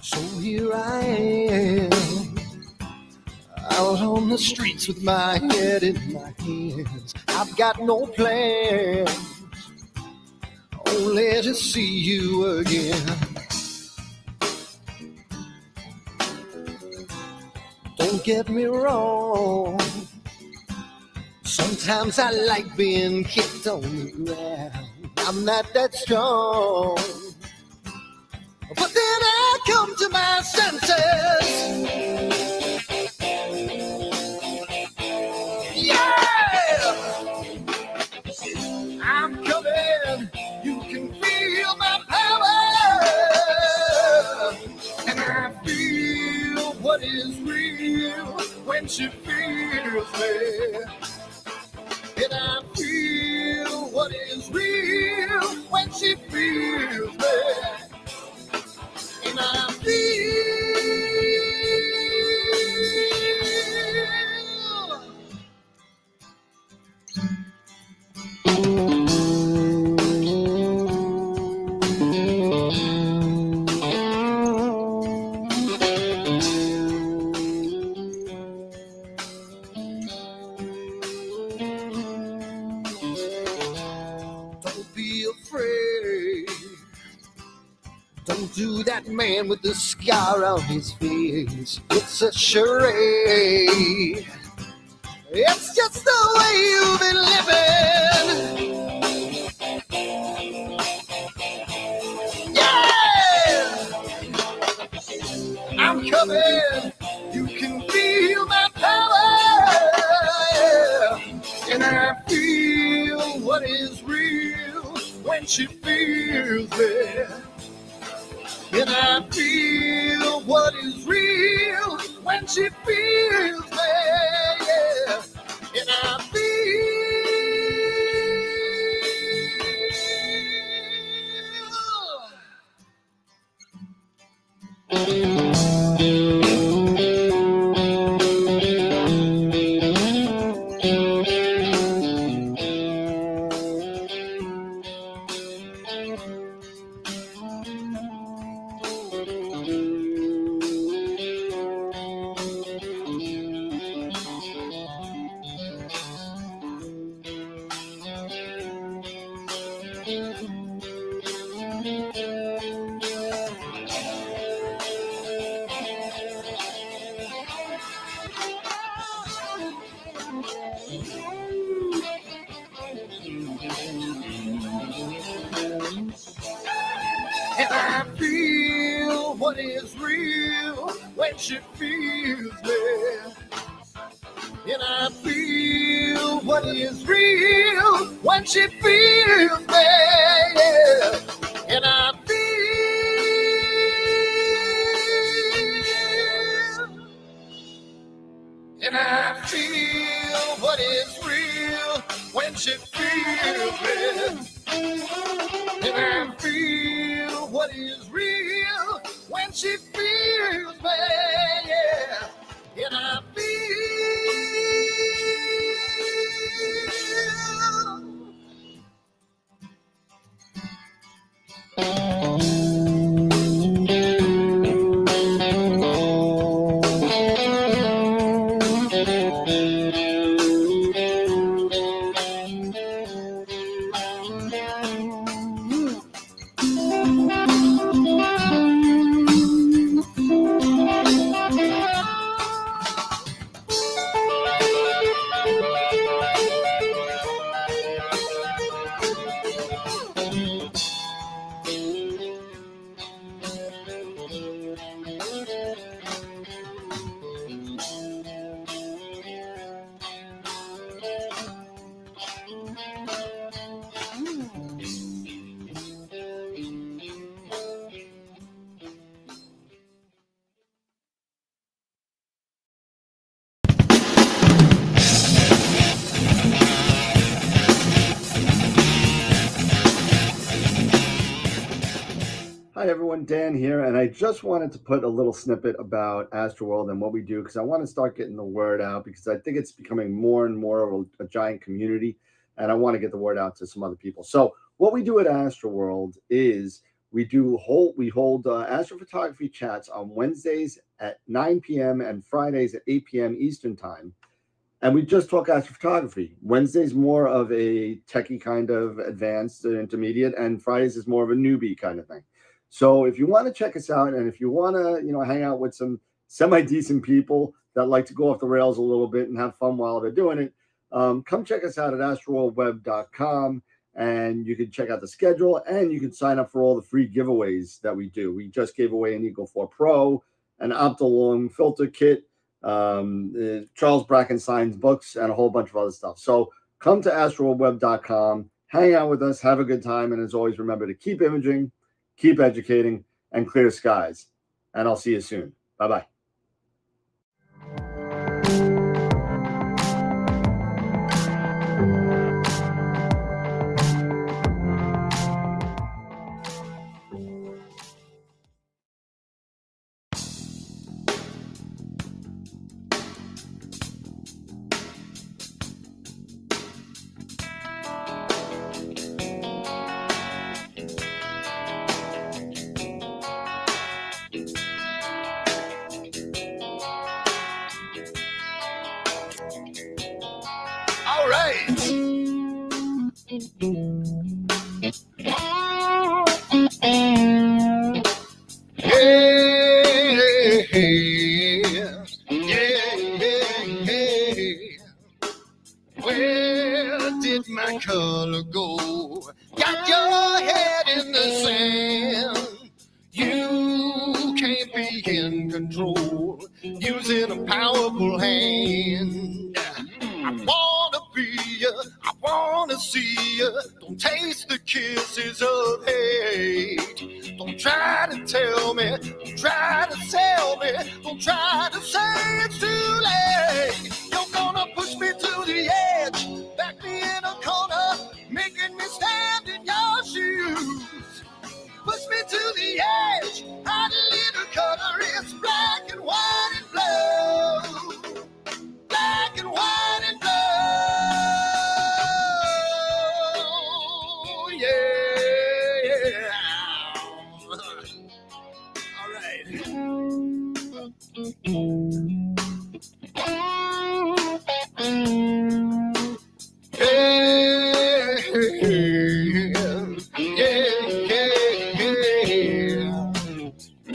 So here I am, out on the streets with my head in my hands. I've got no plans, only to see you again. Don't get me wrong, sometimes I like being kicked on the ground. I'm not that strong, but then I come to my senses. Yeah, I'm coming. You can feel my power, and I feel what is real when she feels me. And I feel what is real when she feels me. And I feel don't be afraid. Don't do that man with the scar on his face. It's a charade. It's just the way you've been living. Yeah! I'm coming. You can feel my power. And I feel what is real when she feels me. And I feel what is real when she feels me, yeah. And I feel what is real when she feels me. And I feel what is real when she feels me, yeah. And I feel what is real when she feels me. And I feel what is real when she feels me, yeah. And I Hi everyone, Dan here, and I just wanted to put a little snippet about AstroWorld and what we do because I want to start getting the word out because I think it's becoming more and more of a giant community, and I want to get the word out to some other people. So what we do at AstroWorld is We hold astrophotography chats on Wednesdays at 9 p.m. and Fridays at 8 p.m. Eastern time. And we just talk astrophotography. Wednesday's more of a techie kind of advanced intermediate, and Fridays is more of a newbie kind of thing. So if you want to check us out, and if you want to, hang out with some semi-decent people that like to go off the rails a little bit and have fun while they're doing it, come check us out at astroworldweb.com, and you can check out the schedule, and you can sign up for all the free giveaways that we do. We just gave away an Eagle 4 Pro, an Optilong filter kit, Charles Brackenstein's books, and a whole bunch of other stuff. So come to astroworldweb.com, hang out with us, have a good time, and as always, remember to keep imaging, keep educating, and clear skies. And I'll see you soon. Bye-bye. All right. Where did my color go? Got your head in the sand. You can't be in control, using a powerful hand. I wanna be ya, I wanna see ya. Don't taste the kisses of hate. Don't try to tell me, don't try to sell me, don't try to say it's too late. You're gonna push me to the edge, back me in a corner, making me stand in your shoes. Push me to the edge, hot little cutter, it's black and white and blue. Black and white and blue, yeah. All right.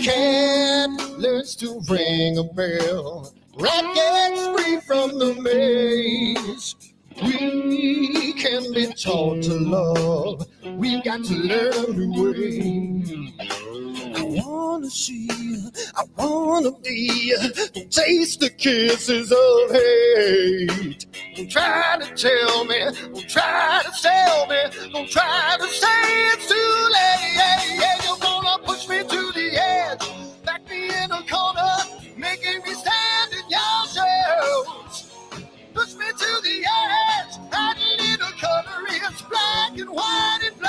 Cat learns to ring a bell. Rat gets free from the maze. We can be taught to love. We've got to learn a new way. I wanna see you, I wanna be you. Don't taste the kisses of hate. Don't try to tell me, don't try to sell me, don't try to say it's too late. You're gonna push me to the edge, back me in a corner, making me stand in your shoes. Push me to the edge, that little color is black and white and blue.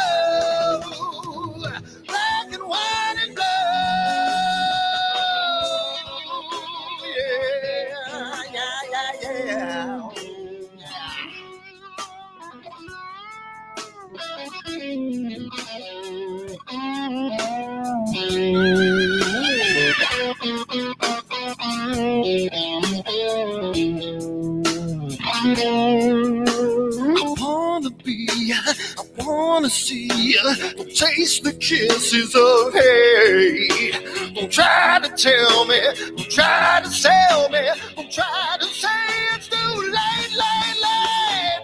Black and white and blue. Yeah. I wanna be, I wanna see, don't taste the kisses of hate. Don't try to tell me, don't try to sell me, don't try to say it's too late.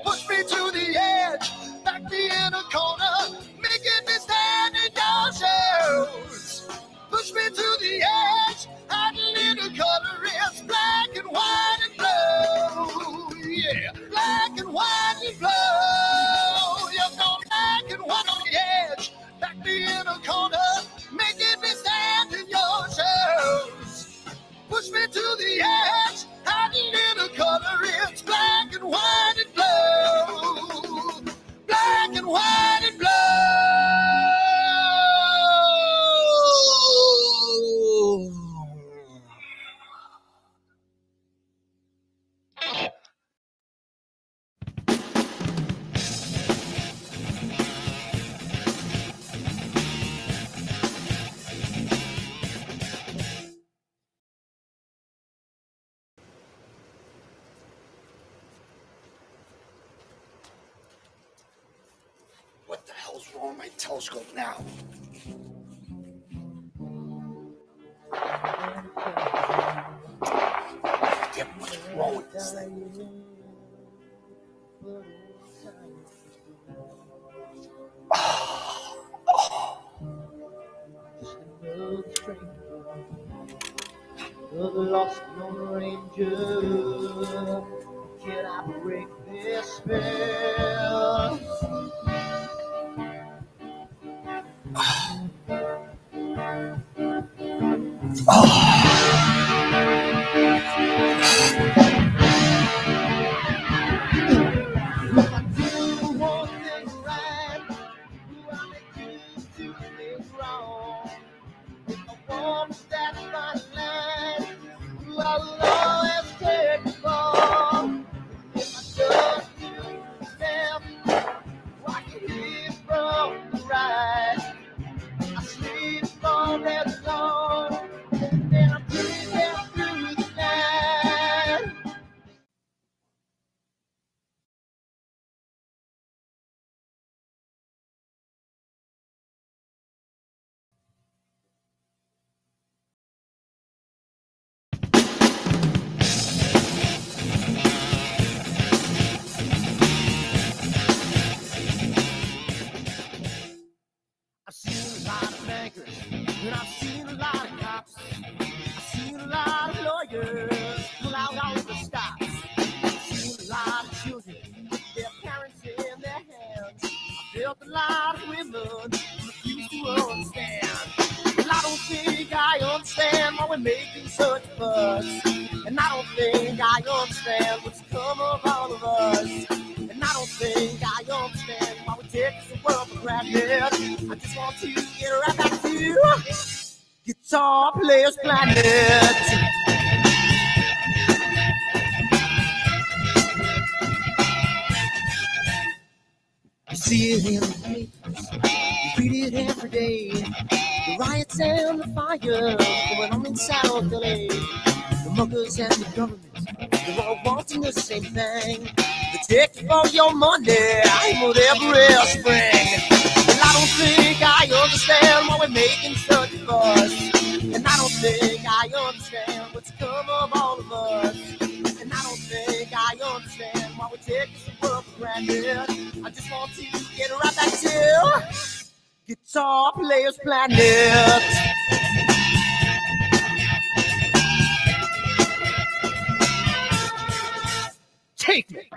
Push me to the edge, back me in a corner, making me stand in your shoes. Push me to the edge, hot little color is black and white and blue. Yeah, black and white and blue. You're going black and white on the edge, back me in a corner, making me stand in your shoes. Push me to the on my telescope now. Damn, what's wrong with this thing? The lost Lone Ranger, can I break this spell? I've seen a lot of bankers, and I've seen a lot of cops. I've seen a lot of lawyers pull out all the stops. I've seen a lot of children with their parents in their hands. I felt a lot of women refuse to understand. Well, I don't think I understand why we're making such a fuss. And I don't think I understand what's come of all of us. And I don't think I understand why we take this world for granted. I just want to get right back to Guitar Players Planet. You see it in the papers, you read it every day. The riots and the fire going on in South LA. The muggers and the government, they're all wanting the same thing. They take for your money, I'm whatever else spring. And I don't think I understand why we're making such a fuss. And I don't think I understand what's come of all of us. And I don't think I understand why we take this world for granted. I just want to get right back to Guitar Players Planet. Take me.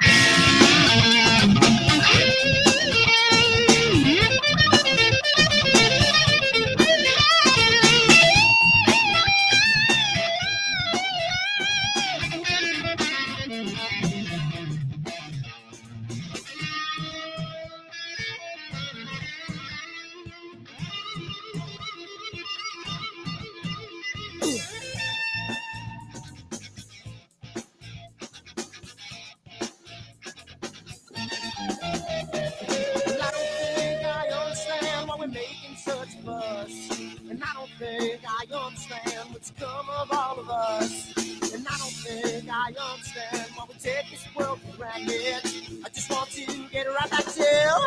And I don't think I understand what's come of all of us. And I don't think I understand why we take this world for granted. I just want to get right back to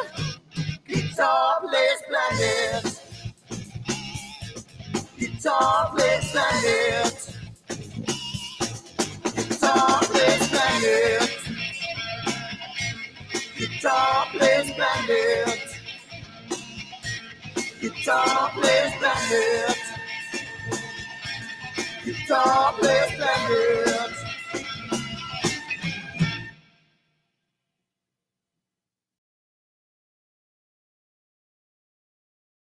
Guitar Players Planet. Guitar Players Planet. Guitar Players Planet. Guitar Players Planet. Guitar Players Planet. Guitar Players Planet.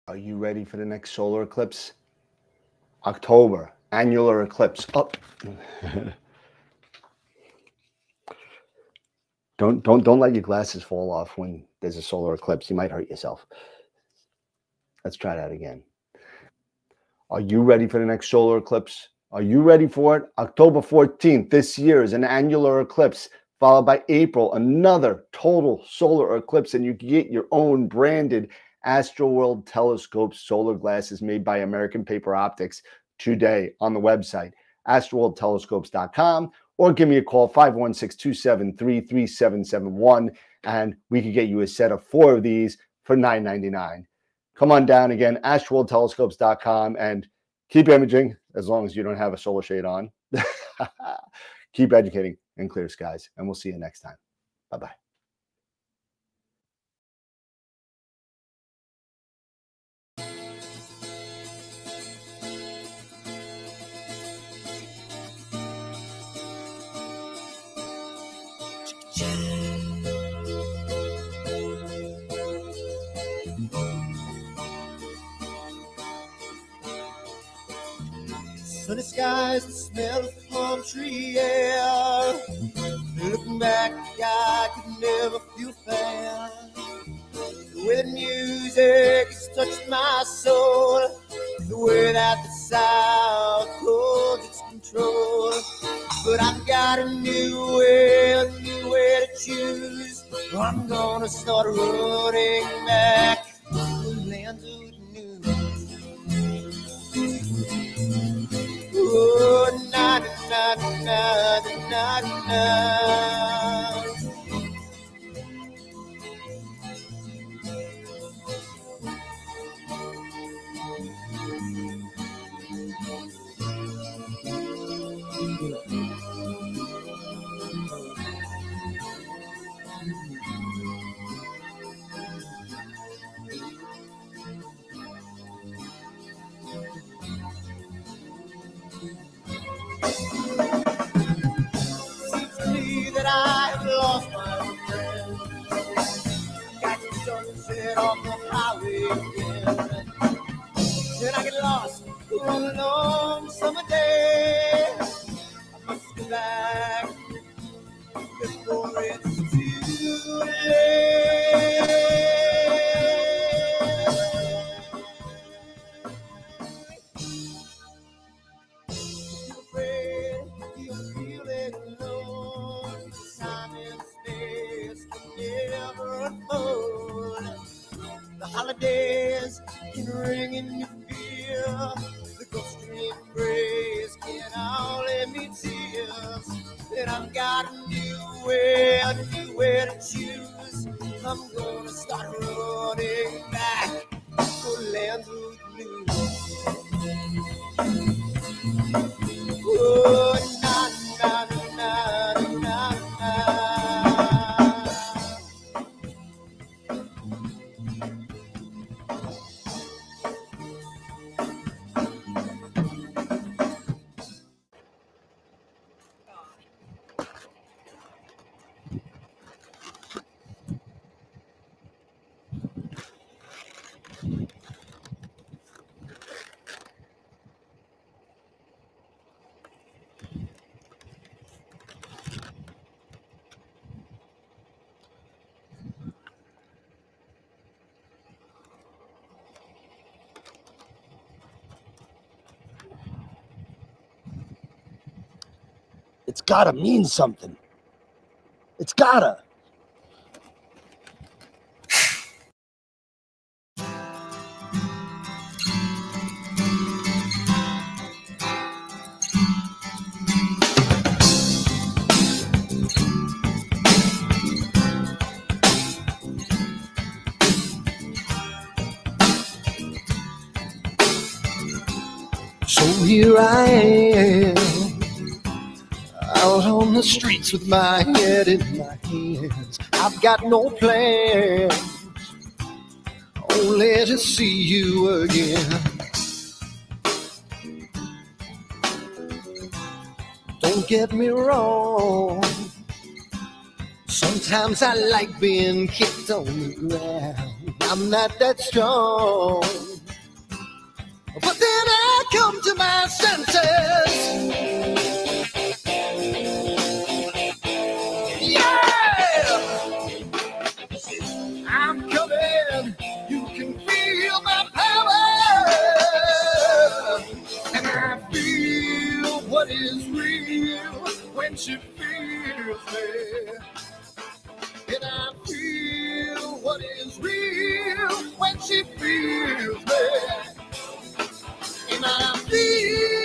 Are you ready for the next solar eclipse? October, annular eclipse. Oh. Don't let your glasses fall off when there's a solar eclipse. You might hurt yourself. Let's try that again. Are you ready for the next solar eclipse? Are you ready for it? October 14th this year is an annular eclipse, followed by April, another total solar eclipse, and you can get your own branded AstroWorld telescope solar glasses made by American Paper Optics today on the website, astroworldtelescopes.com, or give me a call, 516-273-3771, and we can get you a set of 4 of these for $9.99. Come on down again, AstroWorldTelescopes.com, and keep imaging as long as you don't have a solar shade on. Keep educating in clear skies, and we'll see you next time. Bye-bye. Sunny skies, the smell of palm tree air. Looking back, I could never feel fair. The way the music has touched my soul, the way that the South holds its control. But I've got a new way to choose. I'm gonna start running back to the land of the new. Oh, na na na na na na. Seems to me that I have lost my old friend. Got the sunset off the highway again. Then I get lost on a long summer day. I must go back before it's too late. You're afraid, you're feeling alone. Time and space can never unfold. The holidays can ring in your fear. The ghost embrace can all let me tears. And I've got a new way to choose. I'm gonna start running back to land of the new. Oh, na na na na na na. It's gotta mean something. It's gotta. So here I am, out on the streets with my head in my hands. I've got no plans, only to see you again. Don't get me wrong, sometimes I like being kicked on the ground. I'm not that strong, but then I come to my senses. Yeah! I'm coming. You can feel my power. And I feel what is real when she feels me. And I feel what is real when she feels me. And I feel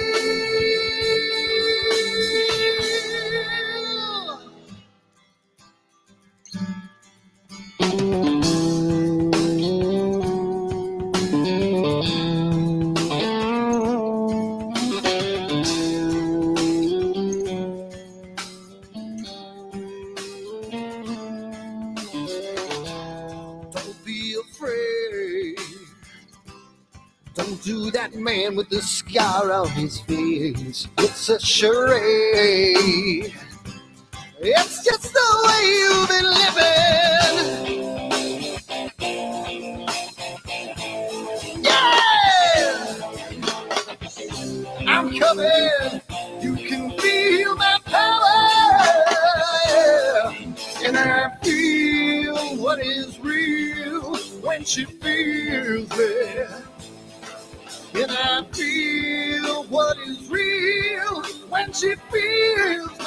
that man with the scar on his face. It's a charade. It's just the way you've been living. Yeah! I'm coming. You can feel my power. Yeah. And I feel what is real when she feels it. And I feel what is real when she feels me,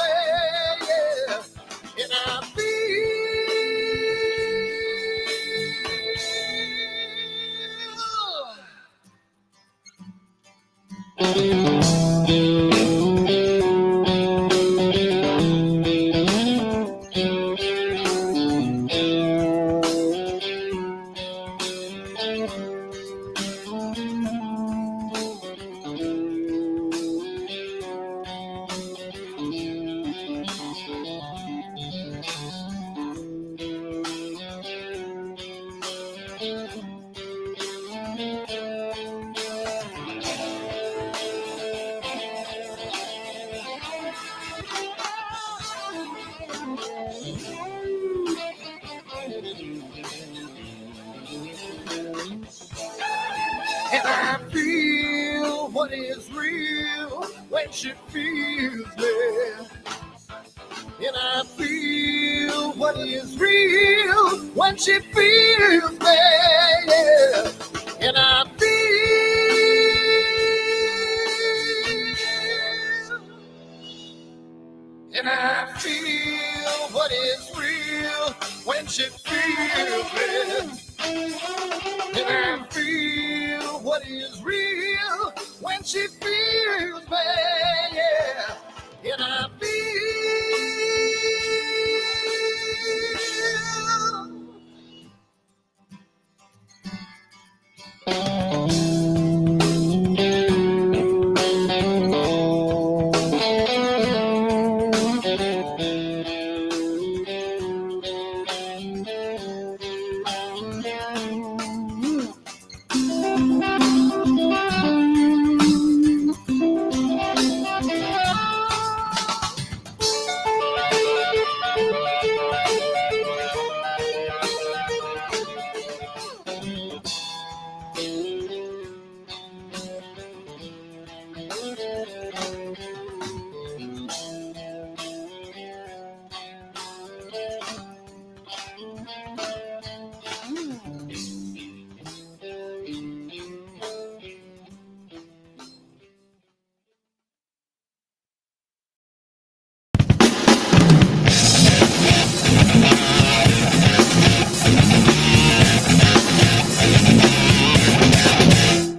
yeah. And I feel what is real when she feels me. And I feel what is real when she feels me, yeah. And I feel what is real when she feels me. And I feel what is real when she feels me, yeah. And I feel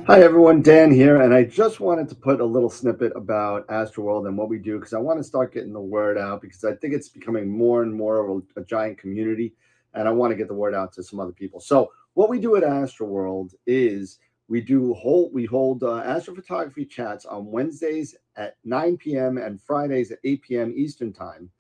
Hi everyone, Dan here, and I just wanted to put a little snippet about AstroWorld and what we do because I want to start getting the word out because I think it's becoming more and more of a giant community, and I want to get the word out to some other people. So what we do at AstroWorld is we hold astrophotography chats on Wednesdays at 9 p.m. and Fridays at 8 p.m. Eastern time.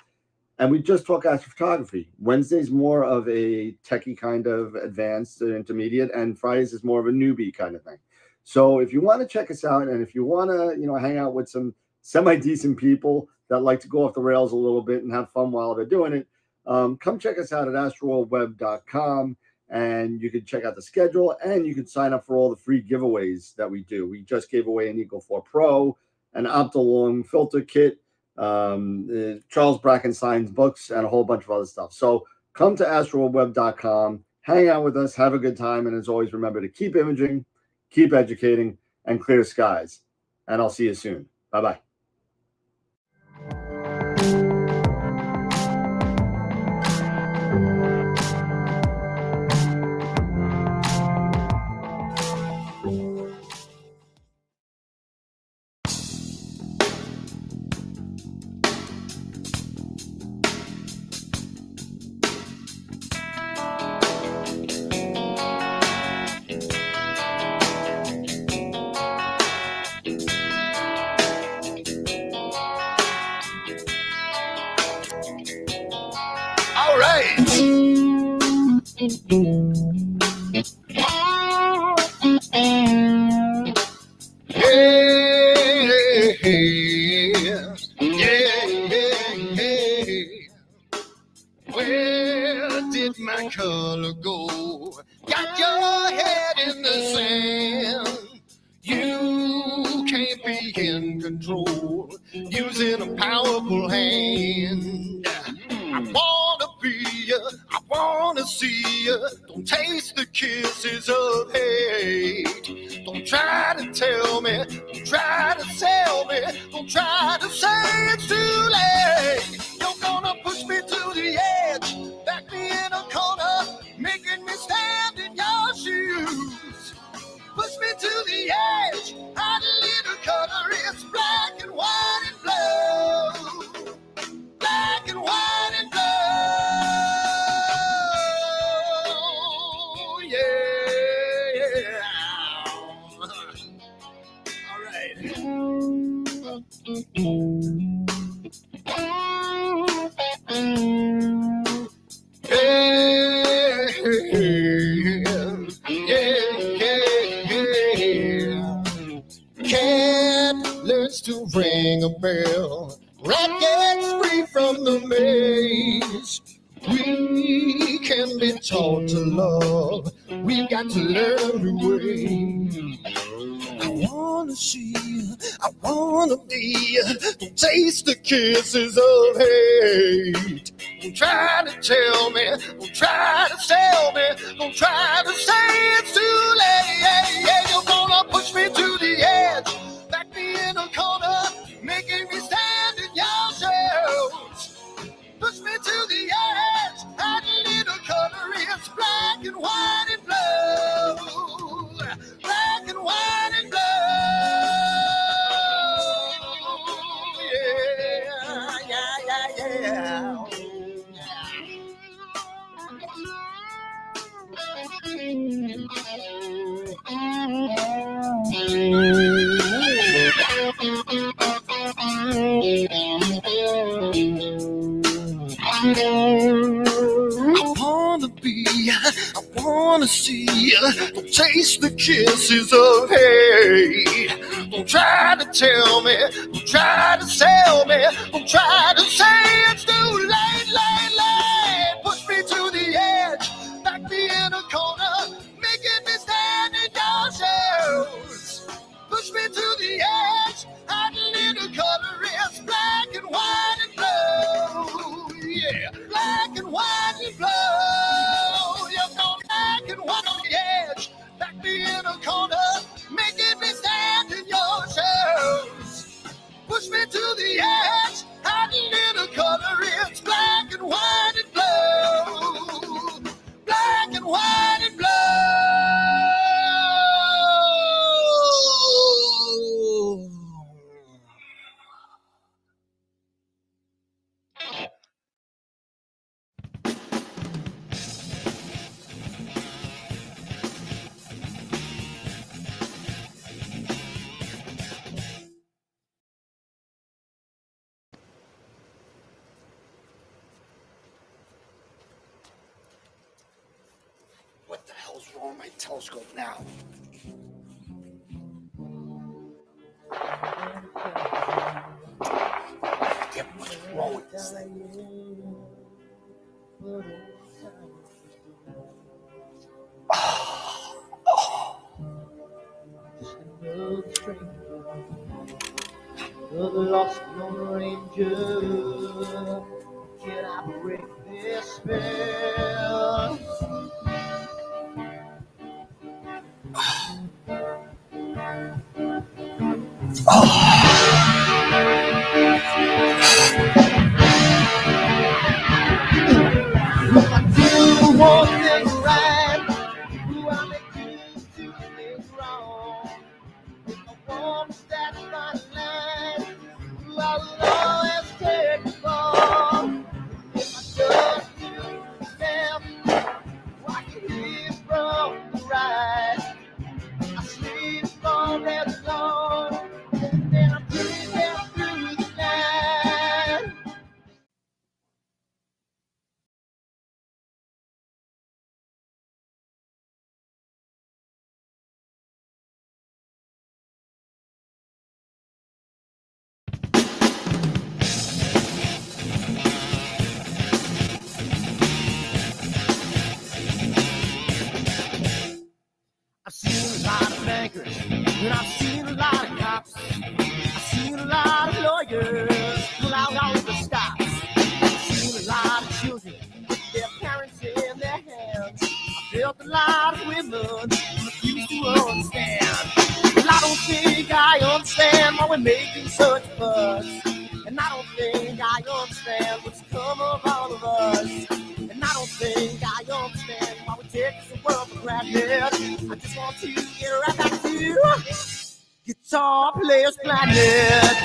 And we just talk astrophotography. Wednesday's more of a techie kind of advanced intermediate, and Fridays is more of a newbie kind of thing. So if you want to check us out, and if you want to, hang out with some semi-decent people that like to go off the rails a little bit and have fun while they're doing it, come check us out at astroworldweb.com, and you can check out the schedule, and you can sign up for all the free giveaways that we do. We just gave away an Eagle 4 Pro, an Optolong filter kit, Charles Brackenstein's books, and a whole bunch of other stuff. So come to astroworldweb.com, hang out with us, have a good time, and as always, remember to keep imaging, keep educating, and clear skies. And I'll see you soon. Bye-bye. can't be in control, using a powerful hand. I wanna be you, I wanna see you. Don't taste the kisses of hate. Don't try to tell me, don't try to sell me, don't try to say it's too late. You're gonna push me to the edge, back me in a corner, making me stand in your shoes. Push me to the edge, hide a little color, it's black and white and blue. Black and white and blue, yeah. All right. Cat learns to ring a bell. Rat gets free from the maze. We can be taught to love. We've got to learn a new way. I wanna see you, I wanna be you. Don't taste the kisses of hate. Don't try to tell me, don't try to sell me, don't try to say it's too late. Yeah, you're gonna push me to the edge, back me in a corner, making me stand in your shoes. Push me to the edge, add a little color, it's black and white and blue. Black and white and blue. Yeah. I wanna be, I wanna see, don't taste the kisses of hate. Don't try to tell me, don't try to sell me, don't try to say it's too late, late. Push me to the edge, back me in a corner, making me stand in your shoes. Push me to the edge, add a little color, it's black and white and blue. Yeah, black and white and blue. You're gonna black and white on the edge, back me in a corner, making me stand in your shoes. Push me to the edge, add a little color, it's black and white and blue. Black and white and blue. What the hell's wrong with my telescope now? Damn, what's wrong with this thing? The lost Lone Ranger, can I break this spell? I do one thing right, do I make two things wrong? If I want to stand my line, I will always take the fall. If I just do them, watch it leave from the right. I sleep all day long, and I'm dreaming through the night. I've seen a lot of bankers, and I've seen a lot of cops. cops. I've seen a lot of lawyers pull out all the stops. I've seen a lot of children with their parents in their hands. I felt a lot of women refuse to understand. Well, I don't think I understand why we're making such a fuss. And I don't think I understand what's come of all of us. And I don't think I understand why we take this world for granted. I just want to get right back to Guitar Players Planet.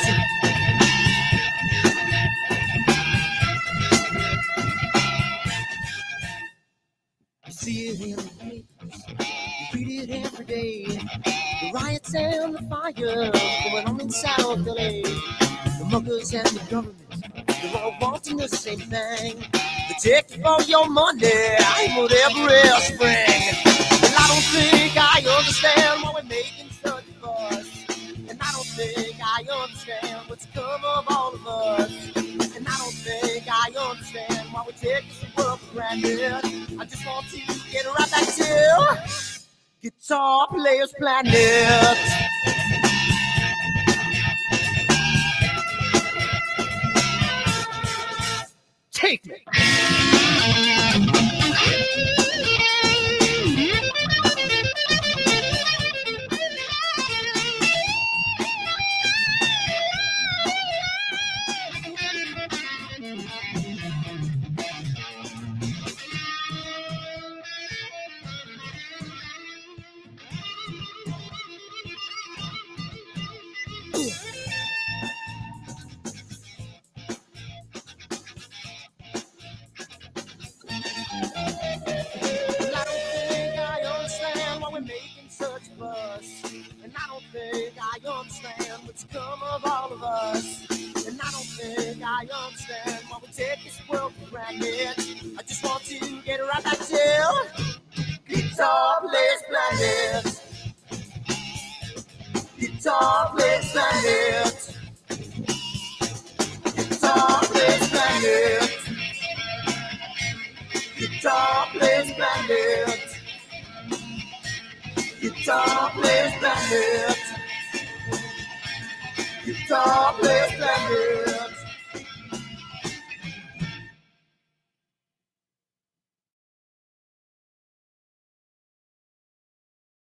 You see it in the papers, you read it every day. The riots and the fires going on in South LA. The muggers and the government, they're all wanting the same thing. They take it for your money, I whatever else bring. Well, I don't think I understand why we're making such a fuss. And I don't think I understand what's come of all of us. And I don't think I understand why we take this world for granted. I just want to get right back to Guitar Players Planet. Take me.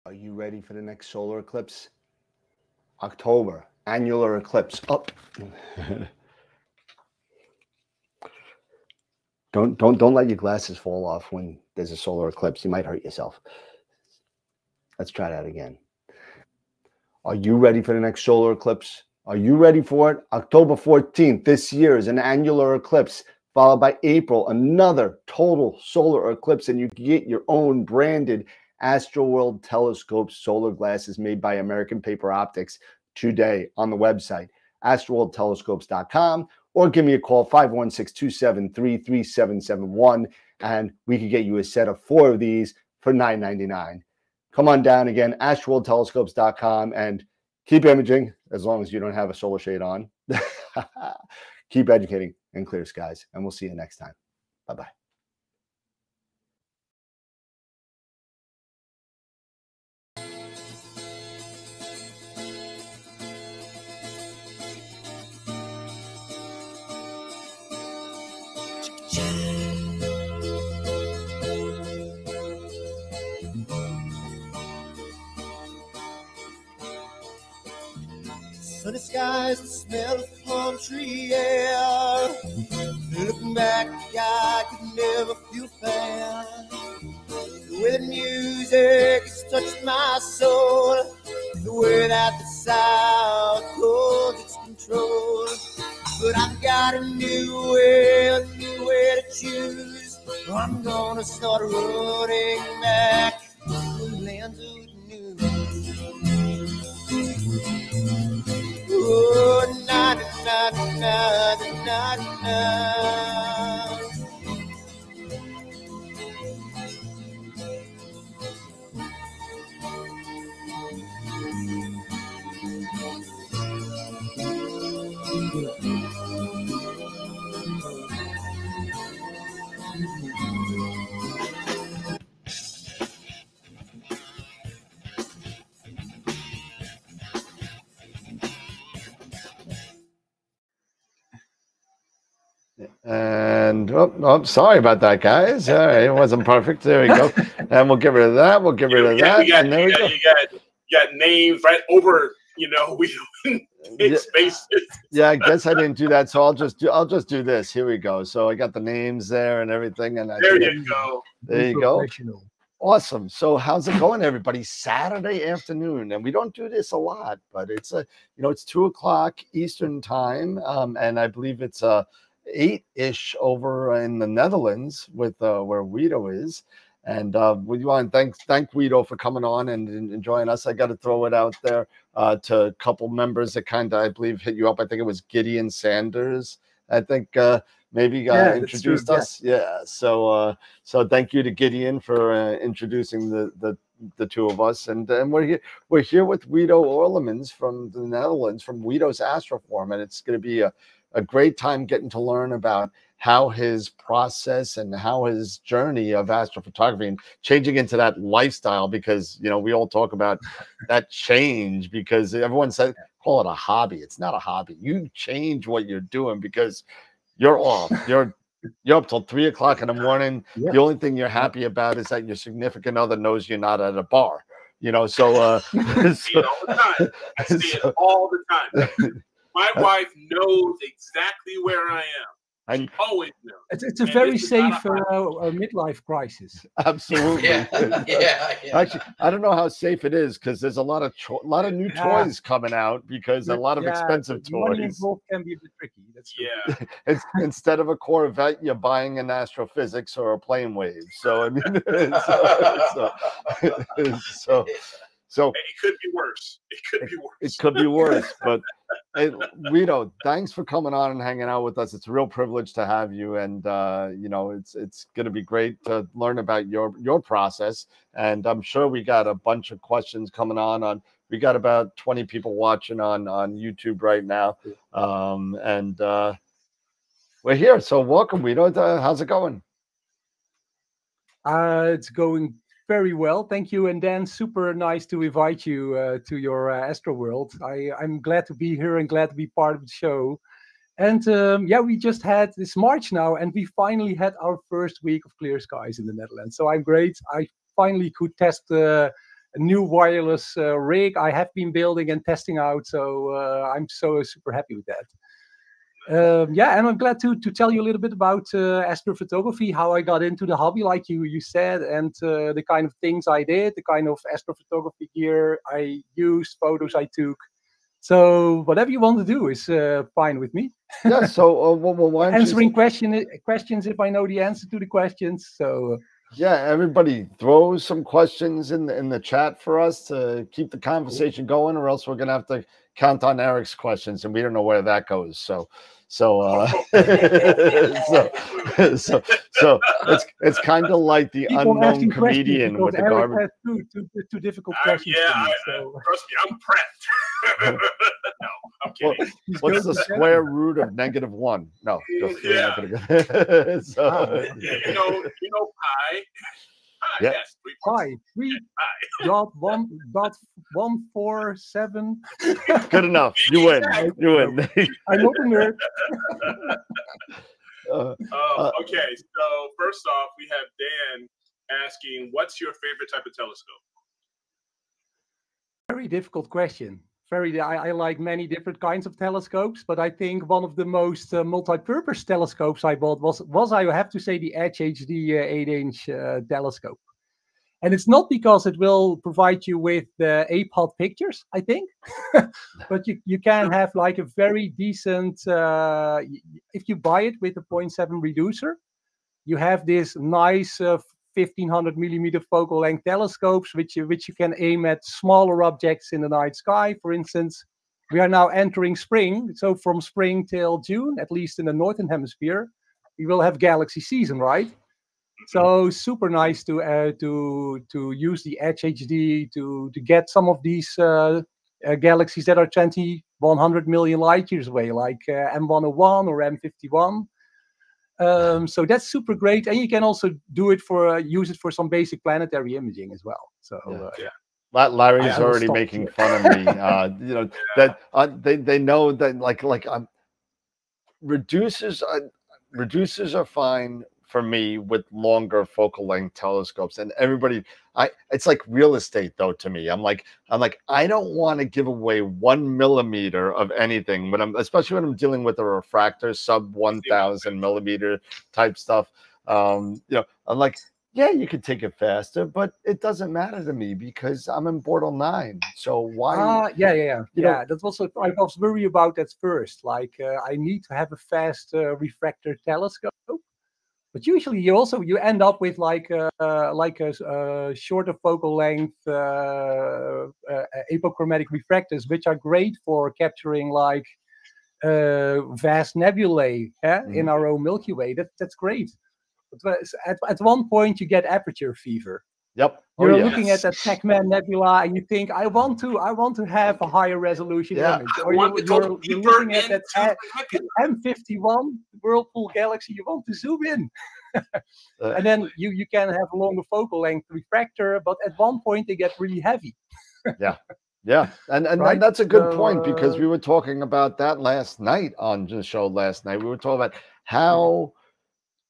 Are you ready for the next solar eclipse? October, annular eclipse. Oh. Don't let your glasses fall off when there's a solar eclipse. You might hurt yourself. Let's try that again. Are you ready for the next solar eclipse? Are you ready for it? October 14th this year is an annular eclipse, followed by April, another total solar eclipse, and you can get your own branded AstroWorld telescope solar glasses made by American Paper Optics today on the website, AstroWorldTelescopes.com, or give me a call, 516-273-3771, and we could get you a set of 4 of these for $9.99. Come on down again, AstroWorldTelescopes.com, and keep imaging as long as you don't have a solar shade on. Keep educating and clear skies, and we'll see you next time. Bye-bye. Sunny skies, the smell of palm tree air. Looking back, I could never feel fair. The way the music has touched my soul, the way that the South holds its control. But I've got a new way to choose. I'm gonna start running back to the lands of new. Oh, na na na na na na. And sorry about that, guys. All right, it wasn't perfect. There we go. And we'll get rid of that. We'll get rid of that. And there we go. You got names right over. We spaces. Yeah, I guess I didn't do that, so I'll just do this. Here we go. So I got the names there and everything, and there you go. There you go. Awesome. So how's it going, everybody? Saturday afternoon, and we don't do this a lot, but it's it's 2:00 Eastern time, and I believe it's 8-ish over in the Netherlands with where Wido is. And we want to thank Wido for coming on and joining us. I got to throw it out there to a couple members that I believe hit you up. I think it was Gideon Sanders. I think maybe introduced us. Yeah. So thank you to Gideon for introducing the two of us. And we're here with Wido Oerlemans from the Netherlands, from Wido's Astroform, and it's going to be a great time getting to learn about how his process and how his journey of astrophotography and changing into that lifestyle, because we all talk about that change, because everyone says call it a hobby. It's not a hobby. You change what you're doing because you're off. You're up till 3:00 in the morning. Yeah. The only thing you're happy about is that your significant other knows you're not at a bar. So I see it all the time. I see it all the time. My wife knows exactly where I am. I always know. It's a very safe midlife crisis. Absolutely. Yeah. Actually, I don't know how safe it is, because there's a lot of new toys coming out, because a lot of expensive toys. Money involved can be a bit tricky. That's true. It's instead of a Corvette, you're buying an astrophysics or a plane wave. So I mean, so it could be worse. It could be worse. But hey, Wido, thanks for coming on and hanging out with us. It's a real privilege to have you, and it's going to be great to learn about your process. And I'm sure we got a bunch of questions coming on. We got about 20 people watching on YouTube right now, and we're here. So welcome, Wido. How's it going? It's going very well, thank you. And Dan, super nice to invite you to your AstroWorld. I'm glad to be here and glad to be part of the show. And we just had this March now, and we finally had our first week of clear skies in the Netherlands. So I'm great. I finally could test a new wireless rig I have been building and testing out. So I'm so super happy with that. And I'm glad to tell you a little bit about astrophotography, how I got into the hobby, like you said, and the kind of things I did, the kind of astrophotography gear I used, photos I took. So whatever you want to do is fine with me. Yeah. So why answering questions if I know the answer to the questions. So. Yeah, everybody throw some questions in the chat for us to keep the conversation going, or else we're gonna have to count on Eric's questions, and we don't know where that goes. So it's kind of like the unknown comedian with the garbage. Two difficult questions. Trust me, I'm prepped. No, I'm kidding. What's the square root of -1? No, just you know pi. Yeah. Yes, pi 3.147. Good enough. You win. You win. I'm not a nerd. Okay, so first off, we have Dan asking, what's your favorite type of telescope? Very difficult question. I like many different kinds of telescopes, but I think one of the most multi-purpose telescopes I bought was I have to say the Edge HD 8-inch telescope. And it's not because it will provide you with APOD pictures, I think, but you can have like a very decent, if you buy it with a 0.7 reducer, you have this nice 1500 millimeter focal length telescopes, which you can aim at smaller objects in the night sky. For instance, we are now entering spring. So from spring till June, at least in the Northern Hemisphere, we will have galaxy season, right? So super nice to use the Edge HD to get some of these galaxies that are 100 million light years away, like M101 or M51. So that's super great, and you can also do it use it for some basic planetary imaging as well. So Larry's already making fun of me. That they know that like reducers. reducers are fine for me with longer focal length telescopes, and everybody, it's like real estate though to me. I'm like, I don't want to give away 1 millimeter of anything when especially when I'm dealing with a refractor sub 1,000 millimeter type stuff. You know, I'm like, yeah, you could take it faster, but it doesn't matter to me because I'm in Bortle 9. So why? Yeah. That's also, I was worried about that first. Like, I need to have a fast refractor telescope, but usually you end up with like a shorter focal length apochromatic refractors, which are great for capturing like vast nebulae in our own Milky Way. That's great. But at one point you get aperture fever. Yep. You're looking at that Pac-Man nebula and you think, I want to have a higher resolution image. Or you're looking at that M51 Whirlpool Galaxy, you want to zoom in. And then you can have a longer focal length refractor, but at one point they get really heavy. Yeah, and right? that's a good point, because we were talking about that last night on the show last night. We were talking about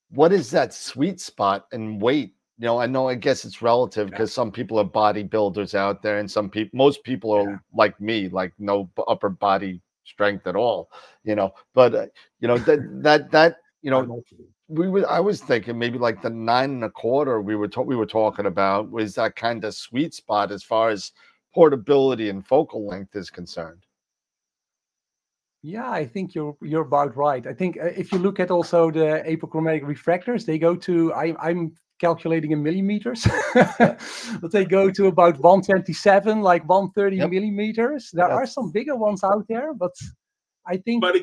what is that sweet spot in weight? You know, I guess it's relative because some people are bodybuilders out there, and most people are like me, like no upper body strength at all. You know, but you know that you know. I was thinking maybe like the 9 1/4 we were talking about was that kind of sweet spot as far as portability and focal length is concerned. Yeah, I think you're about right. I think if you look at also the apochromatic refractors, they go to I'm calculating in millimeters, but they go to about 127, like 130 millimeters. There are some bigger ones out there, but I think when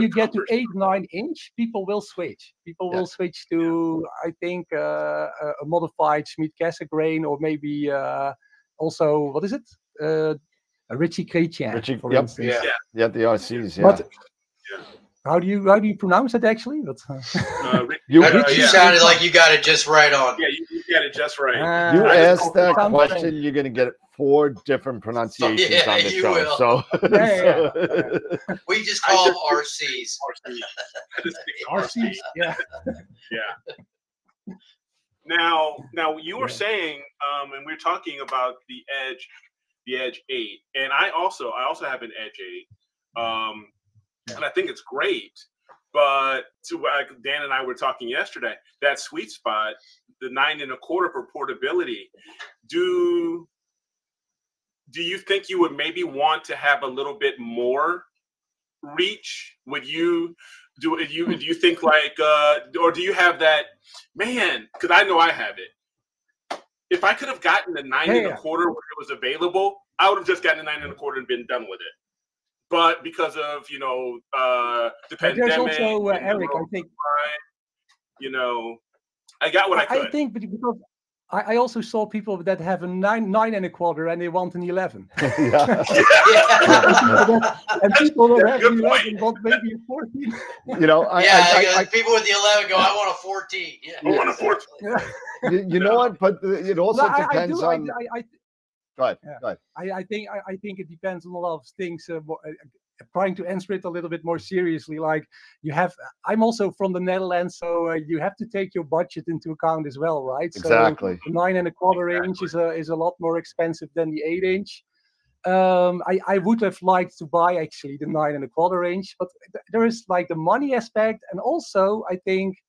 you get to 8, 9 inch, people will switch. People will switch to I think a modified Schmidt-Cassegrain, or maybe also what is it? A Ritchie Chrétien, for instance. Yeah, the RCs. But how do you pronounce it actually? But, you sounded like you got it just right on. Yeah, you got it just right. You asked that question, you're going to get 4 different pronunciations on the show. Will. So we just call them RCs. RCs. Yeah. Now you were saying, and we're talking about the Edge 8, and I also have an Edge 8, and I think it's great. But like Dan and I were talking yesterday, that sweet spot, the 9 1/4 for portability, do you think you would maybe want to have a little bit more reach? Do you think like, or do you have that, man? Because I know I have it. If I could have gotten the 9 1/4 when it was available, I would have just gotten the 9 1/4 and been done with it. But because of the pandemic, there's also Eric, I think, I got what I could. I think because I also saw people that have a 9 1/4 and they want an 11. And people that have an 11 want maybe a 14. You know, people with the 11 go, I want a 14. Yeah, I want a 14. You know what? But it also depends on. Go ahead. I think it depends on a lot of things. Trying to answer it a little bit more seriously, like I'm also from the Netherlands, so you have to take your budget into account as well, right? Exactly. So the 9 1/4 inch is a lot more expensive than the 8 inch. I would have liked to buy actually the 9 1/4 inch, but there is like the money aspect, and also I think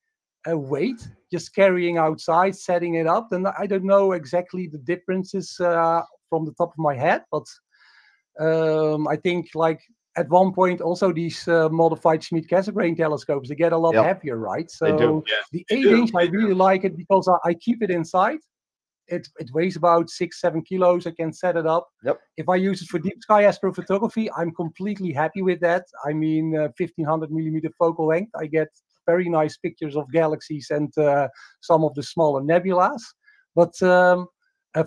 weight, just carrying outside, setting it up. And I don't know exactly the differences from the top of my head, but I think like at one point also these modified Schmidt-Cassegrain telescopes, they get a lot heavier, right? So the 8 inch, I really like it because I keep it inside. It weighs about 6-7 kilos. I can set it up. If I use it for deep sky astrophotography, I'm completely happy with that. I mean, 1500 millimeter focal length. I get very nice pictures of galaxies and some of the smaller nebulas. But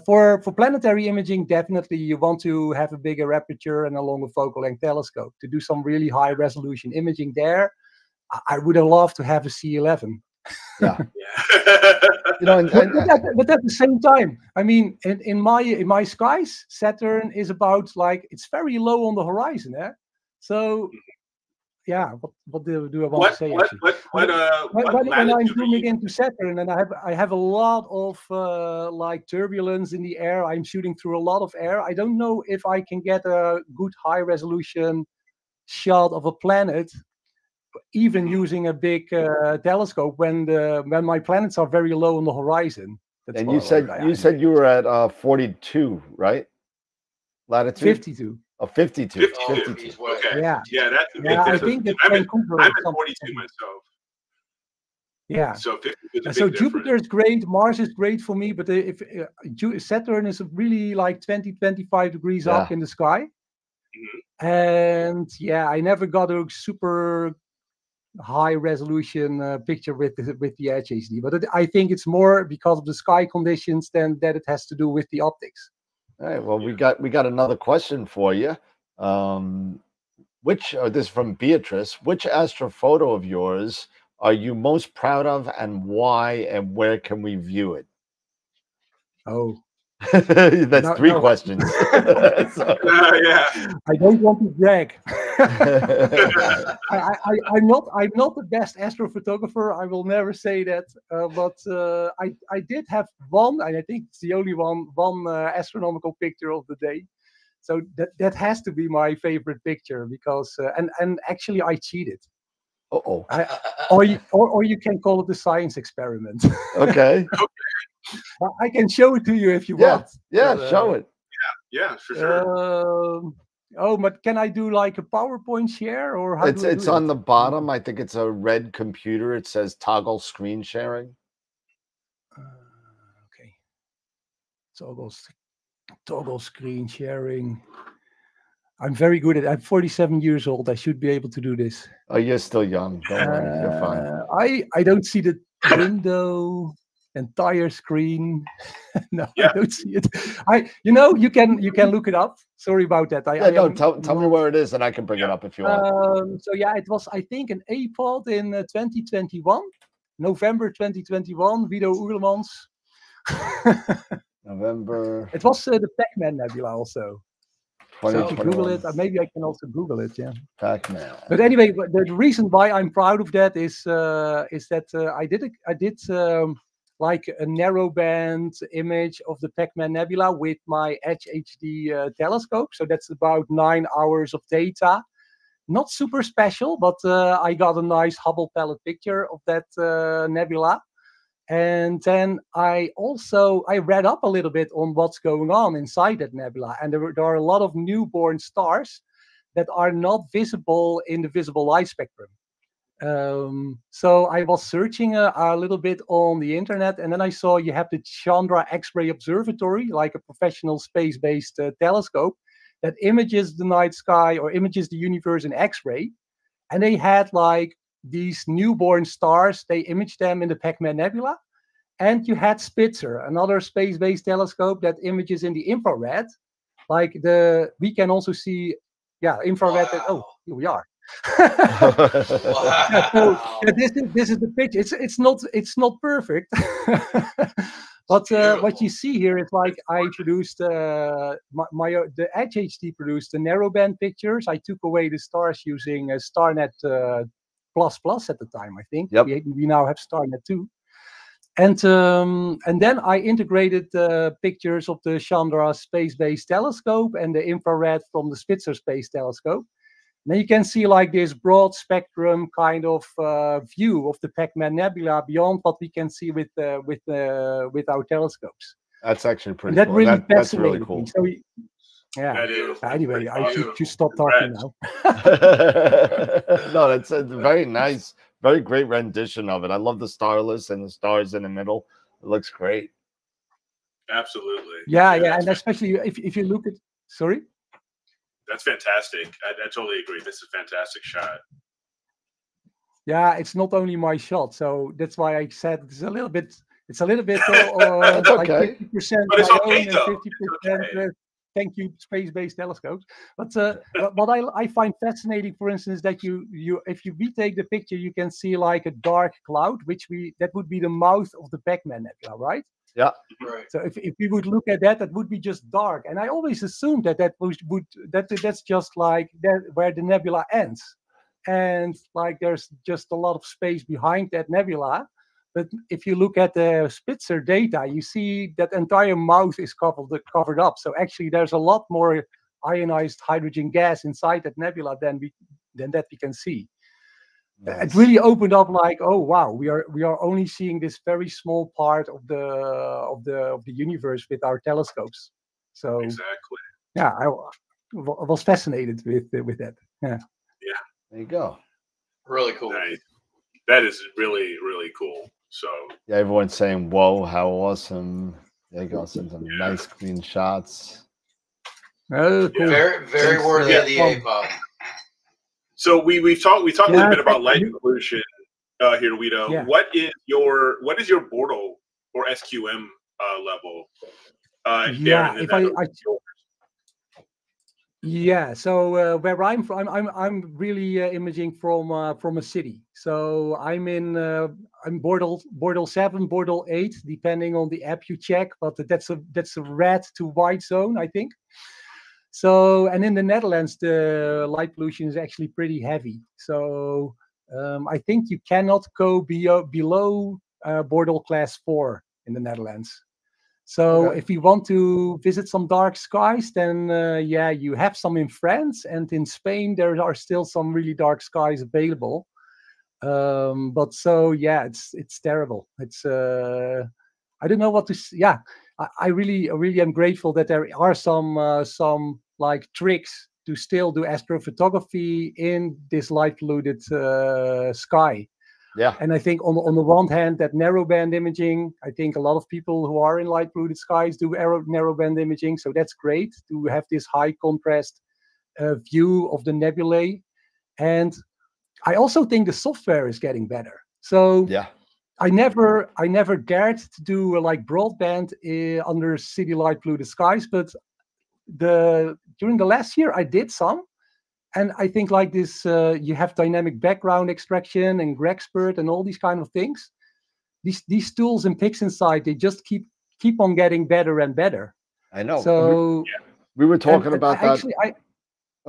for planetary imaging, definitely you want to have a bigger aperture and a longer focal length telescope to do some really high resolution imaging there. I would have loved to have a C11. You know, but at the same time, I mean, in my skies, Saturn is about like, it's very low on the horizon, So yeah, what do I want to say? What when I'm latitude are zooming you? into Saturn, and I have a lot of like turbulence in the air. I'm shooting through a lot of air. I don't know if I can get a good high resolution shot of a planet, even using a big telescope when my planets are very low on the horizon. That's And what you said you were at 42, right? Latitude? 52. Oh, 52. 52. Okay. Yeah. Yeah, that's a big Yeah, I difference. think that I'm Vancouver at is something. 42 myself. Yeah. So 50 is a big So difference. Jupiter is great, Mars is great for me, but if Saturn is really like 20, 25 degrees up in the sky. And yeah, I never got a super high resolution picture with the Edge HD, but I think it's more because of the sky conditions than that it has to do with the optics. All right. Well, we got another question for you. This is from Beatrice. Which astrophoto of yours are you most proud of, and why, and where can we view it? Oh, that's three questions. Yeah. I don't want to brag. I'm not the best astrophotographer. I will never say that. But I did have one, and I think it's the only one astronomical picture of the day. So that has to be my favorite picture because and actually I cheated. Or you can call it a science experiment. Okay. I can show it to you if you want. Yeah, show it. Yeah, for sure. But can I do like a PowerPoint share or how do I do it's on the bottom. I think it's a red computer. It says toggle screen sharing. Okay. Toggle screen sharing. I'm very good at it. I'm 47 years old. I should be able to do this. Oh, you're still young. Don't worry. You're fine. I don't see the window, entire screen. No, I don't see it. You can look it up. Sorry about that. Tell me where it is, and I can bring it up if you want. So yeah, it was I think an APOD in 2021, November 2021. Wido Oerlemans. November. It was the Pac-Man Nebula also. So if you Google it, maybe I can also Google it. Yeah. Pac-Man. But anyway, the reason why I'm proud of that is that I did like a narrowband image of the Pac-Man Nebula with my Edge HD telescope. So that's about 9 hours of data. Not super special, but I got a nice Hubble palette picture of that nebula. And then I read up a little bit on what's going on inside that nebula. And there are a lot of newborn stars that are not visible in the visible light spectrum. So I was searching a little bit on the internet, and then I saw you have the Chandra X-ray Observatory, like a professional space-based telescope that images the night sky or images the universe in X-ray. And they had like these newborn stars, they imaged them in the Pac-Man Nebula. And you had Spitzer, another space-based telescope that images in the infrared. We can also see, infrared. Wow. Here we are. This is the picture. It's not perfect. But what you see here is like I produced the Edge HD produced the narrowband pictures. I took away the stars using StarNet ++ at the time. I think we now have StarNet 2. And then I integrated pictures of the Chandra space-based telescope and the infrared from the Spitzer Space Telescope. And then you can see like this broad spectrum kind of view of the Pac-Man Nebula beyond what we can see with our telescopes. That's actually pretty cool. Really that's really cool. So anyway, I should stop talking now. No, that's a very nice, very great rendition of it. I love the starless and the stars in the middle. It looks great. Absolutely. Yeah, and especially if you look at. Sorry. That's fantastic. I totally agree. This is a fantastic shot. Yeah, it's not only my shot, so that's why I said it's a little bit like okay. 50% but it's okay, and 50% thank you, space-based telescopes. But what I find fascinating, for instance, that if you retake the picture, you can see like a dark cloud, that would be the mouth of the Pac-Man Nebula, right? Yeah. Right. So if we would look at that would be just dark. And I always assumed that's just like that where the nebula ends. and like there's just a lot of space behind that nebula. But if you look at the Spitzer data, you see that entire mouth is covered up. So actually, there's a lot more ionized hydrogen gas inside that nebula than that we can see. Nice. It really opened up like, oh wow, we are only seeing this very small part of the universe with our telescopes. So exactly, yeah, I was fascinated with that. Yeah, yeah. There you go. Really cool. Nice. That is really, really cool. So yeah, everyone's saying, "Whoa, how awesome!" There you go, some nice clean shots. Oh, cool. Very, very worthy of the A-pop. So we talked a little bit about light pollution here, Wido. Yeah. What is your Bortle or SQM level? So where I'm from, I'm really imaging from a city. So I'm in I'm Bortle 7, Bortle 8, depending on the app you check. But that's a red to white zone, I think. So, and in the Netherlands, the light pollution is actually pretty heavy. So I think you cannot go below Bortle class 4 in the Netherlands. So if you want to visit some dark skies, then yeah, you have some in France, and in Spain there are still some really dark skies available. But so yeah, it's terrible. It's I don't know what to. Yeah, I really am grateful that there are some like tricks to still do astrophotography in this light polluted sky. Yeah. And I think on the one hand, that narrowband imaging, I think a lot of people who are in light polluted skies do narrowband imaging. So that's great to have this high contrast view of the nebulae. And I also think the software is getting better. So yeah, I never dared to do like broadband under city light polluted skies, but during the last year I did some. And I think like this, you have dynamic background extraction and Grexpert and all these kind of things. These tools in PixInsight, they just keep on getting better and better. I know. So we were talking about that. Actually,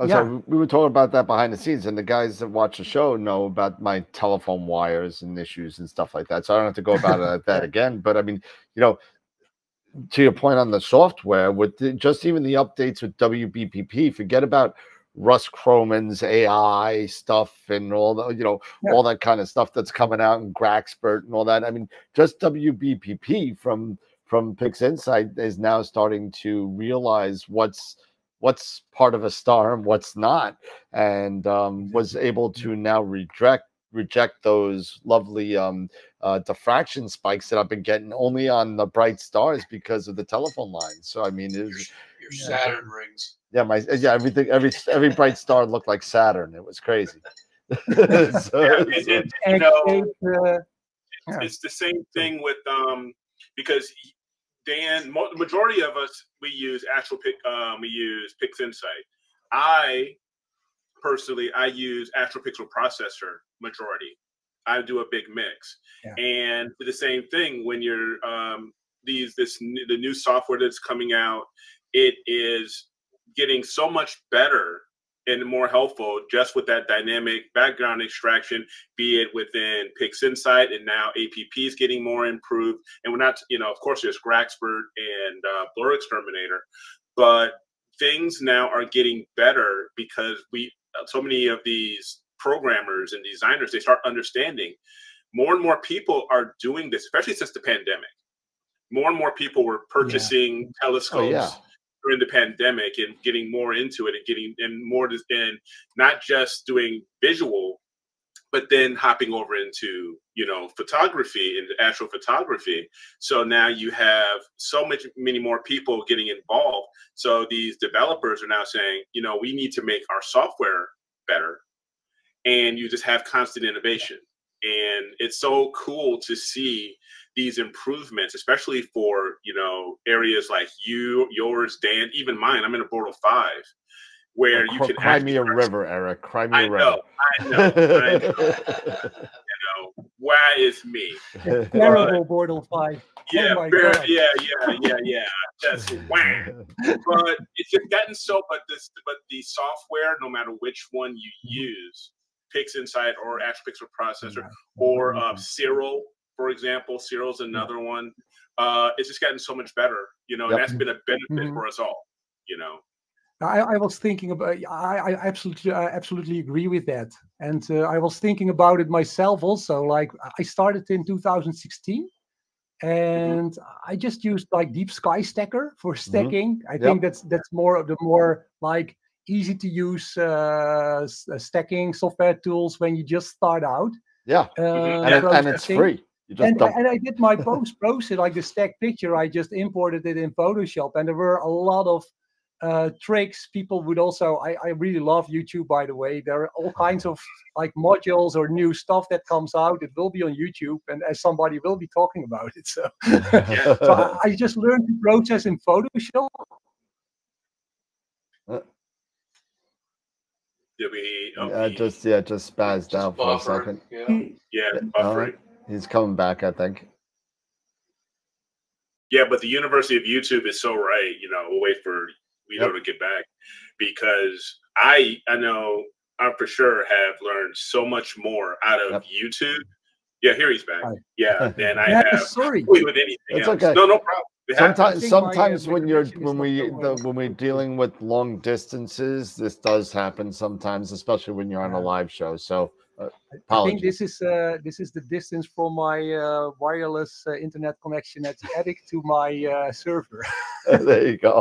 sorry, we were talking about that behind the scenes, and the guys that watch the show know about my telephone wires and issues and stuff like that. So I don't have to go about that again. But I mean, you know, to your point on the software, with just even the updates with WBPP, forget about Russ Croman's AI stuff and all the, you know, all that kind of stuff that's coming out, and Grexpert and all that. I mean, just WBPP from PixInsight is now starting to realize what's part of a star and what's not, and was able to now reject those lovely diffraction spikes that I've been getting only on the bright stars because of the telephone lines. So I mean, your Saturn rings. Yeah, everything, every bright star looked like Saturn. It was crazy. It's the same thing with because Dan, majority of us, we use PixInsight. I personally use AstroPixel processor majority. I do a big mix, and the same thing when you're the new software that's coming out, it is getting so much better and more helpful just with that dynamic background extraction, be it within PixInsight, and now APP is getting more improved. And we're not, of course, there's Grexpert and Blur Exterminator, but things now are getting better because so many of these programmers and designers, they start understanding more and more people are doing this, especially since the pandemic. More and more people were purchasing telescopes during the pandemic and getting more into it and not just doing visual, but then hopping over into, photography and astrophotography. So now you have many more people getting involved. So these developers are now saying, we need to make our software better, and you just have constant innovation. And it's so cool to see these improvements, especially for, areas like yours, Dan, even mine. I'm in a Bortle 5, where you can cry me a river, Eric. Cry me a river. I know. Why is me? Terrible Bortle 5. Yeah, yeah. Just wham. But it's just gotten so. But the software, no matter which one you use, PixInsight or AstroPixel processor, or Cyril, for example. Cyril's another one. It's just gotten so much better, you know, and that's been a benefit for us all, you know. I was thinking about. I absolutely agree with that, and I was thinking about it myself also. Like I started in 2016, and I just used like Deep Sky Stacker for stacking. I think that's more of the more like easy to use stacking software tools when you just start out. Yeah, and it's free. And I did my post-process, like the stack picture. I just imported it in Photoshop, and there were a lot of tricks. People would also. I really love YouTube, by the way. There are all kinds of like modules or new stuff that comes out. It will be on YouTube, and as somebody will be talking about it. So, so I just learned the process in Photoshop. Just spazzed out for a second. Buffering. He's coming back, I think. Yeah, but the University of YouTube is so right. You know, we'll wait for Wido to get back, because I know I for sure have learned so much more out of YouTube. Yeah, here he's back. Yeah, than I have with anything else. Okay. No problem. Sometimes when we're dealing with long distances, this does happen sometimes, especially when you're on a live show. So I think this is the distance from my wireless internet connection at the attic to my server. There you go.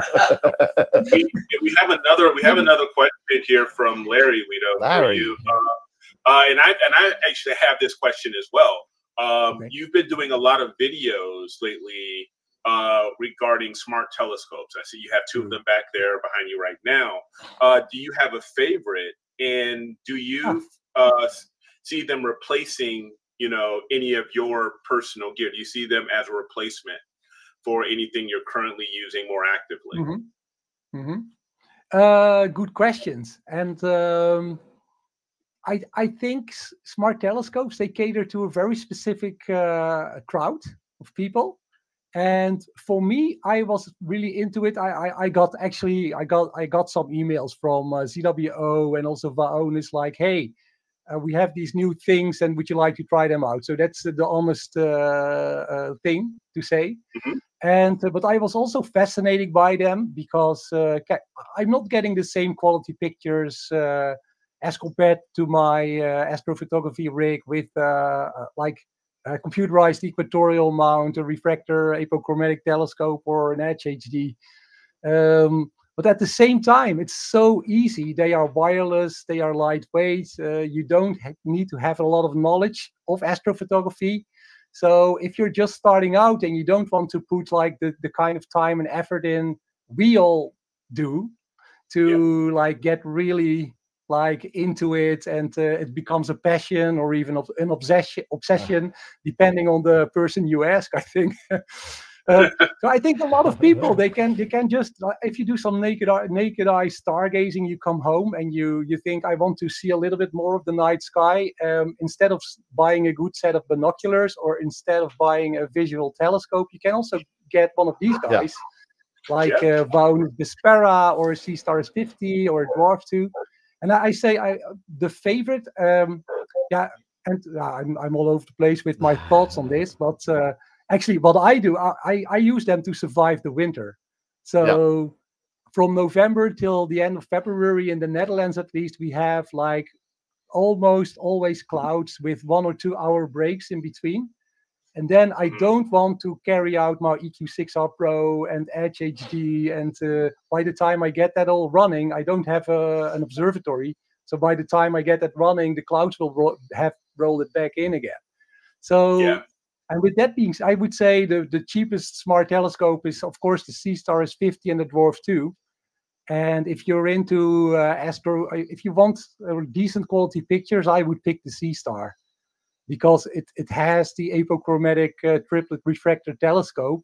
we have another question here from Larry. Wido, for you. And I actually have this question as well. You've been doing a lot of videos lately regarding smart telescopes. I see you have two of them back there behind you right now. Do you have a favorite, and do you see them replacing, you know, any of your personal gear? Do you see them as a replacement for anything you're currently using more actively? Good questions. And I think smart telescopes, they cater to a very specific crowd of people. And for me, I was really into it. I got some emails from ZWO and also Vaonis like, hey, we have these new things, and would you like to try them out? So that's the honest thing to say. And but I was also fascinated by them because I'm not getting the same quality pictures as compared to my astrophotography rig with like a computerized equatorial mount, a refractor, apochromatic telescope, or an Edge HD. But at the same time, it's so easy. They are wireless, they are lightweight. You don't need to have a lot of knowledge of astrophotography. So if you're just starting out and you don't want to put like the kind of time and effort in we all do to like get really like into it, and it becomes a passion or even an obsession, depending on the person you ask, I think. So I think a lot of people, they can just, if you do some naked eye stargazing, you come home and you think, I want to see a little bit more of the night sky. Instead of buying a good set of binoculars or instead of buying a visual telescope, you can also get one of these guys, like Vaonis Vespera or a C-Star S50 or a Dwarf 2. And I say the favorite, and I'm all over the place with my thoughts on this, but actually, what I do, I use them to survive the winter. So from November till the end of February in the Netherlands, at least, we have like almost always clouds with 1 or 2 hour breaks in between. And then I don't want to carry out my EQ6R Pro and Edge HD. And by the time I get that all running, I don't have an observatory. So by the time I get that running, the clouds will have rolled it back in again. So, and with that being said, I would say the cheapest smart telescope is, of course, the C-Star S50 and the Dwarf 2. And if you're into if you want decent quality pictures, I would pick the C-Star, because it has the apochromatic triplet refractor telescope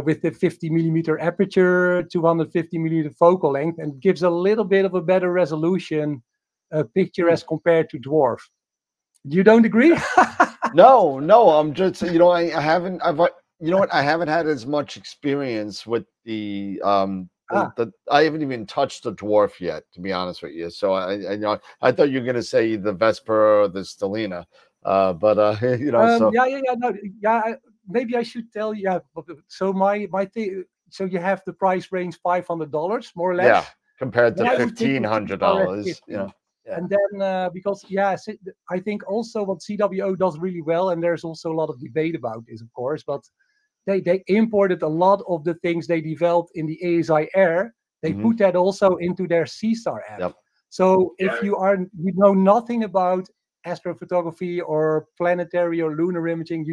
with the 50 millimeter aperture, 250 millimeter focal length, and gives a little bit of a better resolution picture as compared to Dwarf. You don't agree? No, I'm just, I haven't had as much experience with the I haven't even touched the dwarf yet, to be honest with you. So I know I thought you were gonna say the Vesper or the Stellina, but you know, so maybe I should tell you. Yeah, so my thing. So you have the price range $500 more or less. Yeah, compared to Then I would pick the $1,500. C-Star You know. Yeah. And then because I think also what CWO does really well, and there's also a lot of debate about this, of course, but they imported a lot of the things they developed in the ASI Air. They put that also into their C-Star app. Yep. So if you know nothing about astrophotography or planetary or lunar imaging,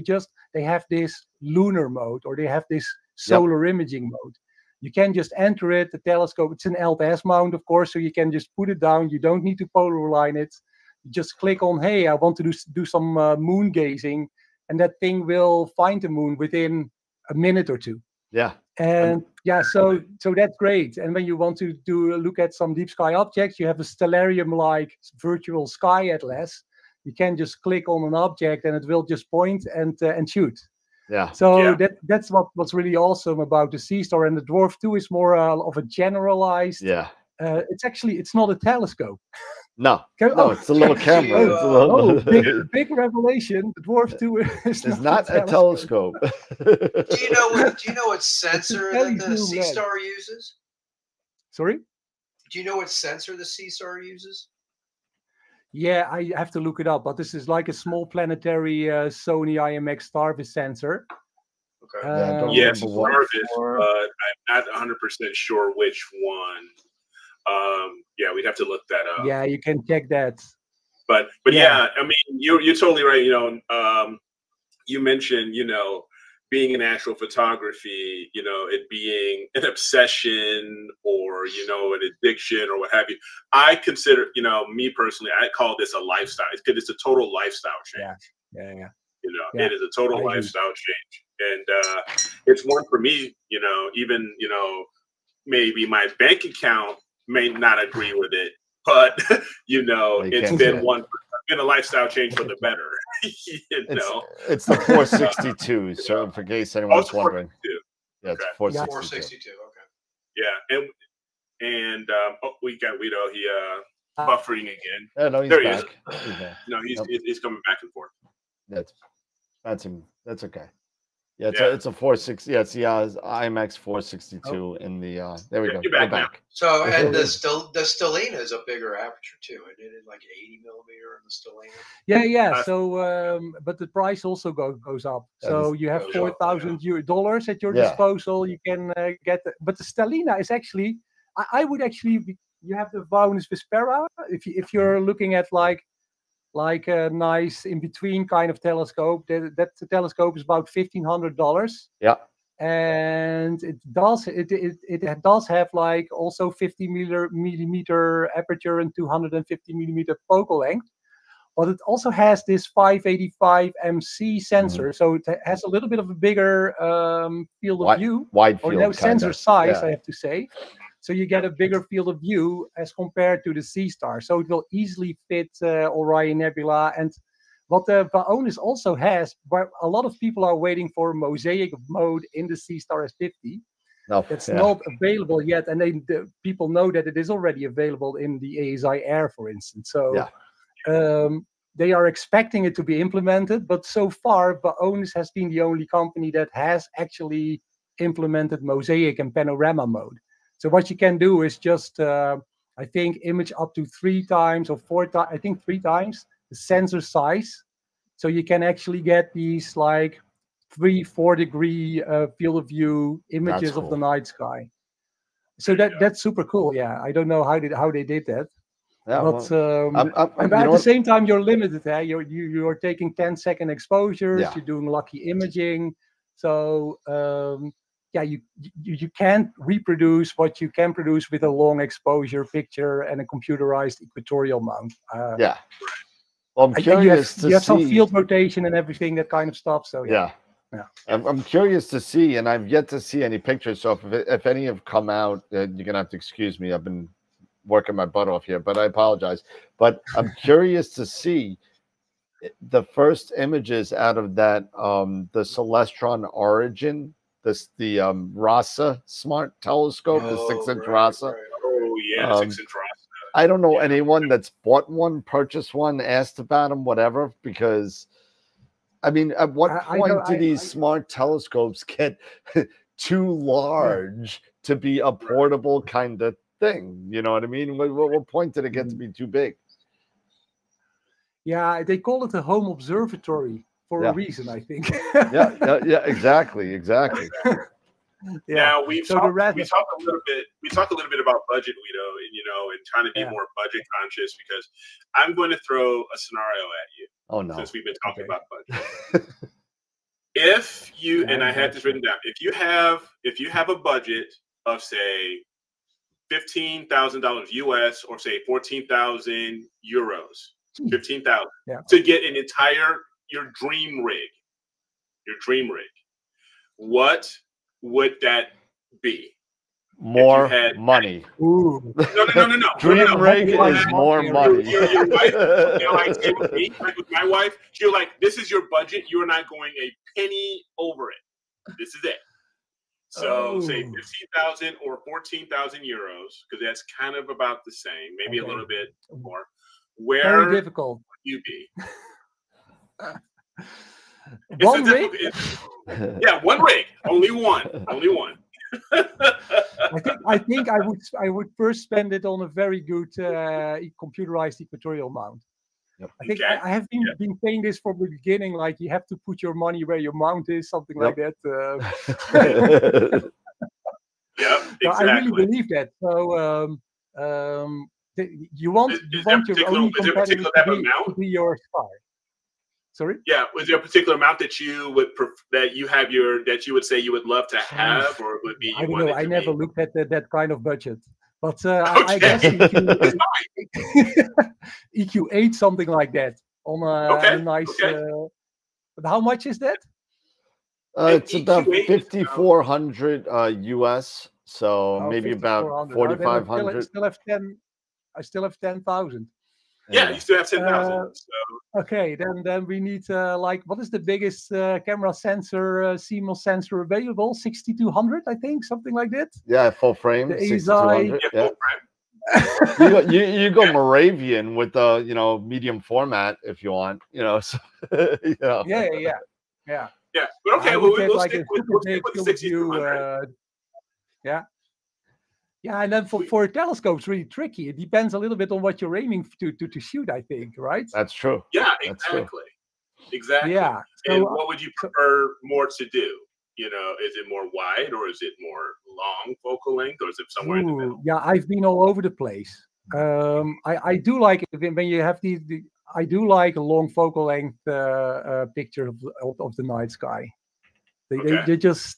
they have this lunar mode, or they have this solar imaging mode. You can just enter it, the telescope. It's an LTS mount, of course, so you can just put it down. You don't need to polar align it. You just click on, hey, I want to do some moon gazing, and that thing will find the moon within a minute or two. Yeah. And so that's great. And when you want to look at some deep sky objects, you have a stellarium-like virtual sky atlas. You can just click on an object, and it will just point and shoot. Yeah. So that's what's really awesome about the C-Star, and the Dwarf 2 is more of a generalized. Yeah. It's not a telescope. No, it's a little camera. Big revelation. The Dwarf 2 is not a telescope. Do you know what sensor that the C-Star uses? Sorry? Do you know what sensor the C-Star uses? Yeah, I have to look it up, but this is like a small planetary Sony IMX Starvis sensor. Okay. Yes, Starvis, but I'm not 100% sure which one. We'd have to look that up. Yeah, you can check that. But yeah, I mean, you're totally right. You know, you mentioned, you know, being in astrophotography, you know, it being an obsession or, you know, an addiction or what have you. I consider, you know, me personally, I call this a lifestyle. It's a total lifestyle change. Yeah. You know, it is a total lifestyle change. And it's one for me, you know, even, you know, maybe my bank account may not agree with it, but, you know, it's been a lifestyle change for the better. You know, it's the 462. So in case anyone's wondering, it's 462. Okay. Yeah, and we got Wido. He buffering again. Yeah, no, he's there back. he is. No, he's coming back and forth. That's okay. Yeah, it's a 460. Yeah, it's the IMX 462 in the. There we go. You're back now. So and the Stellina is a bigger aperture too. I did it like 80 millimeter in the Stellina. Yeah. So, but the price also goes up. So you have $4,000 at your disposal. You can get. But the Stellina is actually. I would actually. You have the Vaunus Vespera. If you're looking at like a nice in-between kind of telescope. That telescope is about $1,500. Yeah. And it does have like also 50 millimeter aperture and 250 millimeter focal length. But it also has this 585 MC sensor, so it has a little bit of a bigger field of view. Wide field. Or no sensor size, I have to say. So you get a bigger field of view as compared to the C-Star. So it will easily fit Orion Nebula. And what the Vaunus also has, where a lot of people are waiting for mosaic mode in the C-Star S50. It's not available yet. And the people know that it is already available in the ASI Air, for instance. So they are expecting it to be implemented. But so far, Vaunus has been the only company that has actually implemented mosaic and panorama mode. So what you can do is just, I think, image up to 3 times or 4 times, I think 3 times the sensor size. So you can actually get these like 3-4 degree field of view images of the night sky. So that's super cool. Yeah, I don't know how they did that. Yeah, but at the same time, you're limited. You're taking 10-second exposures. Yeah. You're doing lucky imaging. So you can't reproduce what you can produce with a long exposure picture and a computerized equatorial mount. Well, I'm curious you have some field rotation and everything, that kind of stuff. So yeah. I'm curious to see, and I've yet to see any pictures. So if any have come out, you're gonna have to excuse me. I've been working my butt off here, but I apologize. But I'm curious to see the first images out of that the Celestron Origin, the Rasa Smart Telescope, the 6-inch Rasa. Right. Oh yeah, the 6-inch Rasa. I don't know Yeah. anyone that's bought one, purchased one, asked about them, whatever, because I mean, at what point do these smart telescopes get too large to be a portable kind of thing? You know what I mean? What point did it get to be too big? Yeah, they call it a home observatory for a reason, I think. yeah, exactly. Now we talked a little bit about budget, Wido, and trying to be more budget conscious, because I'm going to throw a scenario at you. Oh no! Since we've been talking about budget, if you and I had this written down, if you have a budget of say $15,000 US, or say 14,000 euros, 15,000 to get an entire your dream rig, what would that be? More money. Ooh. No. Dream rig is more money. Your wife, like with my wife, she'll like, this is your budget. You're not going a penny over it. This is it. So say 15,000 or 14,000 euros, because that's kind of about the same, maybe a little bit more. Where very difficult. would you be? One rig? Yeah, one rig. Only one. I think I would first spend it on a very good computerized equatorial mount. Yep. I think I have been saying this from the beginning, like you have to put your money where your mount is, something like that. Yeah, exactly. I really believe that. So you want your only competitor to be your star. Sorry. Yeah, was there a particular amount that you would that you would say you would love to have, or would be? I don't know. I never looked at that kind of budget, but okay. I guess EQ8, something like that, on a nice. But how much is that? It's about 5,400 US, so maybe about 4,500. I still have 10,000. Yeah, you still have 10,000. Okay, then we need like, what is the biggest camera sensor, CMOS sensor available? 6200, I think, something like that. Yeah, full frame. The 6200. Yeah, full frame. you go Moravian with the medium format if you want. Yeah. But okay, we'll stick with the 6200. Yeah, and then for a telescope, it's really tricky. It depends a little bit on what you're aiming to shoot, I think, right? That's true. Yeah, exactly. Exactly. Yeah. And what would you prefer more to do? Is it more wide, or is it more long focal length, or is it somewhere in the middle? Yeah, I've been all over the place. I do like it when you have I do like a long focal length picture of the night sky. They just.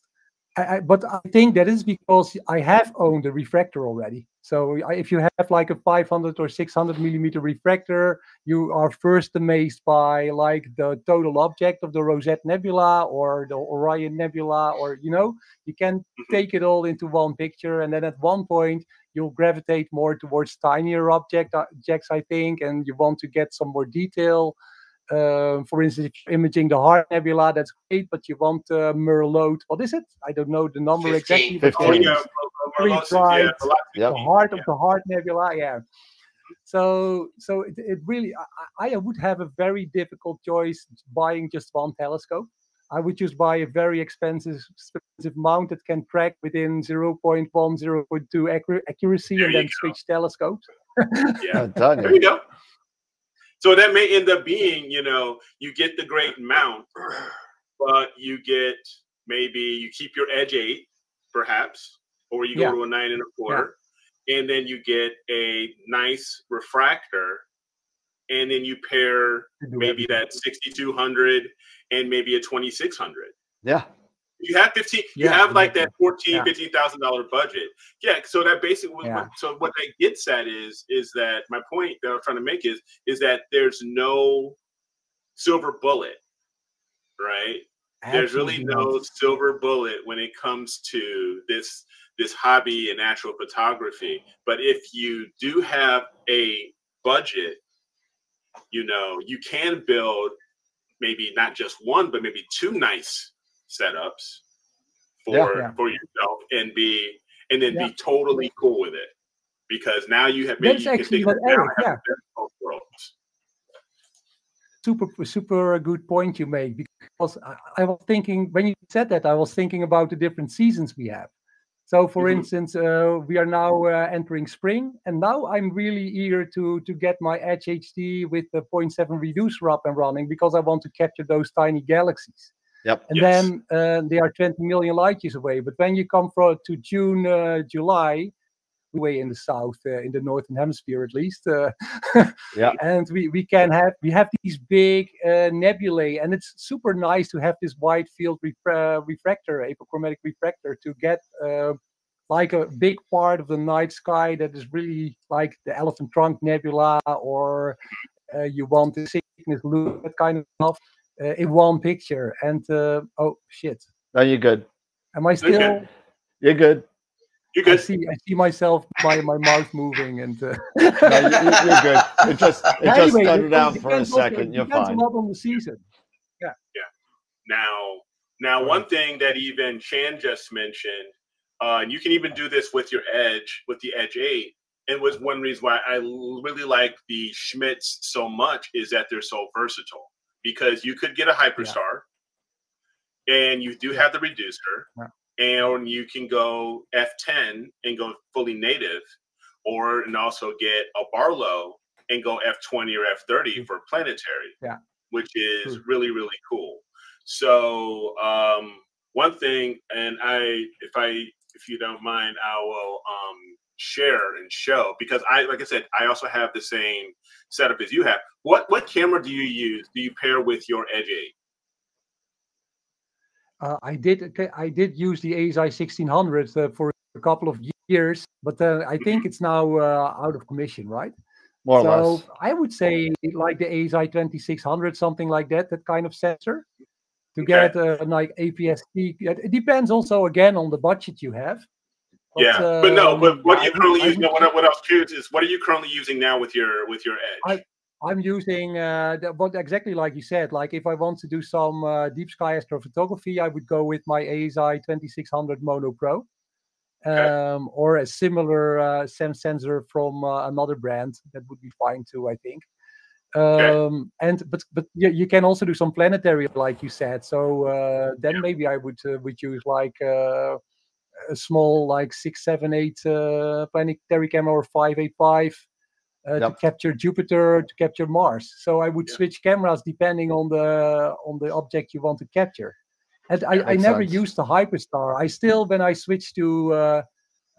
But I think that is because I have owned a refractor already. So if you have like a 500 or 600 millimeter refractor, you are first amazed by like the total object of the Rosette Nebula or the Orion Nebula, or you can take it all into one picture, and then at one point you'll gravitate more towards tinier objects, I think, and you want to get some more detail. For instance, if you're imaging the Hart Nebula, that's great, but you want Merlot. What is it? I don't know the number 15, exactly. 15. The heart of the Hart Nebula. Yeah. So it really, I would have a very difficult choice buying just one telescope. I would just buy a very expensive mount that can track within 0.1, 0.2 accuracy, and then switch telescopes. Yeah, there you go. So that may end up being, you get the great mount, but you keep your Edge 8, perhaps, or you go to a 9 1/4, and then you get a nice refractor, and then you pair maybe that 6200 and maybe a 2600. Yeah. You have 15. You have like that $15,000 budget. Yeah. So that basically, so what that gets at is that my point that I'm trying to make is that there's no silver bullet, right? There's really no silver bullet when it comes to this hobby in actual photography. But if you do have a budget, you can build maybe not just one, but maybe two nice setups for yourself and be totally cool with it, because now you have That's actually what Eric, both worlds. Super good point you make, because I was thinking, when you said that, I was thinking about the different seasons we have. So for instance, we are now entering spring, and now I'm really eager to get my Edge HD with the 0.7 reducer up and running, because I want to capture those tiny galaxies. Yep. And then they are 20 million light years away. But when you come to June, July, way in the south, in the northern hemisphere at least, and we have these big nebulae, and it's super nice to have this wide field refractor, apochromatic refractor, to get like a big part of the night sky that is really like the Elephant Trunk Nebula, or you want the Cygnus Loop, that kind of stuff, in one picture. And oh shit, no, you're good. Am I still? You're good. You're good. I see myself by my mouth moving, and no, you're good. It just stuttered out for a second. You're fine. Depends a lot on the season. Yeah. Now, one thing that even Chan just mentioned, and you can even do this with your Edge, with the Edge 8. And was one reason why I really like the Schmitz so much, is that they're so versatile, because you could get a Hyperstar, and you do have the reducer. And you can go F10 and go fully native, and also get a Barlow and go F20 or F30 for planetary, which is really, really cool. So one thing, and if you don't mind, I will share and show, because like I said, I also have the same setup as you have. What camera do you use? Do you pair with your Edge 8? I did use the ASI 1600 for a couple of years, but I think it's now out of commission, right? More or less. So I would say like the ASI 2600, something like that kind of sensor, to get like APS-C. It depends also again on the budget you have. But, but what are you currently using? What I was curious is, what are you currently using now with your Edge? I'm using what exactly like you said. Like if I want to do some deep sky astrophotography, I would go with my ASI 2600 Mono Pro, or a similar SEM sensor from another brand. That would be fine too, I think. But you can also do some planetary, like you said. So then maybe I would use like a small like 6-7-8 planetary camera, or 5-8-5. To capture Jupiter, to capture Mars. So I would switch cameras depending on the object you want to capture. And I never used the Hyperstar. I still, when I switched to a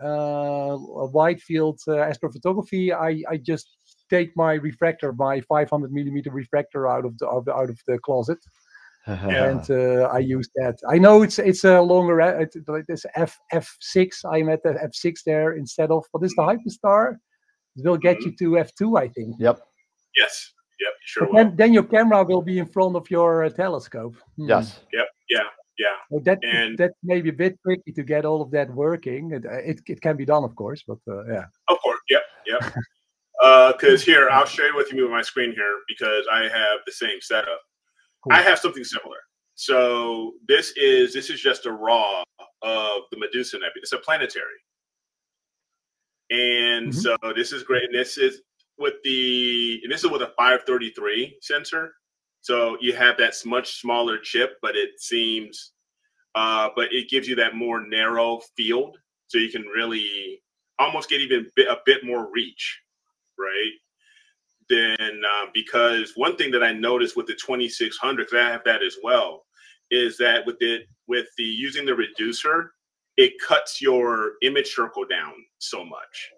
wide field astrophotography, I just take my refractor, my 500mm refractor out of the closet. And I use that. I know it's a longer. It's F6. I'm at the F6 there instead of, what is the Hyperstar? It will get you to F2, I think. Yep. Yes. Yep. Sure. But then your camera will be in front of your telescope. Yes. Yep. Yeah. So that may be a bit tricky to get all of that working. It can be done, of course, but yeah. Of course. Yep. Yep. Because here, I'll share with you my screen here, because I have the same setup. Cool. I have something similar. So this is just a raw of the Medusa Nebula. It's a planetary. And so this is great. And this is with a 533 sensor. So you have that much smaller chip, but it seems, but it gives you that more narrow field. So you can really almost get even a bit more reach, right? Then because one thing that I noticed with the 2600, because I have that as well, is that with using the reducer, it cuts your image circle down so much,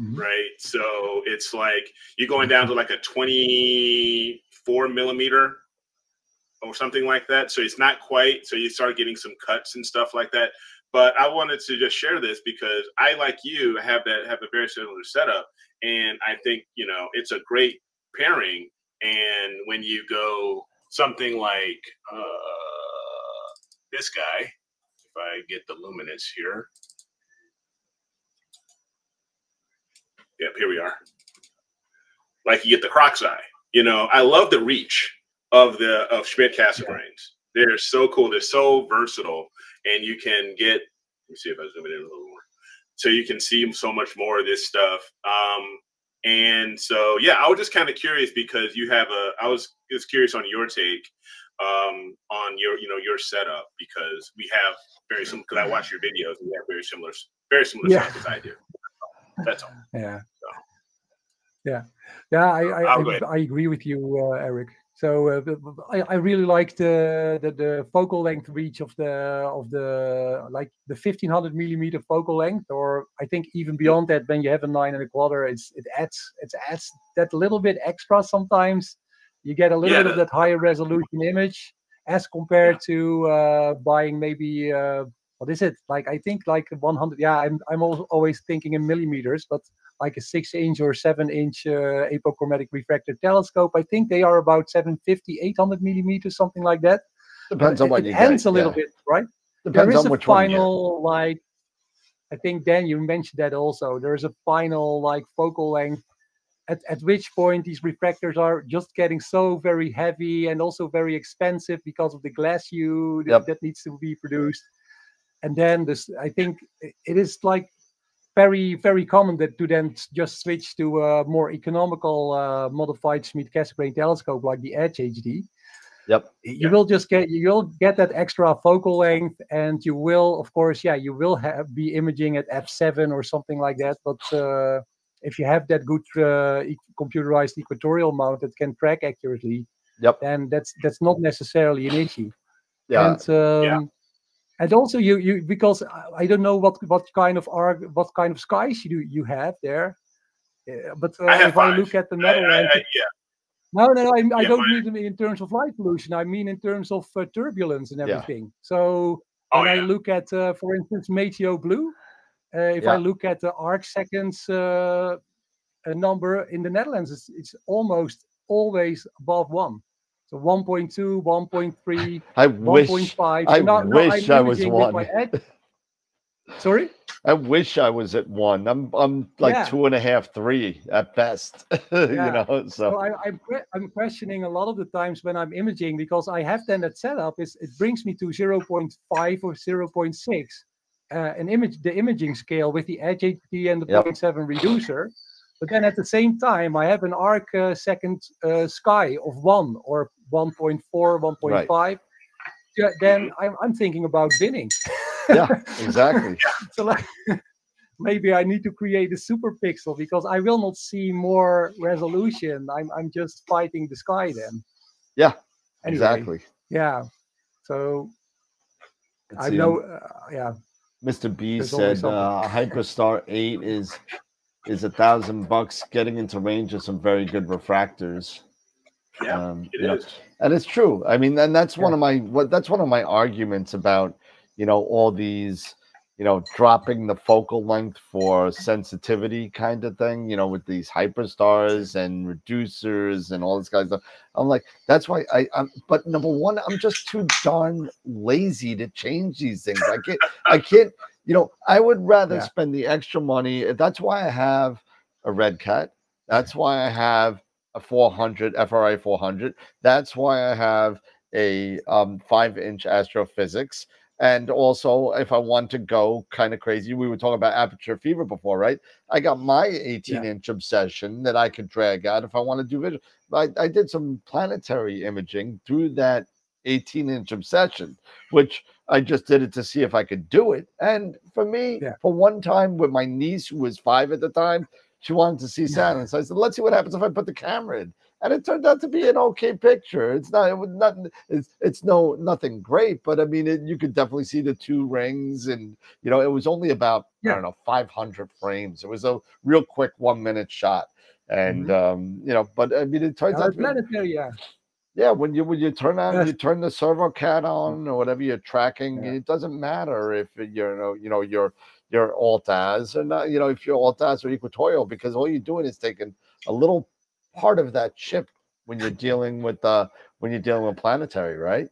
right? So it's like you're going down to like a 24mm or something like that. So it's not quite, so you start getting some cuts and stuff like that. But I wanted to just share this because I, like you, have a very similar setup. And I think, it's a great pairing. And when you go something like this guy, if I get the luminance here. Yep, here we are. Like you get the Croc's eye. I love the reach of Schmidt Cassegrains. They're so cool. They're so versatile, and you can get. Let me see if I zoom it in a little more, so you can see so much more of this stuff. And so yeah, I was just kind of curious because you have a. I was just curious on your take on your your setup, because we have very similar. Because I watch your videos, and we have very similar stuff as I do. That's all. Yeah. So, yeah. I agree with you, Eric. So I really like the focal length reach of the like the 1500 millimeter focal length, or I think even beyond that, when you have a 9 1/4, it adds that little bit extra. Sometimes you get a little bit of that higher resolution image as compared to buying maybe what is it, like I think like 100. Yeah, I'm always thinking in millimeters, but like a 6-inch or 7-inch apochromatic refractor telescope. I think they are about 750, 800 millimeters, something like that. Depends on what you get. Ends a little bit, right? Depends on which one you get. There is a final, like, I think, Dan, you mentioned that also. There is a final, like, focal length at which point these refractors are just getting so very heavy and also very expensive because of the glass hue that needs to be produced. And then I think it is like very, very common to then just switch to a more economical modified Schmidt-Cassegrain telescope like the Edge HD. Yep. You'll get that extra focal length, and you will, of course, you will be imaging at f7 or something like that. But if you have that good computerized equatorial mount that can track accurately, then that's not necessarily an issue. Yeah. And also you because I don't know what kind of skies you have there, but if I look at the Netherlands, no, I don't mean them in terms of light pollution. I mean in terms of turbulence and everything. So when I look at, for instance, Meteo Blue, if I look at the arc seconds number in the Netherlands, it's almost always above 1. So 1.2, 1.3, 1.5. I wish I was 1. Sorry? I wish I was at 1. I'm like 2.5, 3 at best. You know, so I'm questioning a lot of the times when I'm imaging, because I have then that setup it brings me to 0.5 or 0.6 the imaging scale with the Edge HD and the 0.7 reducer. But then at the same time, I have an arc second sky of 1 or 1.4, 1.5. Right. Then I'm thinking about binning. Yeah, exactly. So like, maybe I need to create a super pixel, because I will not see more resolution. I'm just fighting the sky then. Yeah, anyway, exactly. Yeah. So I know. Mr. B said Hyperstar 8 is $1,000 getting into range of some very good refractors. Yeah, it is. And it's true. I mean, and that's one of my arguments about, all these, dropping the focal length for sensitivity kind of thing, with these hyperstars and reducers and all this kind of stuff. I'm like, that's why but number one, I'm just too darn lazy to change these things. I can't, I would rather spend the extra money. That's why I have a Red Cat. That's why I have a 400 FRI 400. That's why I have a 5-inch astrophysics. And also, if I want to go kind of crazy, we were talking about aperture fever before, right? I got my 18-inch obsession that I could drag out if I want to do visual. I did some planetary imaging through that 18-inch obsession, which I just did it to see if I could do it. And for me, for one time with my niece, who was 5 at the time, she wanted to see Saturn. So I said, let's see what happens if I put the camera in. And it turned out to be an okay picture. It's nothing great, but I mean, you could definitely see the 2 rings, and it was only about I don't know 500 frames. It was a real quick 1-minute shot, and but I mean, it turns out planetary, when you turn on you turn the servo cat on or whatever you're tracking, it doesn't matter if you're alt-az or not, if you're alt-az or equatorial, because all you're doing is taking a little part of that chip when you're dealing with planetary, right?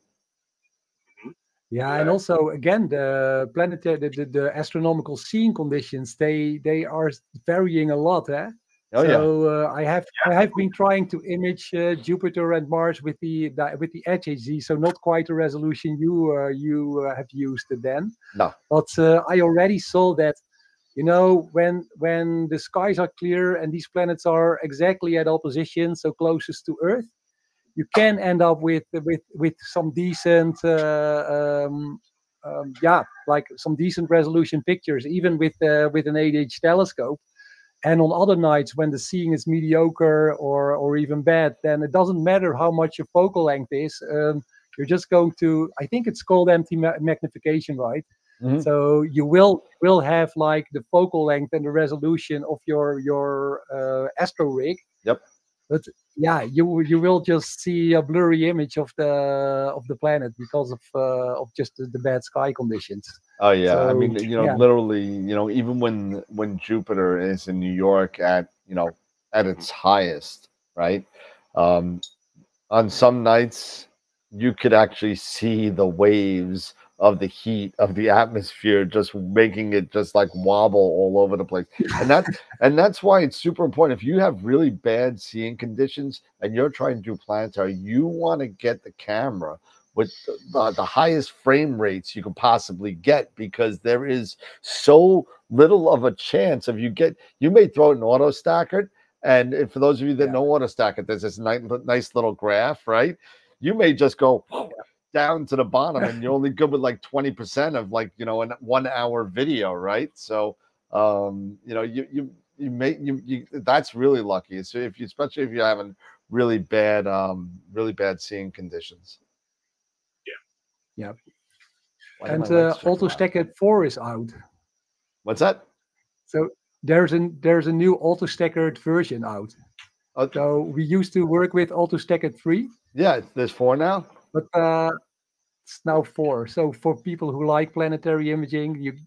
And also again, the planetary, the astronomical seeing conditions, they are varying a lot. Oh yeah. So I have been trying to image Jupiter and Mars with the Edge HD, so not quite the resolution you have used then. No. But I already saw that, you know, when the skies are clear and these planets are exactly at opposition, so closest to Earth, you can end up with some decent like some decent resolution pictures, even with an 8-inch telescope. And on other nights when the seeing is mediocre or even bad, then it doesn't matter how much your focal length is. You're just going to, I think it's called magnification, right? Mhm. So you will have like the focal length and the resolution of your astro rig. Yep. But yeah, you will just see a blurry image of the planet because of just the bad sky conditions. Oh yeah, I So, mean, you know, yeah. literally, you know, even when Jupiter is in New York at, you know, at its highest, right? Um, on some nights, you could actually see the waves of the heat of the atmosphere just making it just like wobble all over the place. And that's why it's super important. If you have really bad seeing conditions and you're trying to do planetary, you want to get the camera with the highest frame rates you can possibly get, because there is so little of a chance of you may throw an auto stacker. And for those of you that Yeah. know auto stacker, there's this nice little graph, right? You may just go down to the bottom and you're only good with like 20% of, like, you know, an 1 hour video, right? So you know, you that's really lucky. So especially if you're having really bad seeing conditions. Yeah. Why do And my lights flicker Auto out? Stacker 4 is out. What's that? So there's a new Auto Stacker version out. Oh, So we used to work with Auto Stacker 3, yeah, there's 4 now. but it's now 4. So for people who like planetary imaging,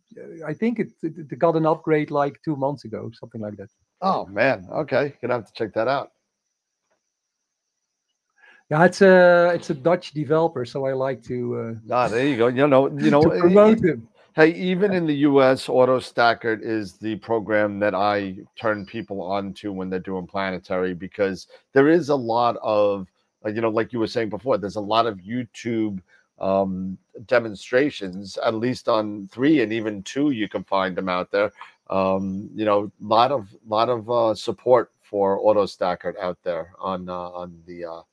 I think it got an upgrade like 2 months ago, something like that. Oh man, okay, gonna have to check that out. Yeah, it's a Dutch developer, so I like to There you go. You know, to promote him. hey, even in the U.S., AutoStacker is the program that I turn people on to when they're doing planetary, because there is a lot of, you know, like you were saying before, there's a lot of YouTube demonstrations, at least on 3 and even 2, you can find them out there. You know, lot of support for AutoStacker out there on the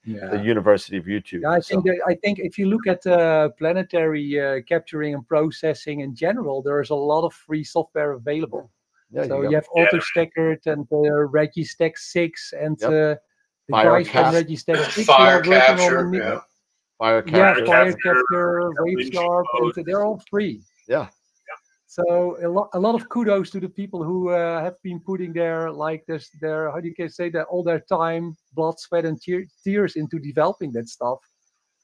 University of YouTube. Yeah, I think if you look at planetary capturing and processing in general, there's a lot of free software available. Yeah, so you have AutoStacker and Registack 6 and the guys from Registack 6 Fire who are working capture, on yeah. Fire capture, Fire capture, WaveSharp, and they're all free. Yeah. So a lot of kudos to the people who have been putting their how do you say that, all their time, blood, sweat, and tears into developing that stuff.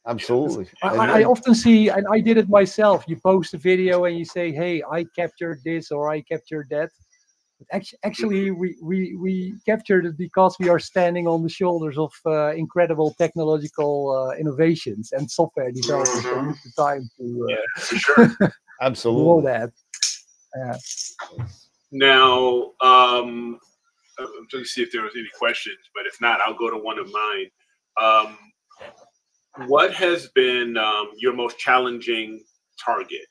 Absolutely. I often see, and I did it myself. You post a video and you say, "Hey, I captured this or I captured that." But actually, we captured it because we are standing on the shoulders of incredible technological innovations and software developers that took the time to for sure. Absolutely. do all that. Now, I'm trying to see if there was any questions, but if not, I'll go to one of mine. What has been your most challenging target,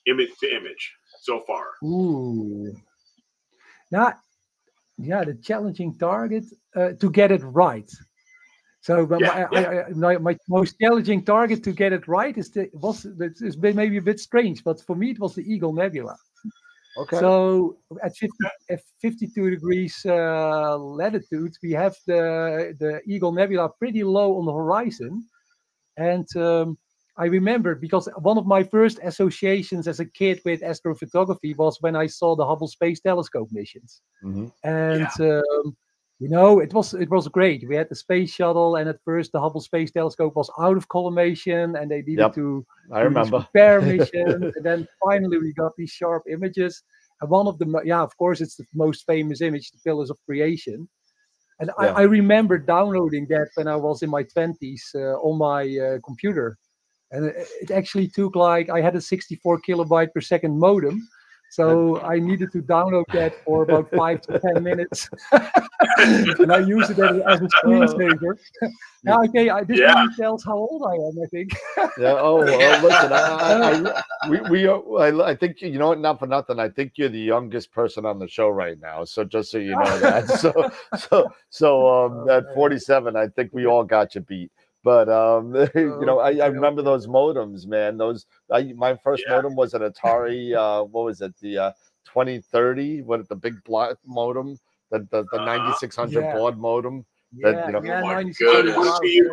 image to image, so far? Ooh, the challenging target to get it right. So my most challenging target to get it right it's been maybe a bit strange, but for me it was the Eagle Nebula. Okay. So at 52 degrees latitude, we have the Eagle Nebula pretty low on the horizon. And I remember, because one of my first associations as a kid with astrophotography was when I saw the Hubble Space Telescope missions. Mm-hmm. And you know, it was great. We had the space shuttle, and at first the Hubble Space Telescope was out of collimation, and they needed to repair missions. And then finally we got these sharp images. And one of them, of course, it's the most famous image, the Pillars of Creation. And I remember downloading that when I was in my 20s on my computer. And it actually took I had a 64 kilobyte per second modem. So I needed to download that for about 5 to 10 minutes, and I use it as a screensaver. Now, okay, this really tells how old I am, I think. Yeah. Oh, well, listen, I think, you know what, not for nothing, I think you're the youngest person on the show right now. So just so you know that. So at 47, I think we all got you beat. But you know, I remember those modems, man. My first modem was an Atari. What was it? The 2030. What, the big block modem? The 9600 baud modem. That, you know, oh my goodness. The one you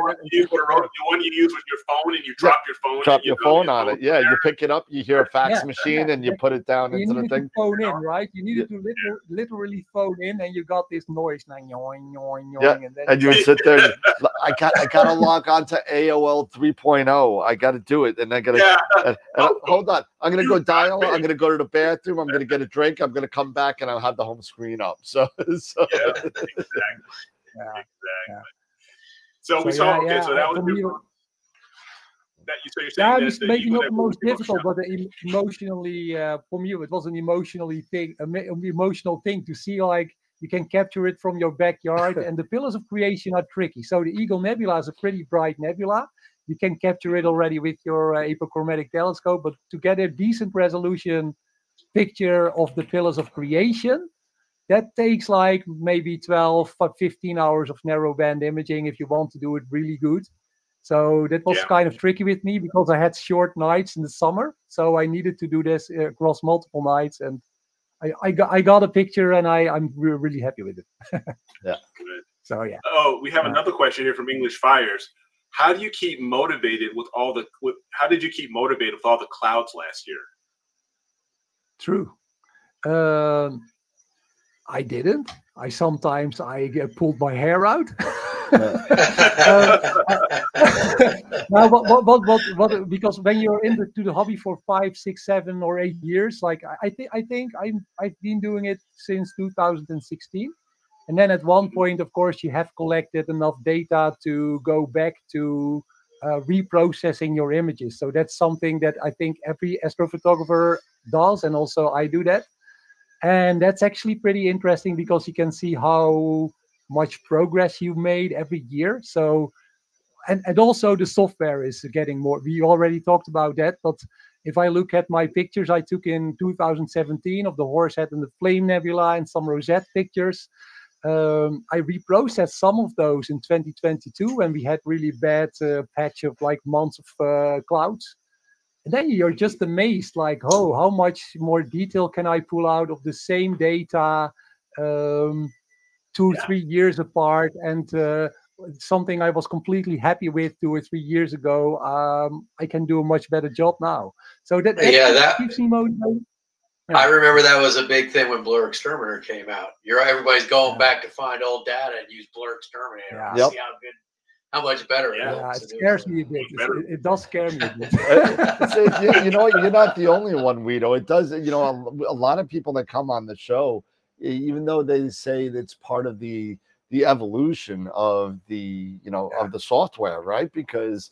use with your phone, and you drop your phone. Drop your phone on it. Yeah, you pick it up, you hear a fax machine, and you put it down into the thing. Phone in, right? You needed to literally phone in, and you got this noise, and you would sit there. And, I gotta log on to AOL 3.0. I gotta do it, and I gotta. Hold on, I'm gonna go dial. I'm gonna go to the bathroom. I'm gonna get a drink. I'm gonna come back, and I'll have the home screen up. So. Exactly. So we saw. Okay, so that was for me. So you're saying that maybe not the most difficult, but emotionally, for me, it was an emotional thing to see, like, you can capture it from your backyard. And the pillars of creation are tricky. So the Eagle Nebula is a pretty bright nebula. You can capture it already with your apochromatic telescope, but to get a decent resolution picture of the pillars of creation, that takes like maybe 12 or 15 hours of narrowband imaging if you want to do it really good. So that was kind of tricky with me because I had short nights in the summer. So I needed to do this across multiple nights. And I got a picture, and I'm really happy with it. Yeah. Good. So, yeah. Oh, we have another question here from English Fires. How do you keep motivated with all the, how did you keep motivated with all the clouds last year? True. I didn't. Sometimes pulled my hair out. Because when you're into the hobby for 5, 6, 7, or 8 years, like I think I've been doing it since 2016, and then at one point, of course, you have collected enough data to go back to reprocessing your images. So that's something that I think every astrophotographer does, and also I do that. And that's actually pretty interesting because you can see how much progress you've made every year. So, and also the software is getting more. We already talked about that, but if I look at my pictures I took in 2017 of the Horsehead and the Flame Nebula and some Rosette pictures, I reprocessed some of those in 2022 when we had really bad patch of like months of clouds. And then you're just amazed, like, oh, how much more detail can I pull out of the same data 2 or 3 years apart? And something I was completely happy with 2 or 3 years ago, I can do a much better job now. So that keeps me motivated. Yeah. I remember that was a big thing when Blur Exterminator came out. Everybody's going back to find old data and use Blur Exterminator and see how much better it is. It scares me a bit. It does scare me a bit. You know what? You're not the only one, Wido. It does. You know, a lot of people that come on the show, even though they say that's part of the evolution of the of the software, right? Because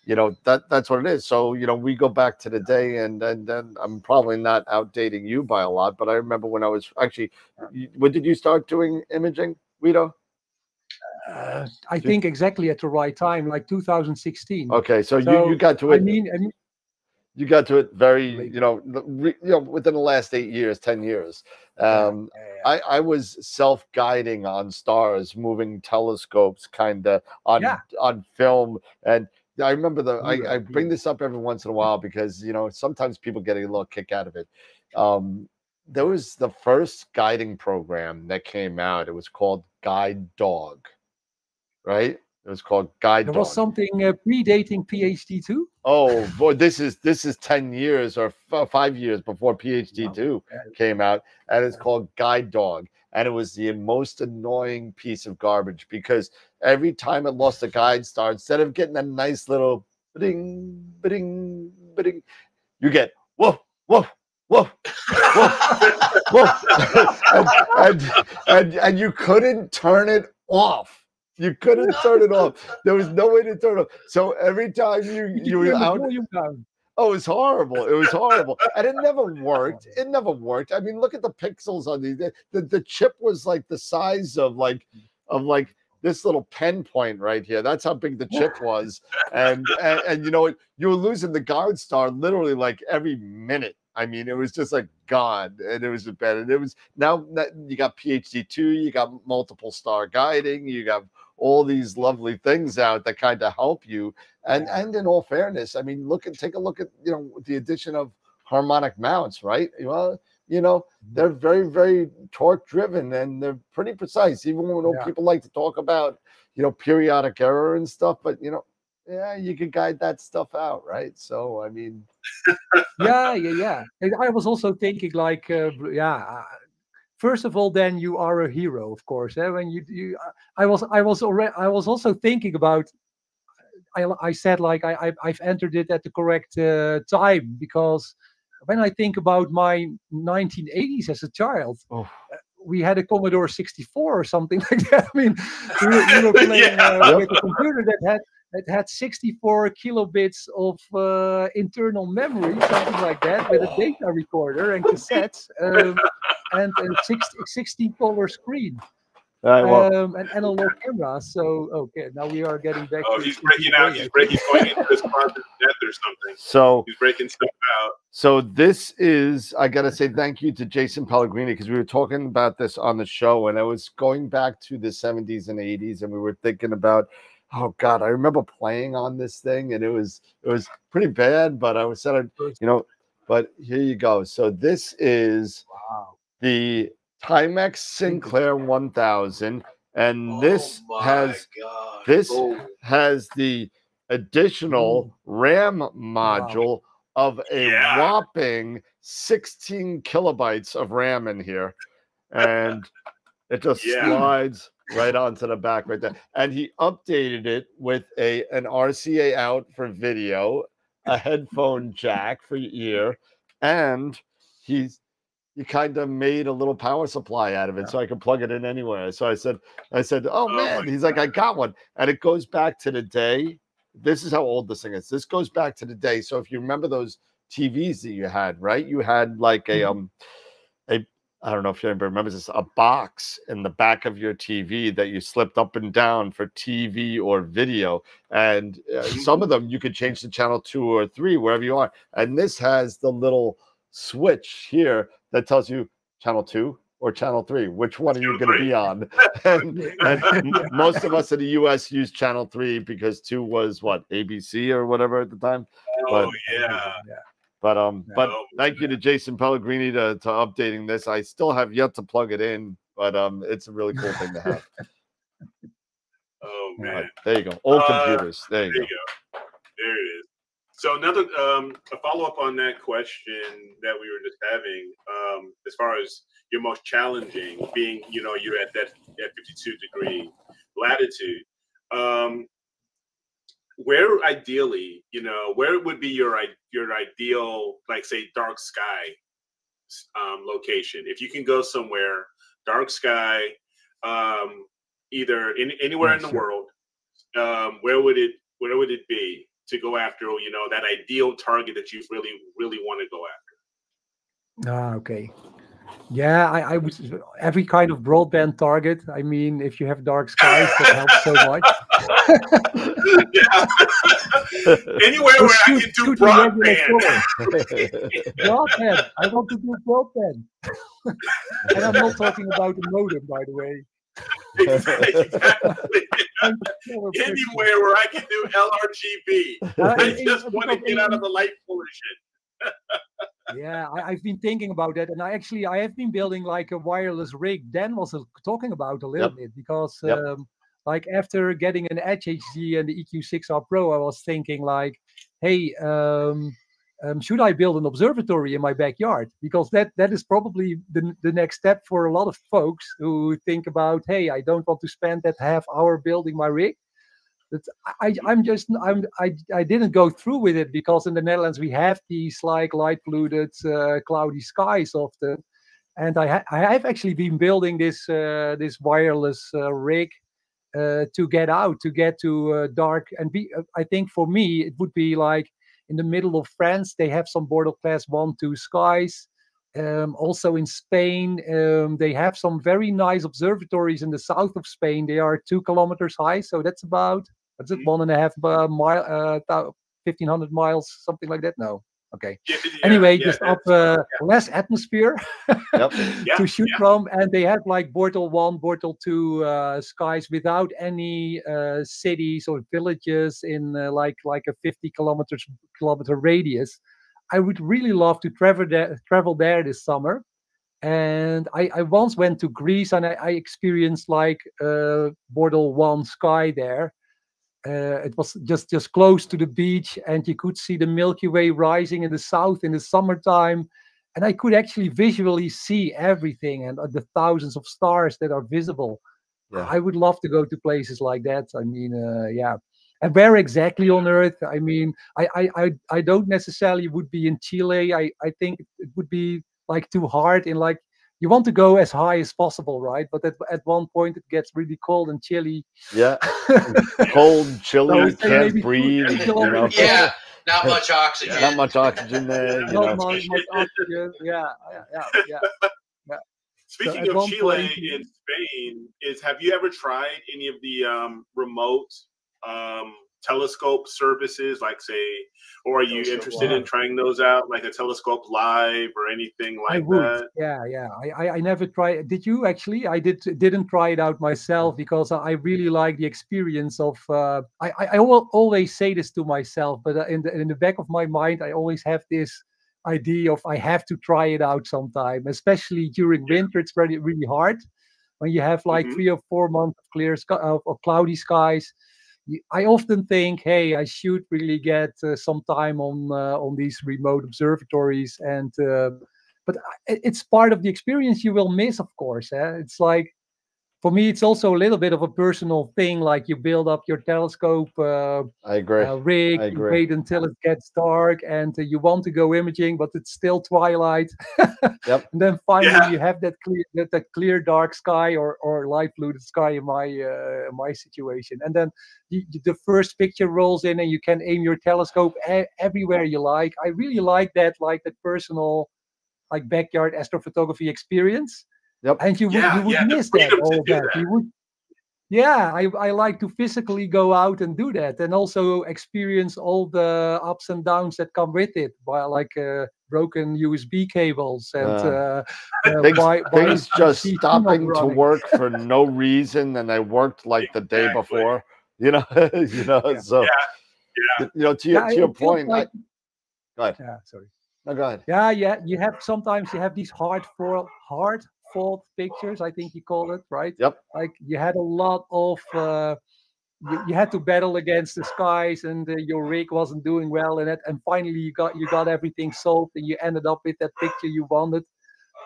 that's what it is. So we go back to the day, and then I'm probably not outdating you by a lot, but I remember when I was actually. When did you start doing imaging, Wido? I think exactly at the right time, like 2016. Okay, so you got to it. You got to it very, within the last 8 years, 10 years. I was self-guiding on stars, moving telescopes, kind of on film, and I remember I bring this up every once in a while because sometimes people get a little kick out of it. There was the first guiding program that came out. It was called Guide Dog. Right? It was called Guide Dog. There was something predating PhD2. Oh boy, this is 10 years or 5 years before PhD2 came out, and it's called Guide Dog. And it was the most annoying piece of garbage because every time it lost a guide star, instead of getting a nice little bing, bing, bing, you get whoa, whoa, whoa, whoa, whoa, and you couldn't turn it off. You couldn't turn it off. There was no way to turn it off. So every time you were out, Oh, it was horrible. It was horrible. And it never worked. It never worked. I mean, look at the pixels on these. The chip was like the size of like this little pen point right here. That's how big the chip was. And you know, you were losing the guard star literally like every minute. I mean, it was just like gone, and it was bad. And it was now that you got PhD2, you got multiple star guiding, you got all these lovely things out that kind of help you. And in all fairness, I mean, take a look at, you know, the addition of harmonic mounts, right? Well, you know, they're very, very torque driven, and they're pretty precise. Even when people like to talk about, you know, periodic error and stuff, but you know, yeah, you can guide that stuff out, right? So, I mean, yeah. And I was also thinking, like, first of all, then you are a hero, of course. When I was also thinking about. I said, like, I've entered it at the correct time, because when I think about my 1980s as a child, we had a Commodore 64 or something like that. I mean, we were playing with a computer that had 64 kilobits of internal memory, something like that, with a data recorder and cassettes, and a 16-color screen. An analog camera. So okay, now we are getting back. Oh, he's breaking out. He's going into this closet death or something. So he's breaking stuff out. So this is, I gotta say thank you to Jason Pellegrini, because we were talking about this on the show, and I was going back to the 70s and 80s, and we were thinking about, oh God, I remember playing on this thing, and it was pretty bad, but I was said, you know, but here you go. So this is the Timex Sinclair 1000, and this has the additional RAM module of a whopping 16 kilobytes of RAM in here, and it just slides right onto the back right there. And he updated it with an RCA out for video, a headphone jack for your ear, and he kind of made a little power supply out of it, so I could plug it in anywhere. So I said, oh man, he's like, I got one. And it goes back to the day. This is how old this thing is. This goes back to the day. So if you remember those TVs that you had, right? You had like I don't know if you remember this, a box in the back of your TV that you slipped up and down for TV or video. And some of them you could change to channel 2 or 3, wherever you are. And this has the little switch here that tells you channel 2 or channel 3, which one are you going to be on? and most of us in the US use channel 3 because 2 was what, ABC or whatever at the time. But thank you to Jason Pellegrini to updating this. I still have yet to plug it in, but it's a really cool thing to have. Oh man, there you go. Old computers. There you go. There it is. So another a follow-up on that question that we were just having, as far as your most challenging, being, you know, you're at that 52-degree latitude, where ideally, you know, where would be your ideal, like, say, dark sky location? If you can go somewhere, dark sky, either anywhere in the world, where would it be to go after, you know, that ideal target that you really, really want to go after? Okay. Yeah, I would, every kind of broadband target. I mean, if you have dark skies, that helps so much. Anywhere where I can do broadband. Broadband. I want to do broadband. And I'm not talking about the modem, by the way. Exactly. Anywhere where I can do LRGB. I just want to get out of the light pollution. Yeah, I've been thinking about that, and I have been building like a wireless rig. Dan was talking about a little bit, because like after getting an Edge HD and the EQ6R Pro, I was thinking like, hey, should I build an observatory in my backyard? Because that is probably the next step for a lot of folks who think about, hey, I don't want to spend that half hour building my rig. I didn't go through with it, because in the Netherlands we have these like light polluted, cloudy skies often, and I have actually been building this wireless rig to get out, to get to dark, and I think for me it would be like in the middle of France, they have some Bortle class 1, 2 skies. Also in Spain, they have some very nice observatories in the south of Spain. They are 2 kilometers high, so that's about, what's it, 1.5 mile, 1,500 miles, something like that. No, okay. Anyway, just up less atmosphere to shoot from, and they have like Bortle 1, Bortle 2 skies without any cities or villages in like a 50 kilometer radius. I would really love to travel there this summer. And I once went to Greece, and I experienced like Bortle 1 sky there. It was just close to the beach, and you could see the Milky Way rising in the south in the summertime. And I could actually visually see everything and the thousands of stars that are visible. Yeah. I would love to go to places like that. I mean, yeah. And where exactly on Earth? I mean, I don't necessarily would be in Chile. I think it would be like too hard in like, you want to go as high as possible, right? But at one point it gets really cold and chilly. Yeah, cold, chilly, so can't breathe. Yeah, not much oxygen. Not much oxygen there. Not much oxygen. Yeah. Speaking of Chile and Spain, have you ever tried any of the remote telescope services, like say, or are you interested in trying those out, like a telescope live or anything like that? Yeah. I never tried. Did you actually? I didn't try it out myself because I really like the experience of. I always say this to myself, but in the back of my mind, I always have this idea of I have to try it out sometime, especially during winter. It's really hard when you have like 3 or 4 months of clear of cloudy skies. I often think, hey, I should really get some time on these remote observatories, and but it's part of the experience you will miss, of course. It's like, for me, it's also a little bit of a personal thing. Like you build up your telescope I agree. Rig, you wait until it gets dark, and you want to go imaging, but it's still twilight. Yep. And then finally you have that clear dark sky or light blue sky in my situation. And then the first picture rolls in, and you can aim your telescope everywhere you like. I really like that personal, like backyard astrophotography experience. Yep. And you would miss that all that. You would, I like to physically go out and do that, and also experience all the ups and downs that come with it, by like broken USB cables and things just stopping to work for no reason, and I worked like the day before. So to your point. Go ahead. Yeah, sorry. No, go ahead. Yeah. Sometimes you have these hard fault pictures, I think you call it, right? Yep. Like you had a lot of you had to battle against the skies, and your rig wasn't doing well in it, and finally you got everything solved, and you ended up with that picture you wanted.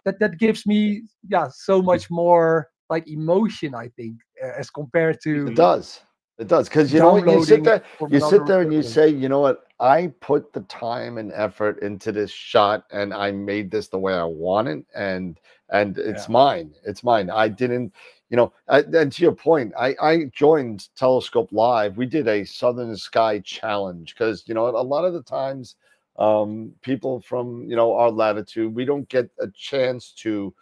That gives me so much more like emotion, I think, as compared to it does, because you sit there and you say, you know what, I put the time and effort into this shot, and I made this the way I want it, and it's mine. I didn't, and to your point, I joined Telescope Live. We did a Southern Sky Challenge because a lot of the times people from our latitude, we don't get a chance to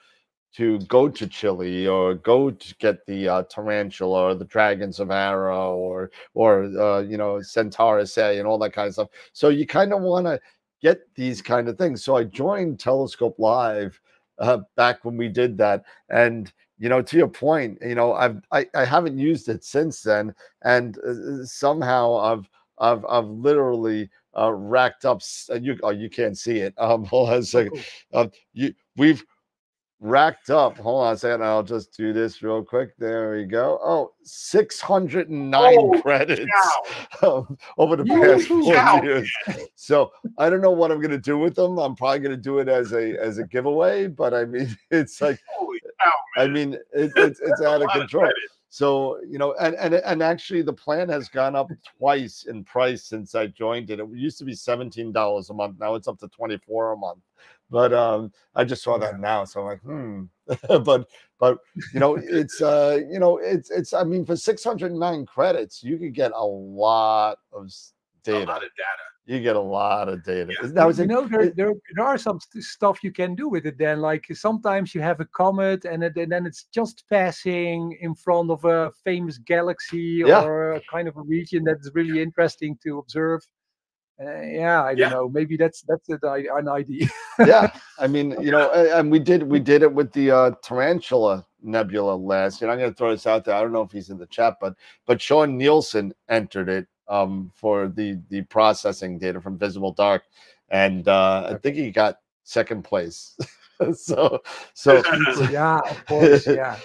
go to Chile or go to get the tarantula or the dragons of Arrow or Centaurus A and all that kind of stuff. So you kind of want to get these kind of things. So I joined Telescope Live back when we did that, and to your point, I haven't used it since then, and somehow I've literally racked up. You can't see it. Hold on a second. We've racked up. Hold on a second. I'll just do this real quick. There we go. Oh, 609 credits over the past 4 years. So I don't know what I'm going to do with them. I'm probably going to do it as a giveaway, but I mean, it's like, I mean, it's out of control. So, and actually the plan has gone up twice in price since I joined it. It used to be $17 a month. Now it's up to $24 a month. But I just saw that now, so I'm like, but it's I mean, for 609 credits, you could get a lot of data. A lot of data. You get a lot of data. Yeah. Now, there are some stuff you can do with it then. Like sometimes you have a comet and then it's just passing in front of a famous galaxy or a kind of a region that's really interesting to observe. I don't know. Maybe that's an idea. Yeah, I mean, and we did it with the Tarantula Nebula last year. I'm going to throw this out there. I don't know if he's in the chat, but Sean Nielsen entered it for the processing data from Visible Dark, and I think he got second place. so yeah, of course, yeah.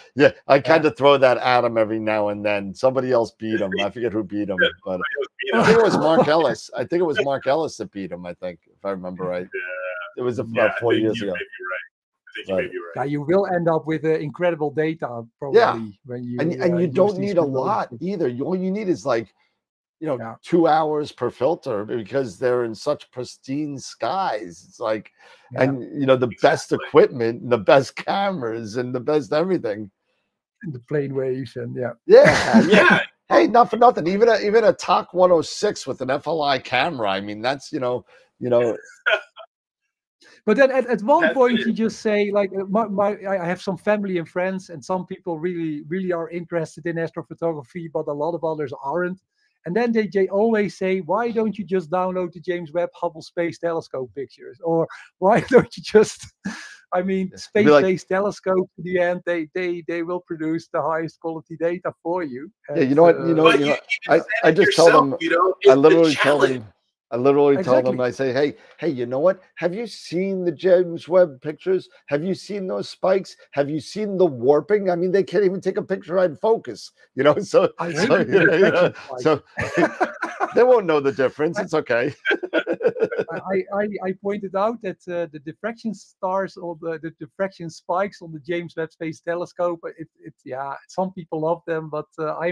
I kind of throw that at him every now and then. Somebody else beat him. I forget who beat him, but I think it was Mark Ellis. I think it was Mark Ellis that beat him. I think, if I remember right. It was about 4 years ago. Yeah, you will end up with incredible data probably when you and you don't need a lot either. All you need is like 2 hours per filter because they're in such pristine skies. It's like and the best equipment and the best cameras and the best everything. The plane waves and yeah. Hey, not for nothing. Even a TOC 106 with an FLI camera. I mean, that's But then at one point you just say like, I have some family and friends, and some people really are interested in astrophotography, but a lot of others aren't. And then they always say, why don't you just download the James Webb Hubble Space Telescope pictures? Or why don't you just, space-based telescope, in the end, they will produce the highest quality data for you. And, I just tell them, I literally tell them, I say, hey, you know what? Have you seen the James Webb pictures? Have you seen those spikes? Have you seen the warping? I mean, they can't even take a picture in focus, so they won't know the difference. It's okay. I pointed out that the diffraction stars or the diffraction spikes on the James Webb Space Telescope, some people love them, but I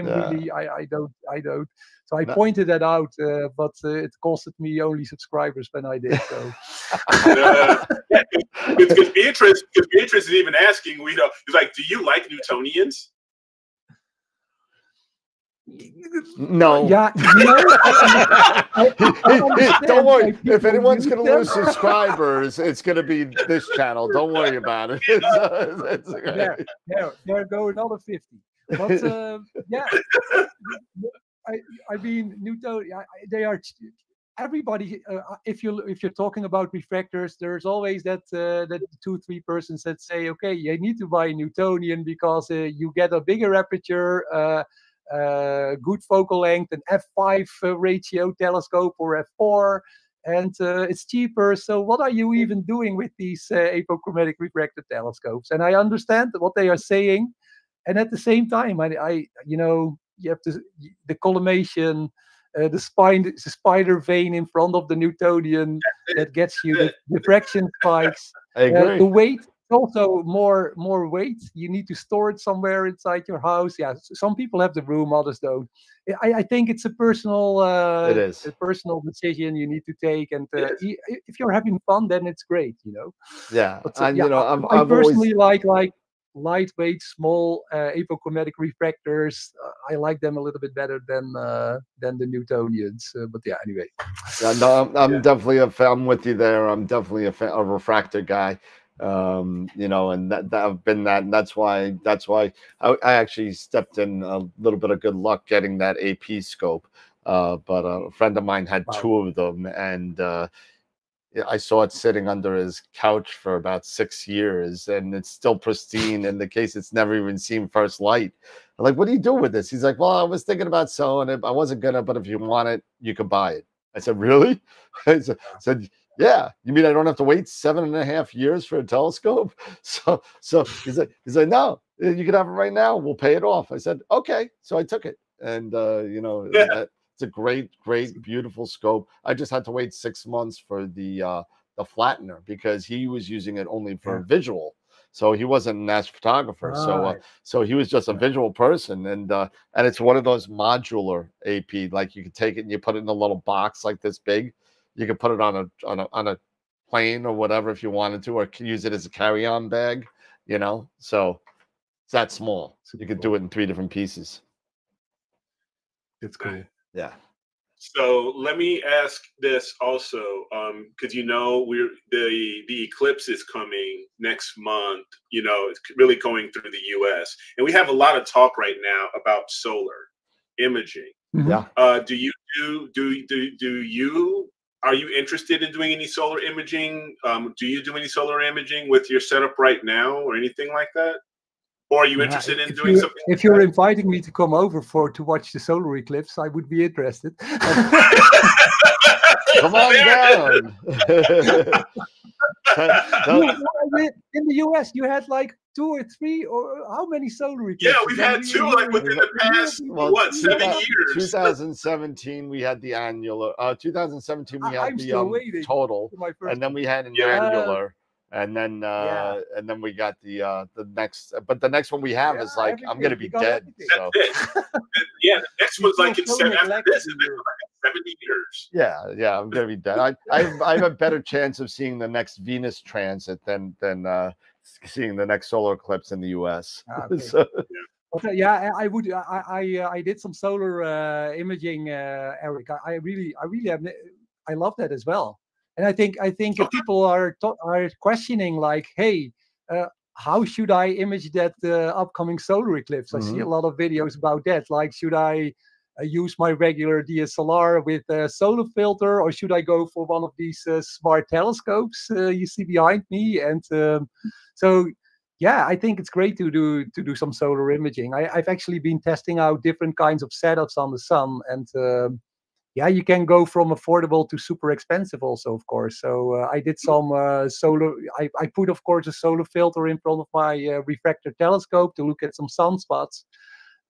don't. So I pointed that out, but it costed me only subscribers when I did. So, because Beatrice is even asking Wido, he's like, "Do you like Newtonians?" No. Yeah. Don't worry. If anyone's going to lose subscribers, it's going to be this channel. Don't worry about it. There go another 50. But I mean, Newtonian. They are everybody. If you're talking about refractors, there's always that 2-3 persons that say, okay, you need to buy a Newtonian because you get a bigger aperture, good focal length, an f5 ratio telescope or f4, and it's cheaper. So what are you even doing with these apochromatic refractor telescopes? And I understand what they are saying, and at the same time, you have the collimation, the spider vein in front of the Newtonian that gets you the diffraction spikes. I agree. The weight, also more weight. You need to store it somewhere inside your house. Yeah, some people have the room, others don't. I think it's a personal a personal decision you need to take, and if you're having fun, then it's great, Yeah, but, and I personally like lightweight, small apochromatic refractors. I like them a little bit better than the Newtonians. But anyway. Yeah, no, I'm definitely I'm with you there. I'm definitely a refractor guy. And that I've been that, and that's why I actually stepped in a little bit of good luck getting that AP scope. But a friend of mine had 2 of them, and I saw it sitting under his couch for about 6 years, and it's still pristine. In the case, it's never even seen first light. I'm like, what do you do with this? He's like, well, I was thinking about selling it. I wasn't gonna, but if you want it, you can buy it. I said, really? I said, yeah. You mean I don't have to wait 7.5 years for a telescope? So he's like, no, you can have it right now. We'll pay it off. I said, okay. So I took it, and it's a great, beautiful scope. I just had to wait 6 months for the flattener because he was using it only for visual. So he wasn't an astrophotographer. So he was just a visual person, and it's one of those modular AP. Like you can take it and you put it in a little box like this big. You can put it on a plane or whatever if you wanted to, or use it as a carry-on bag. So it's that small. So you could do it in 3 different pieces. It's cool. Yeah. So let me ask this also, because we're the eclipse is coming next month. It's really going through the U.S. and we have a lot of talk right now about solar imaging. Yeah. Are you interested in doing any solar imaging? Do you do any solar imaging with your setup right now, or anything like that? Or are you interested in doing something? If you're inviting me to come over to watch the solar eclipse, I would be interested. Come on down. In the US, you had like 2 or 3, or how many solar eclipses? Yeah, we've had 2 like within the past 7 years. 2017 we had the annular. 2017 we had the total, and then we had an annular. And then we got the next, but the next one we have is like I'm gonna be dead. So yeah, the next one's like in 7 after this, and then like 70 years. Yeah, I'm gonna be dead. I have a better chance of seeing the next Venus transit than seeing the next solar eclipse in the U.S. Okay. So, yeah, I would. I did some solar imaging, Eric. I really have. I love that as well. And I think if people are questioning, like, hey, how should I image that upcoming solar eclipse? I see a lot of videos about that. Like, should I use my regular DSLR with a solar filter, or should I go for one of these smart telescopes you see behind me? And so, yeah, I think it's great to do some solar imaging. I've actually been testing out different kinds of setups on the sun, and yeah, you can go from affordable to super expensive also, of course. So I did some solar. I put, of course, a solar filter in front of my refractor telescope to look at some sunspots.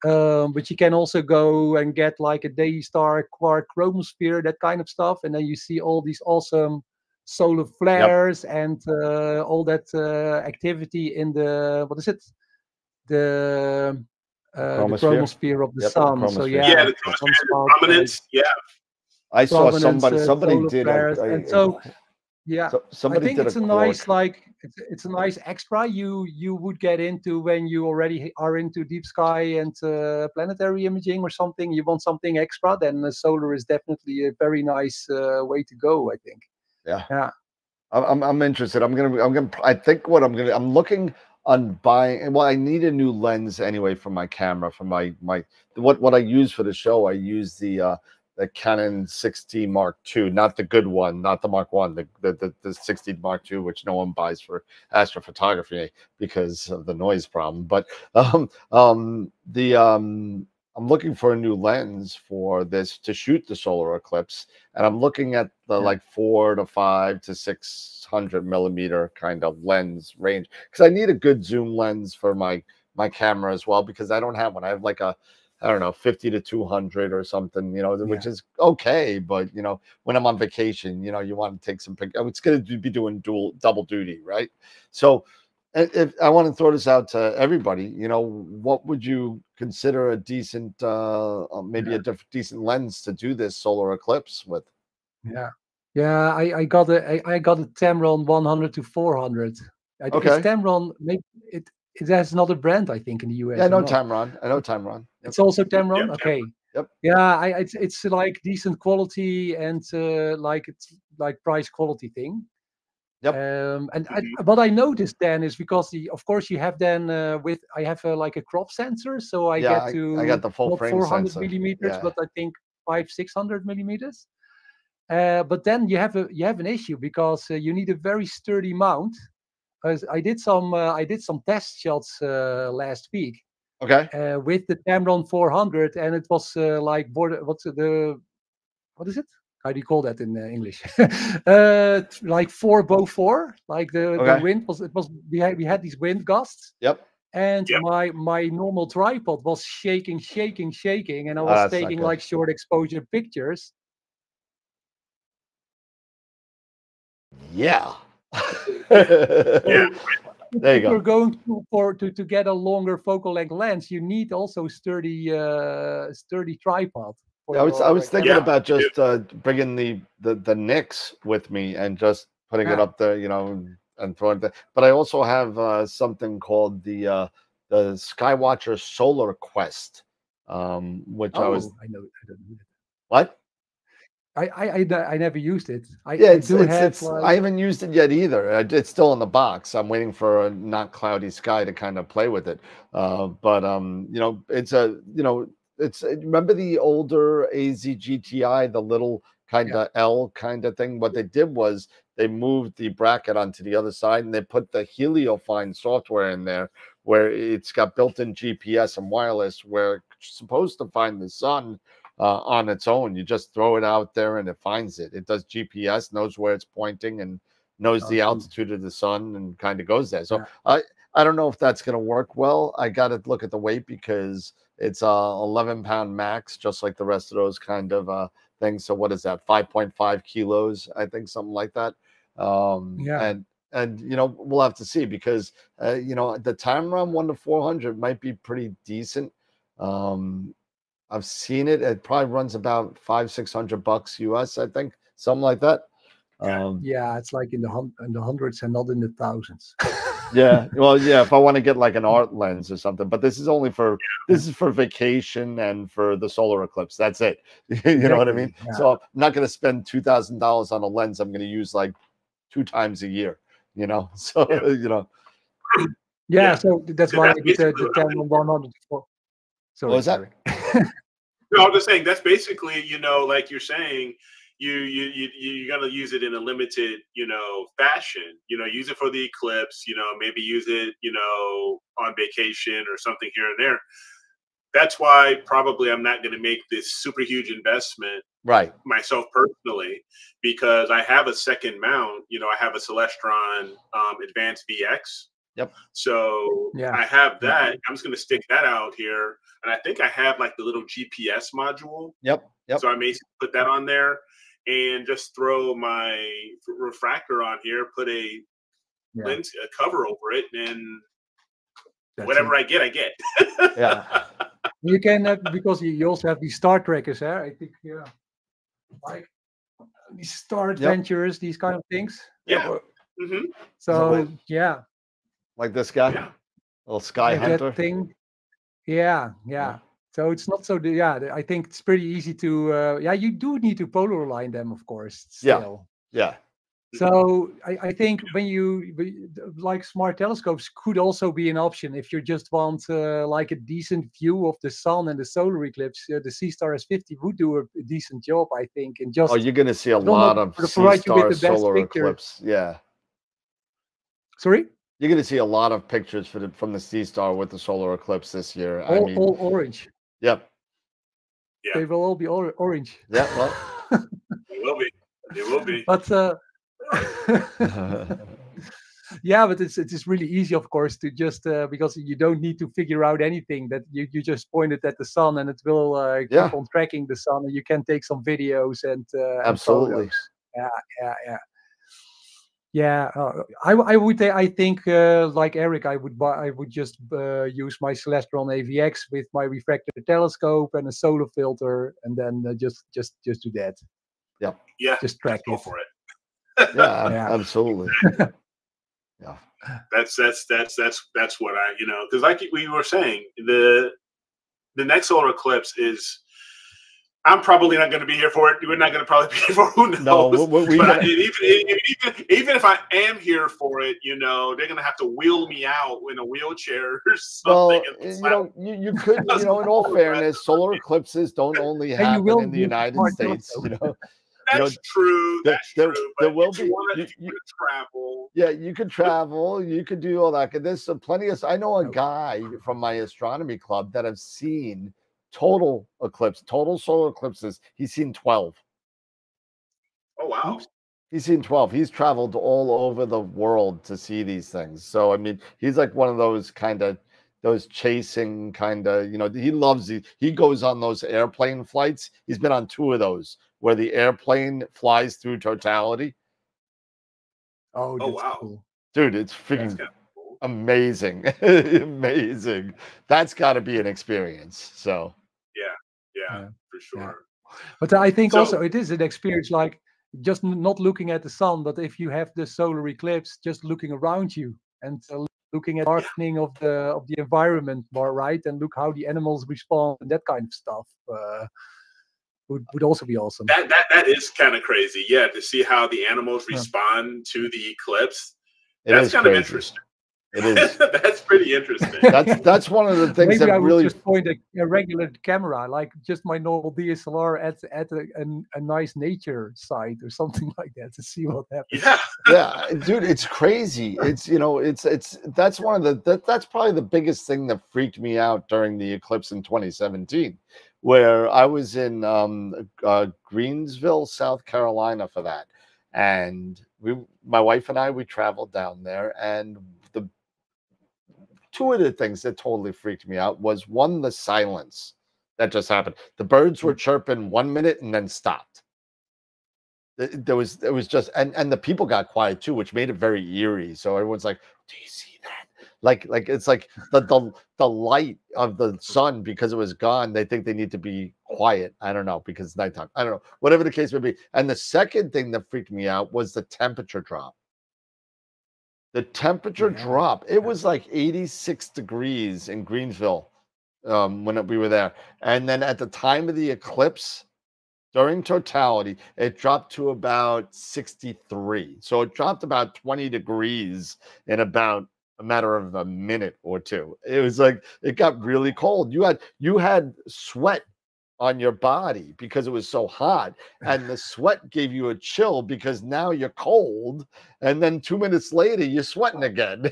But you can also go and get like a day-star quark chromosphere, that kind of stuff. And then you see all these awesome solar flares and all that activity in the, what is it? The chromosphere of the sun. So yeah, the prominence. Yeah, I saw somebody did and so yeah, somebody I think it's a nice, like, it's a nice extra you would get into when you already are into deep sky and planetary imaging or something. You want something extra, then solar is definitely a very nice way to go, I think. Yeah. I'm interested. I think what I'm looking on buying. Well, I need a new lens anyway for my camera, for my what I use for the show. I use the Canon 6D Mark II, not the good one, not the Mark I, the 6D Mark II, which no one buys for astrophotography because of the noise problem. But I'm looking for a new lens for this to shoot the solar eclipse, and I'm looking at the like 4 to 5 to 600 millimeter kind of lens range, because I need a good zoom lens for my camera as well, because I don't have one. I have like a, I don't know, 50 to 200 or something, which is okay. But, when I'm on vacation, you want to take some pictures. It's going to be doing double duty, right? So if I want to throw this out to everybody, what would you consider a decent, maybe a decent lens to do this solar eclipse with? Yeah. I got a Tamron 100 to 400. Okay. Tamron, maybe it has another brand, I think, in the US. Yeah, I know Tamron. Yep. It's also Tamron. Yep, okay. Yep. Yeah, it's like decent quality, and it's like price quality thing. Yep. What I noticed then is, because of course you have then I have like a crop sensor, so I get the full frame 400 sensor. millimeters, but I think 500-600 millimeters. But then you have an issue, because you need a very sturdy mount. I did some test shots last week. Okay. With the Tamron 400, and it was like what is it? How do you call that in English? Like 4x4. Like the wind was. We had these wind gusts. Yep. And my normal tripod was shaking, and I was taking like short exposure pictures. Yeah. Yeah. There you go. If you're going to get a longer focal length lens, you need also sturdy tripod. I was thinking about just bringing the Nix with me and just putting it up there, and throwing it. But I also have something called the Skywatcher Solar Quest, which I know. What? I never used it. I haven't used it yet either. It's still in the box. I'm waiting for a not cloudy sky to kind of play with it. But remember the older AZ GTI, the little kind of L kind of thing. What they did was they moved the bracket onto the other side and they put the Heliofine software in there, where it's got built-in GPS and wireless, where it's supposed to find the sun on its own. You just throw it out there and it finds it. It does GPS, knows where it's pointing, and knows the altitude of the sun, and kind of goes there. So I don't know if that's going to work well. I got to look at the weight because it's 11-pound max, just like the rest of those kind of things. So what is that? 5.5 kilos, I think, something like that. And we'll have to see, because the time around 1-400 might be pretty decent. I've seen it. It probably runs about $500-600 US, I think, something like that. It's like in the hundreds and not in the thousands. Yeah, well, yeah. If I want to get like an art lens or something, but this is only for vacation and for the solar eclipse. That's it. You know what I mean? Yeah. So I'm not going to spend $2,000 on a lens I'm going to use like 2 times a year. So So that's why I get the Canon 104. Sorry, what was that? No, I'm just saying that's basically, like you're saying, you got to use it in a limited, fashion. Use it for the eclipse. Maybe use it, on vacation or something here and there. That's why probably I'm not going to make this super huge investment, right, myself personally, because I have a second mount. I have a Celestron Advanced VX. Yep. So I have that. I'm just going to stick that out here. And I think I have like the little GPS module. Yep. So I may put that on there and just throw my refractor on here, put a lens cover over it, and whatever I get, I get. Yeah. You can, because you also have these star trackers, I think, like these star adventures, these kind of things. Yeah. Mm-hmm. So, like this guy, little sky hunter thing. Yeah. So it's not so. I think it's pretty easy to. You do need to polar align them, of course. Still. Yeah. So I think when you like smart telescopes could also be an option if you just want like a decent view of the sun and the solar eclipse. The C-Star S50 would do a decent job, I think. And just you're going to see a lot of C-Star solar eclipse. Yeah. Sorry. You're going to see a lot of pictures from the C-Star with the solar eclipse this year. All orange. Yep. Yeah. They will all be orange. Yeah. Well, they will be. They will be. But but it's really easy, of course, to just because you don't need to figure out anything. That you just point it at the sun and it will keep on tracking the sun, and you can take some videos and absolutely. And I would say, I think like Eric, I would just use my Celestron AVX with my refractor telescope and a solar filter, and then just do that. Yep. Yeah. Just track go it. for it. Yeah. Absolutely. Yeah. That's what I because like we were saying, the next solar eclipse is. I'm probably not going to be here for it. We're not going to probably be here for it. Who knows? No, even if I am here for it, they're going to have to wheel me out in a wheelchair or something. Well, you could, in all fairness, solar eclipses don't only happen in the United States. That's true. That's true. There will be. You want to travel. Yeah, you could travel. You could do all that. There's plenty of. I know a guy from my astronomy club that I've seen. Total solar eclipses. He's seen 12. Oh wow! He's seen 12. He's traveled all over the world to see these things. So I mean, he's like one of those chasing he loves it. He goes on those airplane flights. He's been on 2 of those where the airplane flies through totality. Oh wow! Cool. Dude, it's freaking cool. Amazing. Amazing. That's got to be an experience. So yeah, for sure. Yeah. But I think also it is an experience, like just not looking at the sun, but if you have the solar eclipse, just looking around you and looking at darkening of the environment more, right? And look how the animals respond and that kind of stuff. would also be awesome. That is kind of crazy. Yeah, to see how the animals respond to the eclipse. That's kind of interesting. It is. That's pretty interesting. That's one of the things Maybe that I really would just point a regular camera, like just my normal DSLR at a nice nature site or something like that to see what happens. Yeah, dude, it's crazy. It's that's one of that's probably the biggest thing that freaked me out during the eclipse in 2017, where I was in Greensville, South Carolina for that, and my wife and I, we traveled down there, and two of the things that totally freaked me out was, one, the silence that just happened. The birds were chirping 1 minute and then stopped. It was just, and the people got quiet too, which made it very eerie. So everyone's like, "Do you see that?" Like it's like the light of the sun, because it was gone. They think they need to be quiet. I don't know, because it's nighttime. I don't know. Whatever the case may be. And the second thing that freaked me out was the temperature drop. The temperature drop. It was like 86 degrees in Greensville when we were there. And then at the time of the eclipse, during totality, it dropped to about 63. So it dropped about 20 degrees in about a matter of a minute or two. It was like, it got really cold. You had sweat on your body because it was so hot, and the sweat gave you a chill because now you're cold, and then 2 minutes later you're sweating again.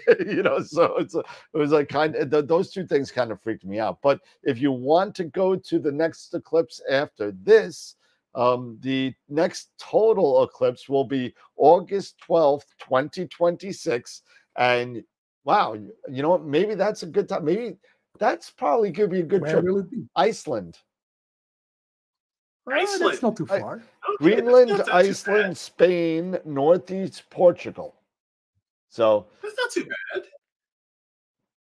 So it was like those two things kind of freaked me out. But if you want to go to the next eclipse after this, the next total eclipse will be August 12th, 2026. And wow, you know what, maybe that's a good time. Maybe that's probably could be a good trip. Will it be? Iceland. Iceland. That's not too far. Greenland, Iceland, Spain, Northeast Portugal. So that's not too bad.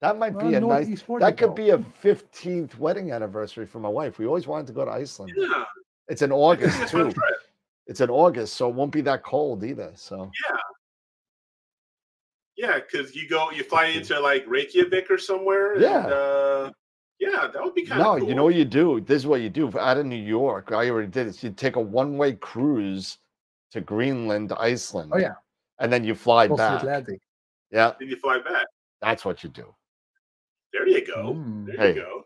That might be a nice. That could be a 15th wedding anniversary for my wife. We always wanted to go to Iceland. Yeah. It's in August too. It's in August, so it won't be that cold either. So yeah, because you fly into like Reykjavik or somewhere. Yeah. And, that would be kind of cool. No, you know what you do? This is what you do. Out of New York, I already did this. You take a one-way cruise to Greenland, Iceland. Oh, yeah. And then you fly back. Atlantic. Yeah. Then you fly back. That's what you do. There you go. There you go.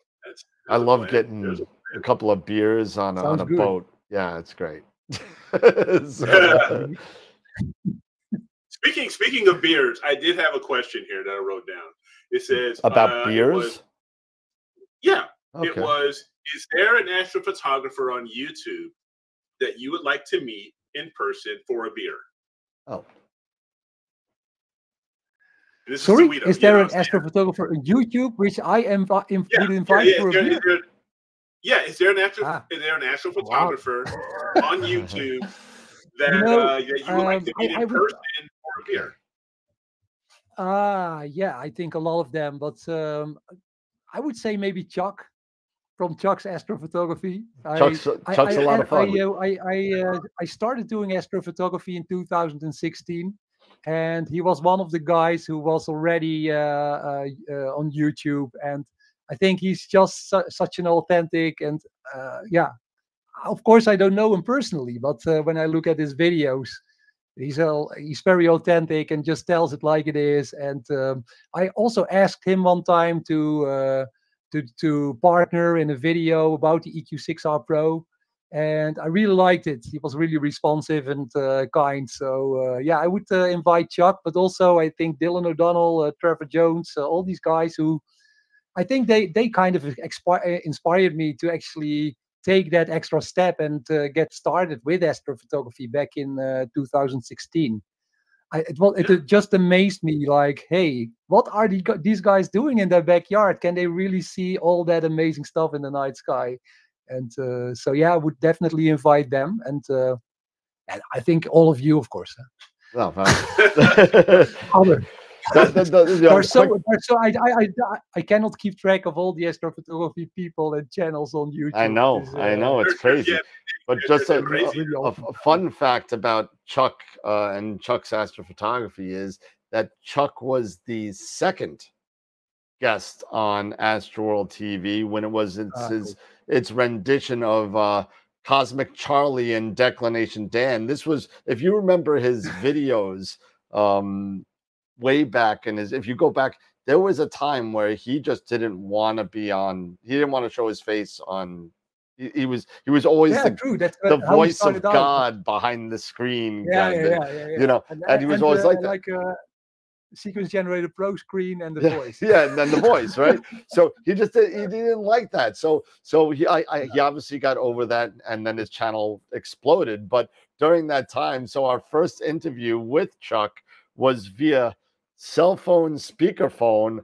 I love getting a couple of beers on a boat. Yeah, it's great. Speaking of beers, I did have a question here that I wrote down. It says about beers. It was, is there an astrophotographer on YouTube that you would like to meet in person for a beer? Oh. Sorry, is there an astrophotographer on YouTube which I am would invite for a beer? Is there an astrophotographer on YouTube that you would like to meet in person for a beer? I think a lot of them, but I would say maybe Chuck from Chuck's Astrophotography. Chuck's a lot of fun. I started doing astrophotography in 2016, and he was one of the guys who was already on YouTube, and I think he's just such an authentic and of course I don't know him personally, but when I look at his videos, he's very authentic and just tells it like it is. And I also asked him one time to partner in a video about the EQ6R Pro, and I really liked it. He was really responsive and kind. So I would invite Chuck, but also I think Dylan O'Donnell, Trevor Jones, all these guys who I think they kind of inspired me to actually take that extra step and get started with astrophotography back in 2016. It just amazed me, like, hey, what are these guys doing in their backyard? Can they really see all that amazing stuff in the night sky? And I would definitely invite them, and I think all of you, of course. Oh, I cannot keep track of all the astrophotography people and channels on YouTube. I know, it's crazy. But just a fun fact about Chuck and Chuck's astrophotography is that Chuck was the second guest on AstroWorld TV when it was its rendition of Cosmic Charlie and Declination Dan. This was, if you remember his videos way back in his, if you go back, there was a time where he just didn't want to be on, he didn't want to show his face on, he was always the voice of God behind the screen. You know, and he was always like that. Like sequence generator pro screen and the voice. Yeah, and then the voice, right? So he didn't like that. So he obviously got over that, and then his channel exploded. But during that time, so our first interview with Chuck was via cell phone speakerphone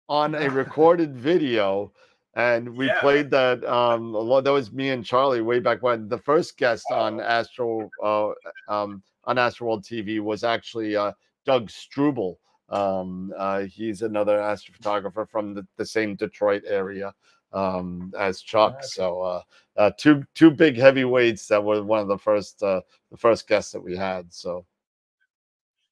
on a recorded video. And we played that. That was me and Charlie way back when. The first guest on AstroWorld TV was actually Doug Struble. He's another astrophotographer from the same Detroit area as Chuck. So two big heavyweights that were one of the first guests that we had. So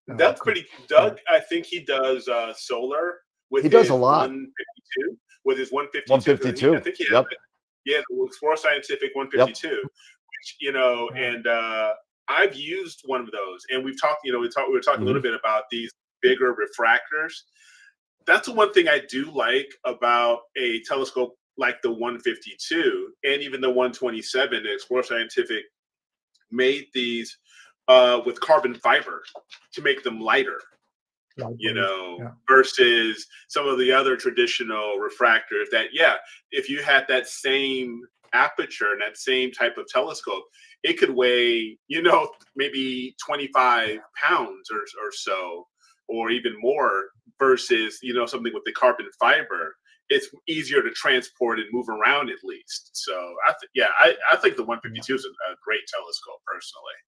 that's pretty. Doug, I think he does solar with. He does a lot. 152. With his 152. 152. I think he has, the Explore Scientific 152, which, you know, and I've used one of those, and we've talked, you know, we were talking a little bit about these bigger refractors. That's the one thing I do like about a telescope like the 152 and even the 127. The Explore Scientific made these with carbon fiber to make them lighter. You know, versus some of the other traditional refractors that, if you had that same aperture and that same type of telescope, it could weigh, you know, maybe 25 pounds or so, or even more, versus, you know, something with the carbon fiber. It's easier to transport and move around at least. So I think the 152 is a great telescope personally.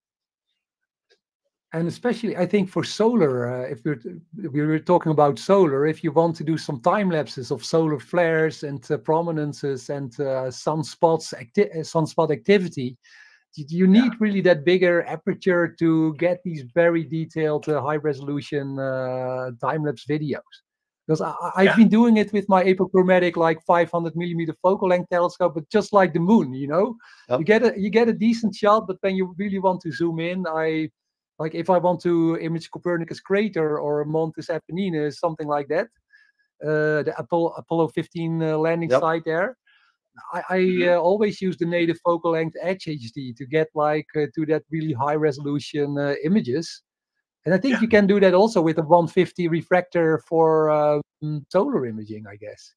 And especially, I think for solar, if we were talking about solar, if you want to do some time lapses of solar flares and prominences and sunspot activity, you need really that bigger aperture to get these very detailed, high resolution time lapse videos. Because I've been doing it with my apochromatic, like 500mm focal length telescope, but just like the moon, you know, you get a decent shot, but when you really want to zoom in, like if I want to image Copernicus crater or Montes Apenninus, something like that, the Apollo 15 landing site there, I always use the native focal length Edge HD to get like to that really high resolution images. And I think you can do that also with a 150 refractor for solar imaging, I guess.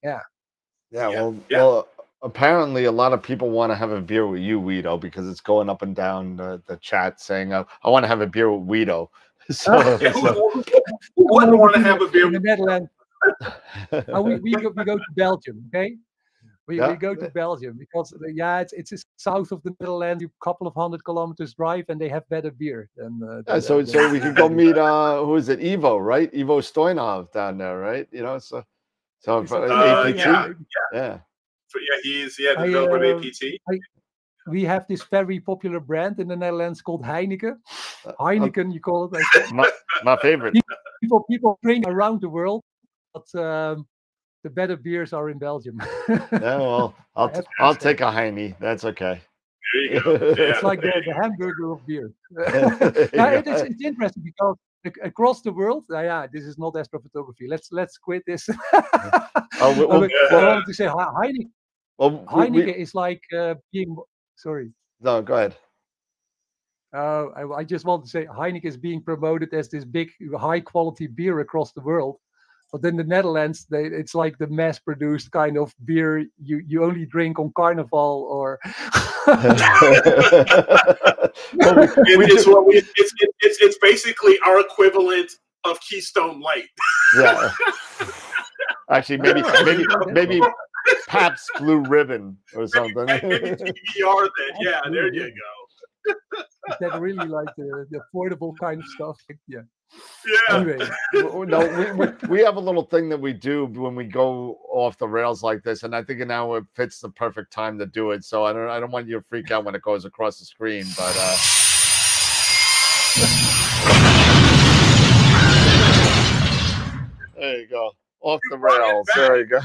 Well, apparently a lot of people want to have a beer with you, Wido, because it's going up and down the chat saying, I want to have a beer with Wido. So, who wouldn't want to have a beer in the Netherlands? We go to Belgium, okay? We go to Belgium because it's south of the Netherlands, a couple of 100 kilometers drive, and they have better beer than. So we can go meet who is it? Ivo, right? Ivo Stoyanov down there, right? You know, so APT, he's the developer of APT. We have this very popular brand in the Netherlands called Heineken. Heineken, you call it. My favorite. People drink around the world, but the better beers are in Belgium. Well, I'll take a Heine. That's okay. There you go. It's like the hamburger of beer. It's interesting because across the world, this is not astrophotography. Let's quit this. I wanted to say Heineken. Heineken is like being. Sorry. No, go ahead. I just want to say Heineken is being promoted as this big, high quality beer across the world. But in the Netherlands, it's like the mass-produced kind of beer you only drink on Carnival or. It's basically our equivalent of Keystone Light. Yeah. Actually, maybe Pabst Blue Ribbon or something. Maybe TBR then. Yeah, there you go. Is that really like the affordable kind of stuff? Yeah. Anyway. No, we have a little thing that we do when we go off the rails like this, and I think now it fits the perfect time to do it. So I don't want you to freak out when it goes across the screen, but there you go. Off the rails. There you go.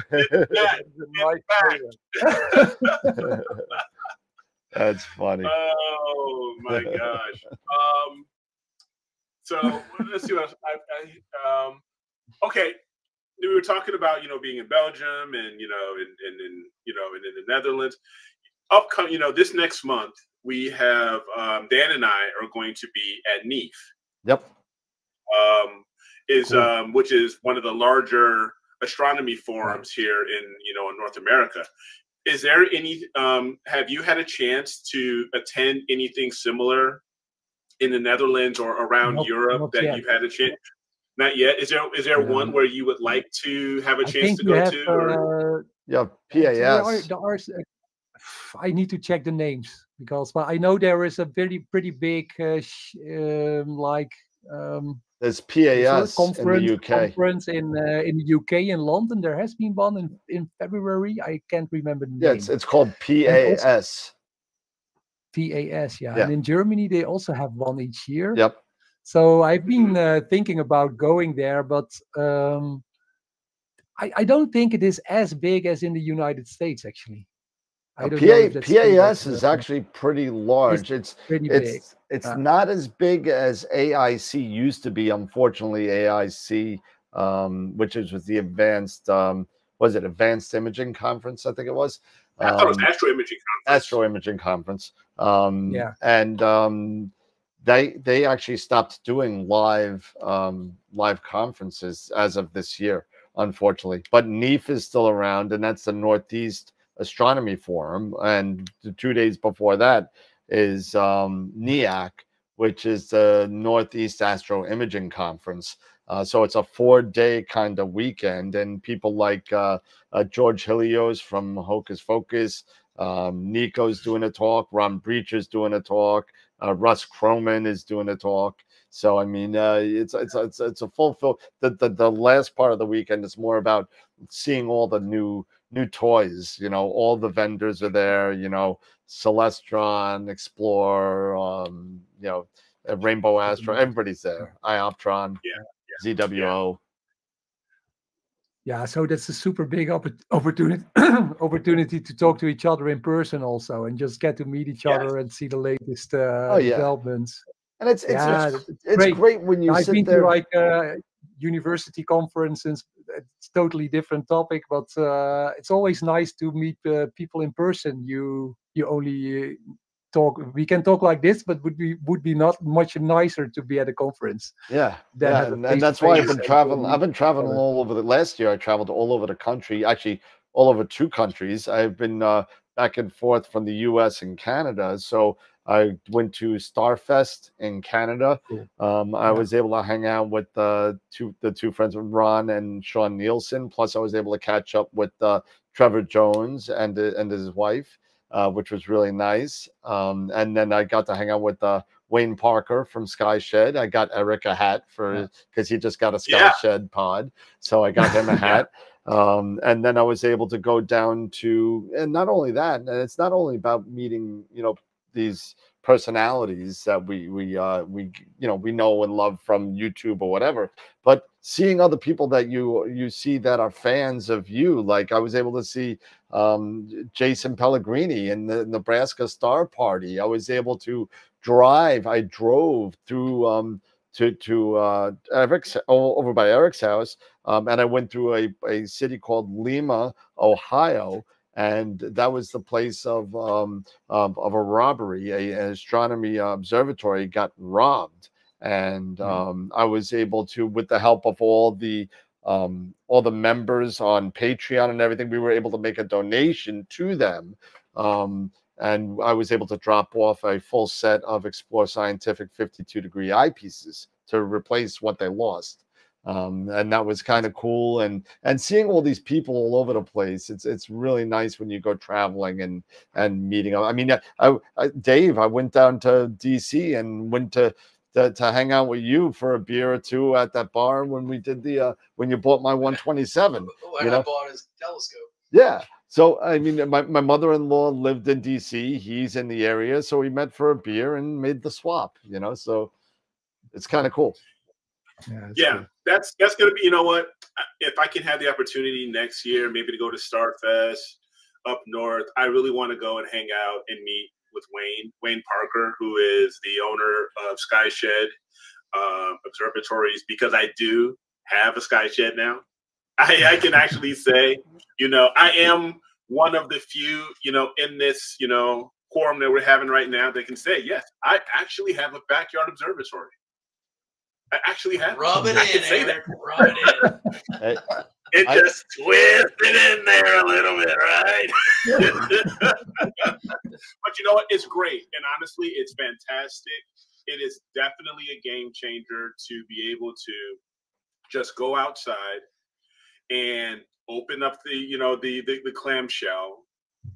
That's funny. Oh my gosh. So let's see what else. Okay. We were talking about, being in Belgium and, in the Netherlands. Upcoming, this next month, we have Dan and I are going to be at NEAF. Yep. Cool. Which is one of the larger astronomy forums here in North America. Is there any? Have you had a chance to attend anything similar in the Netherlands or around Europe that you've had a chance? Not yet. Is there one where you would like to have a chance to go to? Yeah, PAS. I need to check the names because I know there is a pretty big there's PAS conference in the UK. Conference in the UK in London. There has been one in February. I can't remember the name. Yeah, it's called PAS. PAS, yeah. And in Germany they also have one each year. Yep. So I've been thinking about going there, but I don't think it is as big as in the United States, actually. PAS is actually pretty large. It's pretty big. It's not as big as AIC used to be. Unfortunately, AIC, which is with the advanced, was it Advanced Imaging Conference? I think it was. I thought it was Astro Imaging Conference. Astro Imaging Conference. And they actually stopped doing live conferences as of this year, unfortunately. But NEAF is still around, and that's the Northeast Astronomy Forum. And the 2 days before that is NEAC, which is the Northeast Astro Imaging Conference. So it's a 4-day kind of weekend, and people like George Helios from Hocus Pocus, Nico's doing a talk, Ron Breacher's doing a talk, Russ Croman is doing a talk. So I mean, it's a full. The last part of the weekend is more about seeing all the new toys. All the vendors are there. Celestron, Explore, Rainbow Astro. Everybody's there. Ioptron, ZWO. Yeah, so that's a super big opportunity to talk to each other in person also, and just get to meet each other and see the latest developments. And it's great when you sit there. I've been to university conferences. It's totally different topic, but it's always nice to meet people in person. You only talk. We can talk like this, but would be not much nicer to be at a conference. And that's why I've been traveling. I've been traveling all over. Last year, I traveled all over the country. Actually, all over 2 countries. I've been back and forth from the U.S. and Canada. So I went to Starfest in Canada. Cool. I was able to hang out with the two friends with Ron and Sean Nielsen. Plus, I was able to catch up with Trevor Jones and his wife, which was really nice. And then I got to hang out with Wayne Parker from Sky Shed. I got Eric a hat because he just got a Sky Shed pod, so I got him a hat. And then I was able to go down to, and not only that, and it's not only about meeting, these personalities that we know and love from YouTube or whatever, but seeing other people that you see that are fans of you. Like I was able to see Jason Pellegrini in the Nebraska Star Party. I was able to drive. I drove through to Eric's, over by Eric's house, and I went through a city called Lima, Ohio. And that was the place of a robbery. An astronomy observatory got robbed, and I was able to, with the help of all the members on Patreon and everything, we were able to make a donation to them, and I was able to drop off a full set of Explore Scientific 52-degree eyepieces to replace what they lost. And that was kind of cool, and seeing all these people all over the place. It's really nice when you go traveling and meeting them. I mean, Dave, I went down to DC and went to hang out with you for a beer or two at that bar when we did when you bought my 127. When I bought his telescope. Yeah. So I mean, my mother-in-law lived in DC. He's in the area, so we met for a beer and made the swap. So it's kind of cool. Yeah, that's gonna be. You know what? If I can have the opportunity next year, maybe to go to Starfest up north, I really want to go and hang out and meet with Wayne Parker, who is the owner of Skyshed Observatories, because I do have a Skyshed now. I can actually say, I am one of the few, in this, quorum that we're having right now that can say, yes, I actually have a backyard observatory. I actually have. Rub it I in, can say Eric. that. Rub it in. It just twisted in there a little bit, right? But you know what? It's great. And honestly, it's fantastic. It is definitely a game changer to be able to just go outside and open up the clamshell.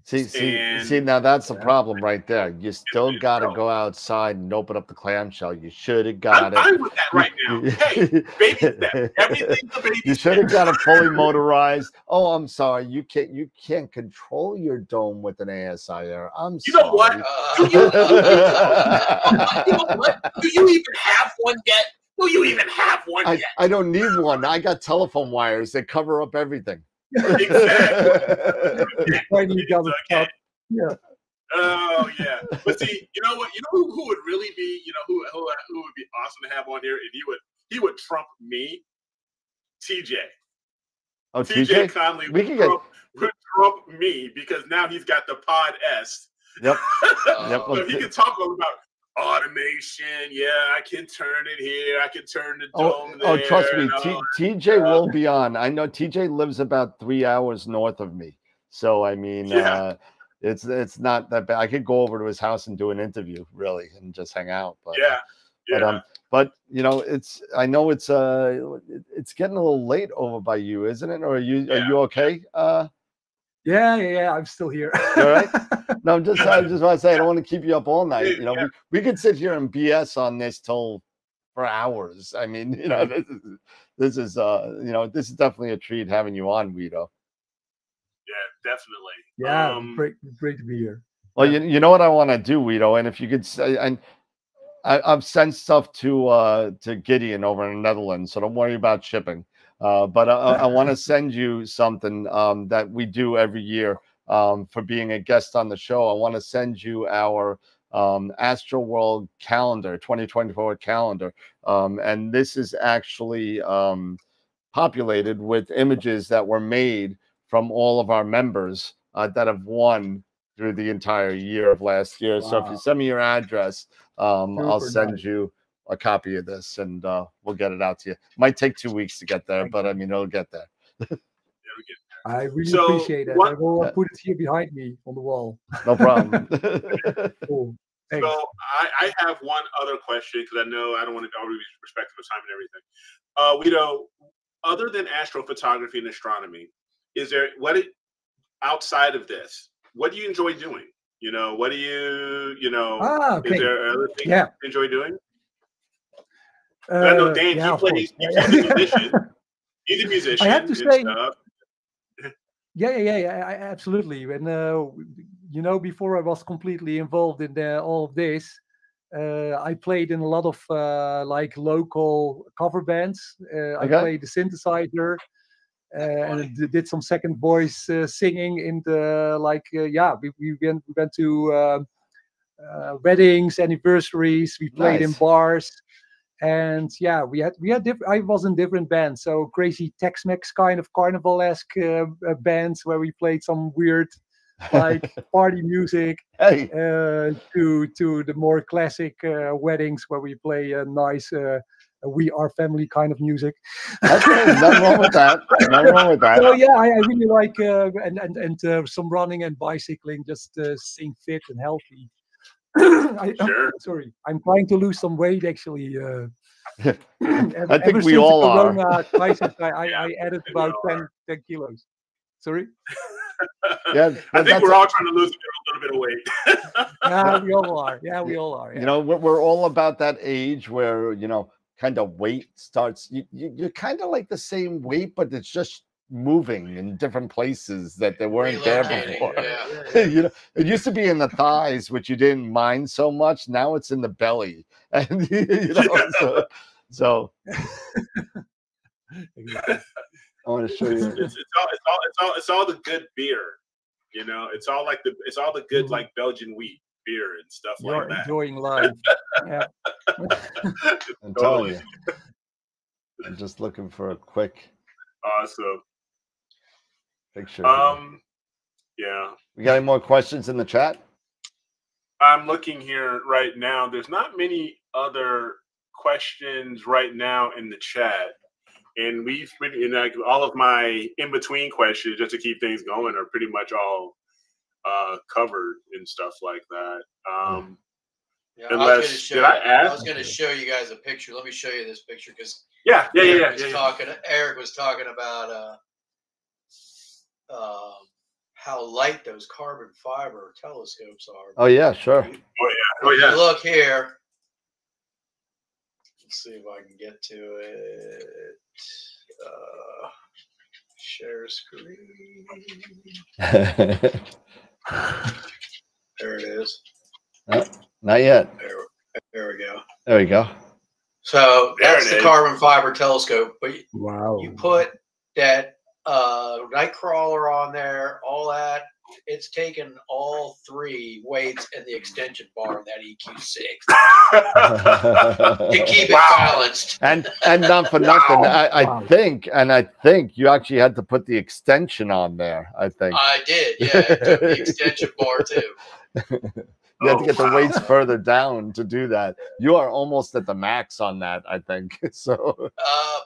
See, now that's the problem right there. You still got to go outside and open up the clamshell. You should have got it. I'm fine with that right now. Hey, baby step. Everything's a baby You should have got it fully motorized. Oh, I'm sorry. You can't control your dome with an ASIR. I'm sorry. Know what? You know what? Do you even have one yet? Do you even have one yet? I don't need one. I got telephone wires that cover up everything. Exactly. Yeah. Oh yeah. But see, you know what? You know who would really be, who would be awesome to have on here, and he would trump me, TJ. Oh, TJ Conley would trump me, because now he's got the Pod S. Yep. So he can talk about automation. Yeah, I can turn it here. I can turn the dome there. Oh, trust me, TJ will be on. I know TJ lives about 3 hours north of me, so I mean, it's not that bad. I could go over to his house and do an interview, really, and just hang out. But but I know it's getting a little late over by you, isn't it? Or are you okay? Yeah, I'm still here. All right. No, I just want to say I don't want to keep you up all night. We could sit here and BS on this for hours. I mean, this is definitely a treat having you on, Wido. Yeah, definitely. Yeah, great to be here. Well, you know what I want to do, Wido, and if you could say, and I've sent stuff to Gideon over in the Netherlands, so don't worry about shipping. But I want to send you something that we do every year for being a guest on the show. I want to send you our AstroWorld calendar, 2024 calendar. And this is actually populated with images that were made from all of our members that have won through the entire year of last year. Wow. So if you send me your address, I'll send you a copy of this, and we'll get it out to you. Might take 2 weeks to get there, but I mean, it'll get there. I really appreciate it. I will put it here behind me on the wall. No problem. Cool. Thanks. So I have one other question, because I know I don't want to always be respectful of time and everything. Wido, other than astrophotography and astronomy, is there outside of this, what do you enjoy doing? What do you okay. Is there other things you enjoy doing? I know Dan, he plays. He's a musician. He's a musician. I have to say, yeah, absolutely. And before I was completely involved in all of this, I played in a lot of like local cover bands. I played the synthesizer and did some second voice singing in the we went to weddings, anniversaries. We played in bars. And we had different. I was in different bands, so crazy Tex-Mex kind of carnival-esque bands where we played some weird, like party music. Hey. To the more classic weddings where we play a nice We Are Family kind of music. Nothing wrong with that. Nothing wrong with that. So yeah, I really like and some running and bicycling, just staying fit and healthy. Sorry, I'm trying to lose some weight actually. I think we all are. Crisis, I added about 10 kilos. Sorry. Yeah, I think we're all trying to lose a little bit of weight. Yeah, we all are. Yeah, we all are. Yeah. We're all about that age where kind of weight starts. You're kind of like the same weight, but it's just moving in different places that they weren't there before. Yeah. It used to be in the thighs, which you didn't mind so much. Now it's in the belly, and so Exactly. I want to show you. It's all the good beer. It's all the good like Belgian wheat. beer and stuff You're like that. enjoying life. Yeah. I'm telling Totally. you. I'm just looking for a quick Awesome. picture. Here. Yeah. We got any more questions in the chat? I'm looking here right now. There's not many other questions right now in the chat. And we've been, like, all of my in-between questions, just to keep things going, are pretty much all covered and stuff like that. Yeah, Unless, I was going to show you guys a picture. Let me show you this picture because Eric was talking about how light those carbon fiber telescopes are. Oh yeah, sure. If you look here. Let's see if I can get to it. Share screen. There it is. Not yet. There we go. There we go. So that's the carbon fiber telescope. But you put that Nightcrawler on there, all that. It's taken all three weights and the extension bar in that EQ6 to keep it balanced. And not for nothing, I think you actually had to put the extension on there. I think I did. Yeah, it took the extension bar too. You have to get the weights further down to do that. You are almost at the max on that, I think. So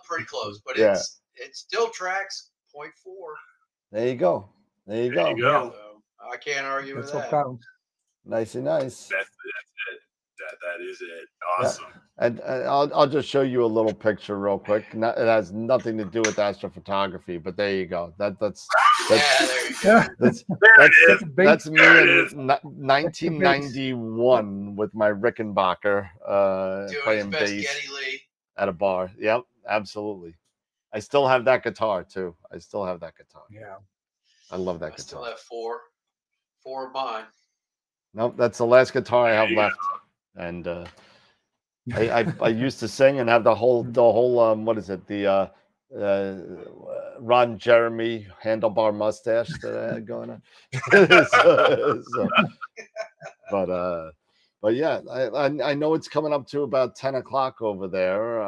pretty close, but yeah. it still tracks 0.4. There you go. There you go. So I can't argue with that. Nice and nice. That's it. That is it. Awesome. Yeah. And I'll just show you a little picture real quick. It has nothing to do with astrophotography, but there you go. That's there you go. That's me in 1991 with my Rickenbacker playing bass at a bar. Yep, absolutely. I still have that guitar too. Yeah. I love that guitar. I still have four of mine. Nope, that's the last guitar I have left. And I used to sing and have the whole what is it, the Ron Jeremy handlebar mustache that I had going on. But yeah, I know it's coming up to about 10 o'clock over there.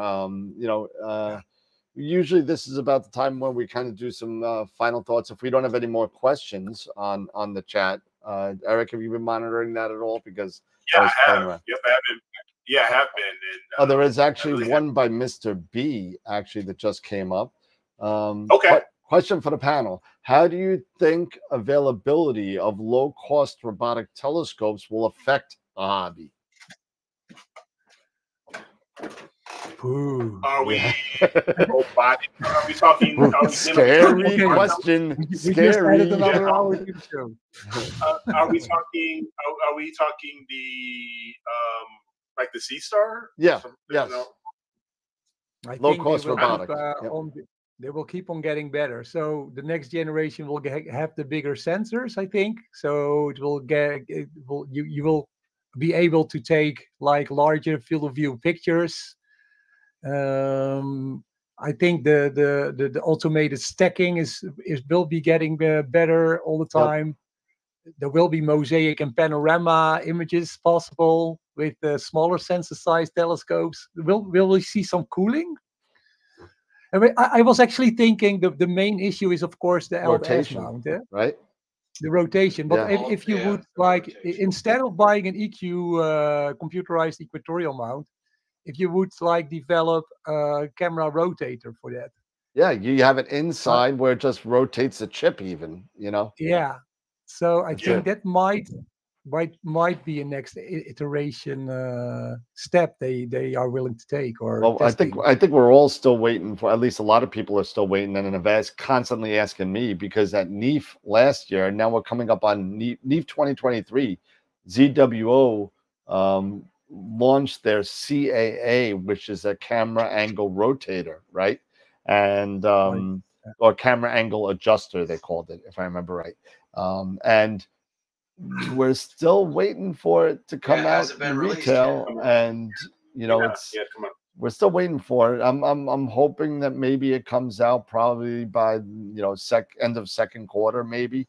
Usually this is about the time when we kind of do some final thoughts. If we don't have any more questions on the chat, Eric, have you been monitoring that at all? Because I have. Yep, I have been. Yeah, I have been. And, there is actually one by Mr. B actually that just came up. Okay. Question for the panel: how do you think availability of low-cost robotic telescopes will affect the hobby? Are we robotic? Are we talking? Scary question. Scary. Are we talking? Are we talking the like the Sea Star? Yeah. Yes. Low cost robotic. They will keep on getting better. So the next generation will have the bigger sensors, I think. So you will be able to take like larger field of view pictures. I think the automated stacking will be getting better all the time. Yep. There will be mosaic and panorama images possible with smaller sensor size telescopes. Will we see some cooling? I was actually thinking the main issue is, of course, the LS mount, right? The rotation. But if you would instead of buying an EQ computerized equatorial mount, if you would develop a camera rotator for that. Yeah, you have it inside where it just rotates the chip even, Yeah. So I think that might be a next iteration step they are willing to take. Or I think we're all still waiting for, at least a lot of people are still waiting, and Navas constantly asking me, because at NEAF last year, and now we're coming up on NEAF 2023, ZWO launched their CAA, which is a camera angle rotator, right? And or camera angle adjuster, they called it, if I remember right. And we're still waiting for it to come out in retail, and we're still waiting for it. I'm hoping that maybe it comes out probably by end of second quarter, maybe.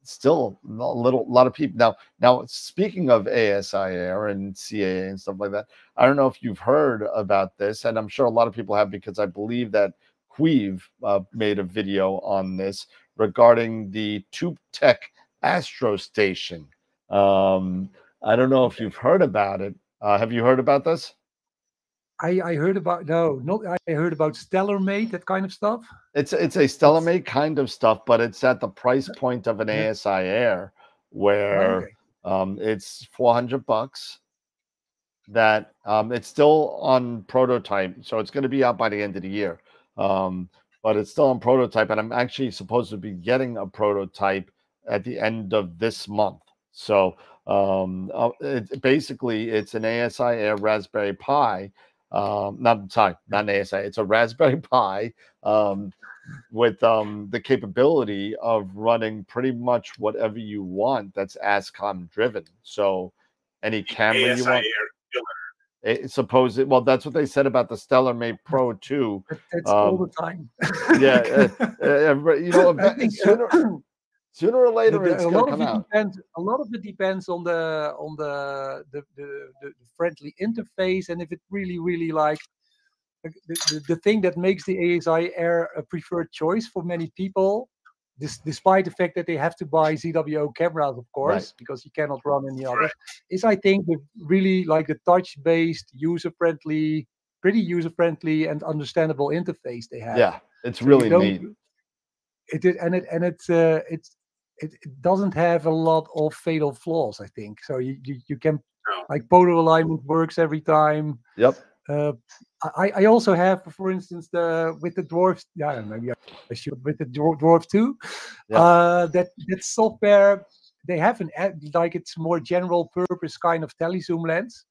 still a lot of people now speaking of ASI Air and CAA and stuff like that, I don't know if you've heard about this, and I'm sure a lot of people have, because I believe that Queeve made a video on this regarding the Tube Tech Astro Station. I don't know if you've heard about it. Have you heard about this? I heard about I heard about StellarMate, that kind of stuff. It's a StellarMate kind of stuff, but it's at the price point of an ASI Air, where it's $400. That it's still on prototype, so it's going to be out by the end of the year. But it's still on prototype, and I'm actually supposed to be getting a prototype at the end of this month. So basically it's an ASI Air Raspberry Pi. Not an ASI. It's a Raspberry Pi with the capability of running pretty much whatever you want that's ASCOM driven. So any camera you want. Well, that's what they said about the StellarMate Pro 2. That's all the time. I think sooner or later it's going to come out. A lot of it depends on the friendly interface, and if it really like the thing that makes the ASI Air a preferred choice for many people, despite the fact that they have to buy ZWO cameras, of course, because you cannot run any others, is I think the really like the touch-based, pretty user-friendly and understandable interface they have. Yeah, it's really neat. It doesn't have a lot of fatal flaws, I think. So you can, like, photo alignment works every time. Yep. I also have, for instance, with the Dwarf, maybe I should, with the Dwarf 2, that software, they have it's more general purpose kind of telezoom lens,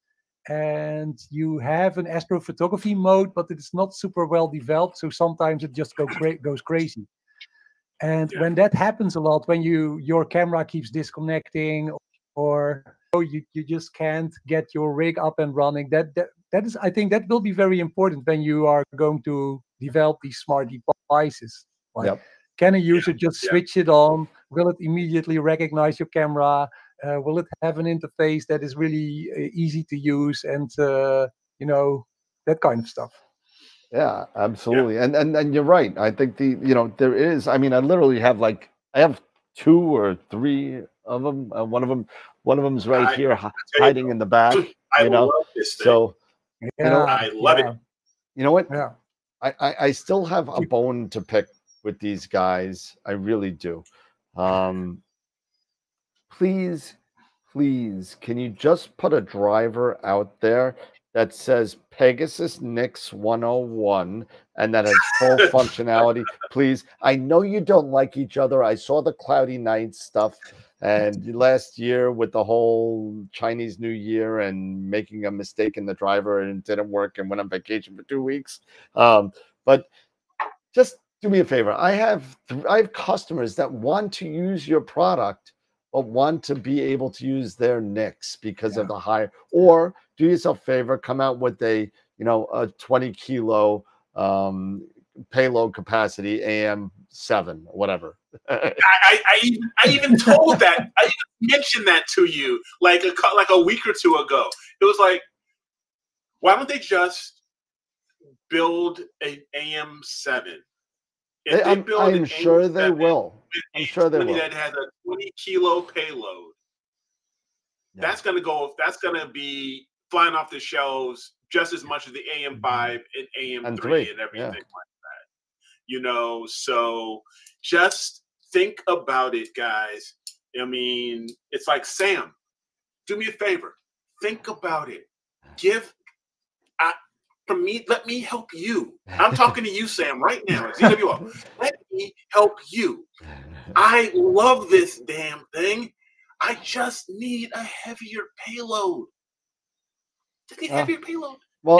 and you have an astrophotography mode, but it's not super well developed, so sometimes it just goes crazy. And when that happens a lot, when your camera keeps disconnecting, or you just can't get your rig up and running, that is, I think that will be very important when you are going to develop these smart devices. Like, can a user just switch it on? Will it immediately recognize your camera? Will it have an interface that is really easy to use, and that kind of stuff? Yeah, absolutely. And you're right. I think there is, I mean, I literally have I have 2 or 3 of them. One of them's right here hiding in the back. I love this thing. So I love it. You know what? Yeah. I still have a bone to pick with these guys. I really do. Please, can you just put a driver out there that says Pegasus Nix 101 and that has full functionality, please? I know you don't like each other. I saw the Cloudy Night stuff, and last year with the whole Chinese New Year and making a mistake in the driver, and it didn't work, and went on vacation for 2 weeks. But just do me a favor. I have customers that want to use your product, but want to be able to use their Nix because of the higher, or do yourself a favor, come out with a 20 kilo payload capacity AM7 or whatever. I even told that, I even mentioned that to you like a week or 2 ago. It was like, why don't they just build an AM7? I'm sure they will. I'm sure they will. That has a 20 kilo payload. That's gonna be flying off the shelves just as much as the AM5 and AM3 and everything like that. So just think about it, guys. I mean, it's like, Sam, do me a favor. Think about it. Let me help you. I'm talking to you, Sam, right now. ZWO. Let me help you. I love this damn thing. I just need a heavier payload. Heavier payload. Well,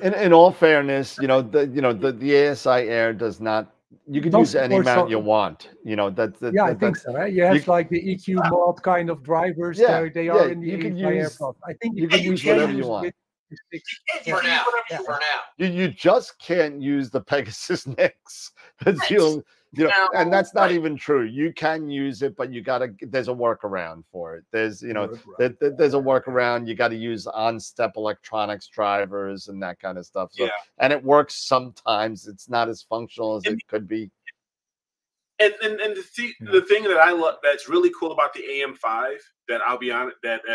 in all fairness, the ASI Air does not. You can use any mount you want. I think so. Right? You have like the EQ mod kind of drivers. They are in the ASI Air Plus. I think you can use whatever you want. For now. You just can't use the Pegasus Nix. You know, and that's not even true. You can use it, but you gotta. There's a workaround for it. There's, you know, there's a workaround. You got to use on-step electronics drivers and that kind of stuff. So, and it works sometimes. It's not as functional as it could be. And the thing that I love that's really cool about the AM5 that I'll be honest that's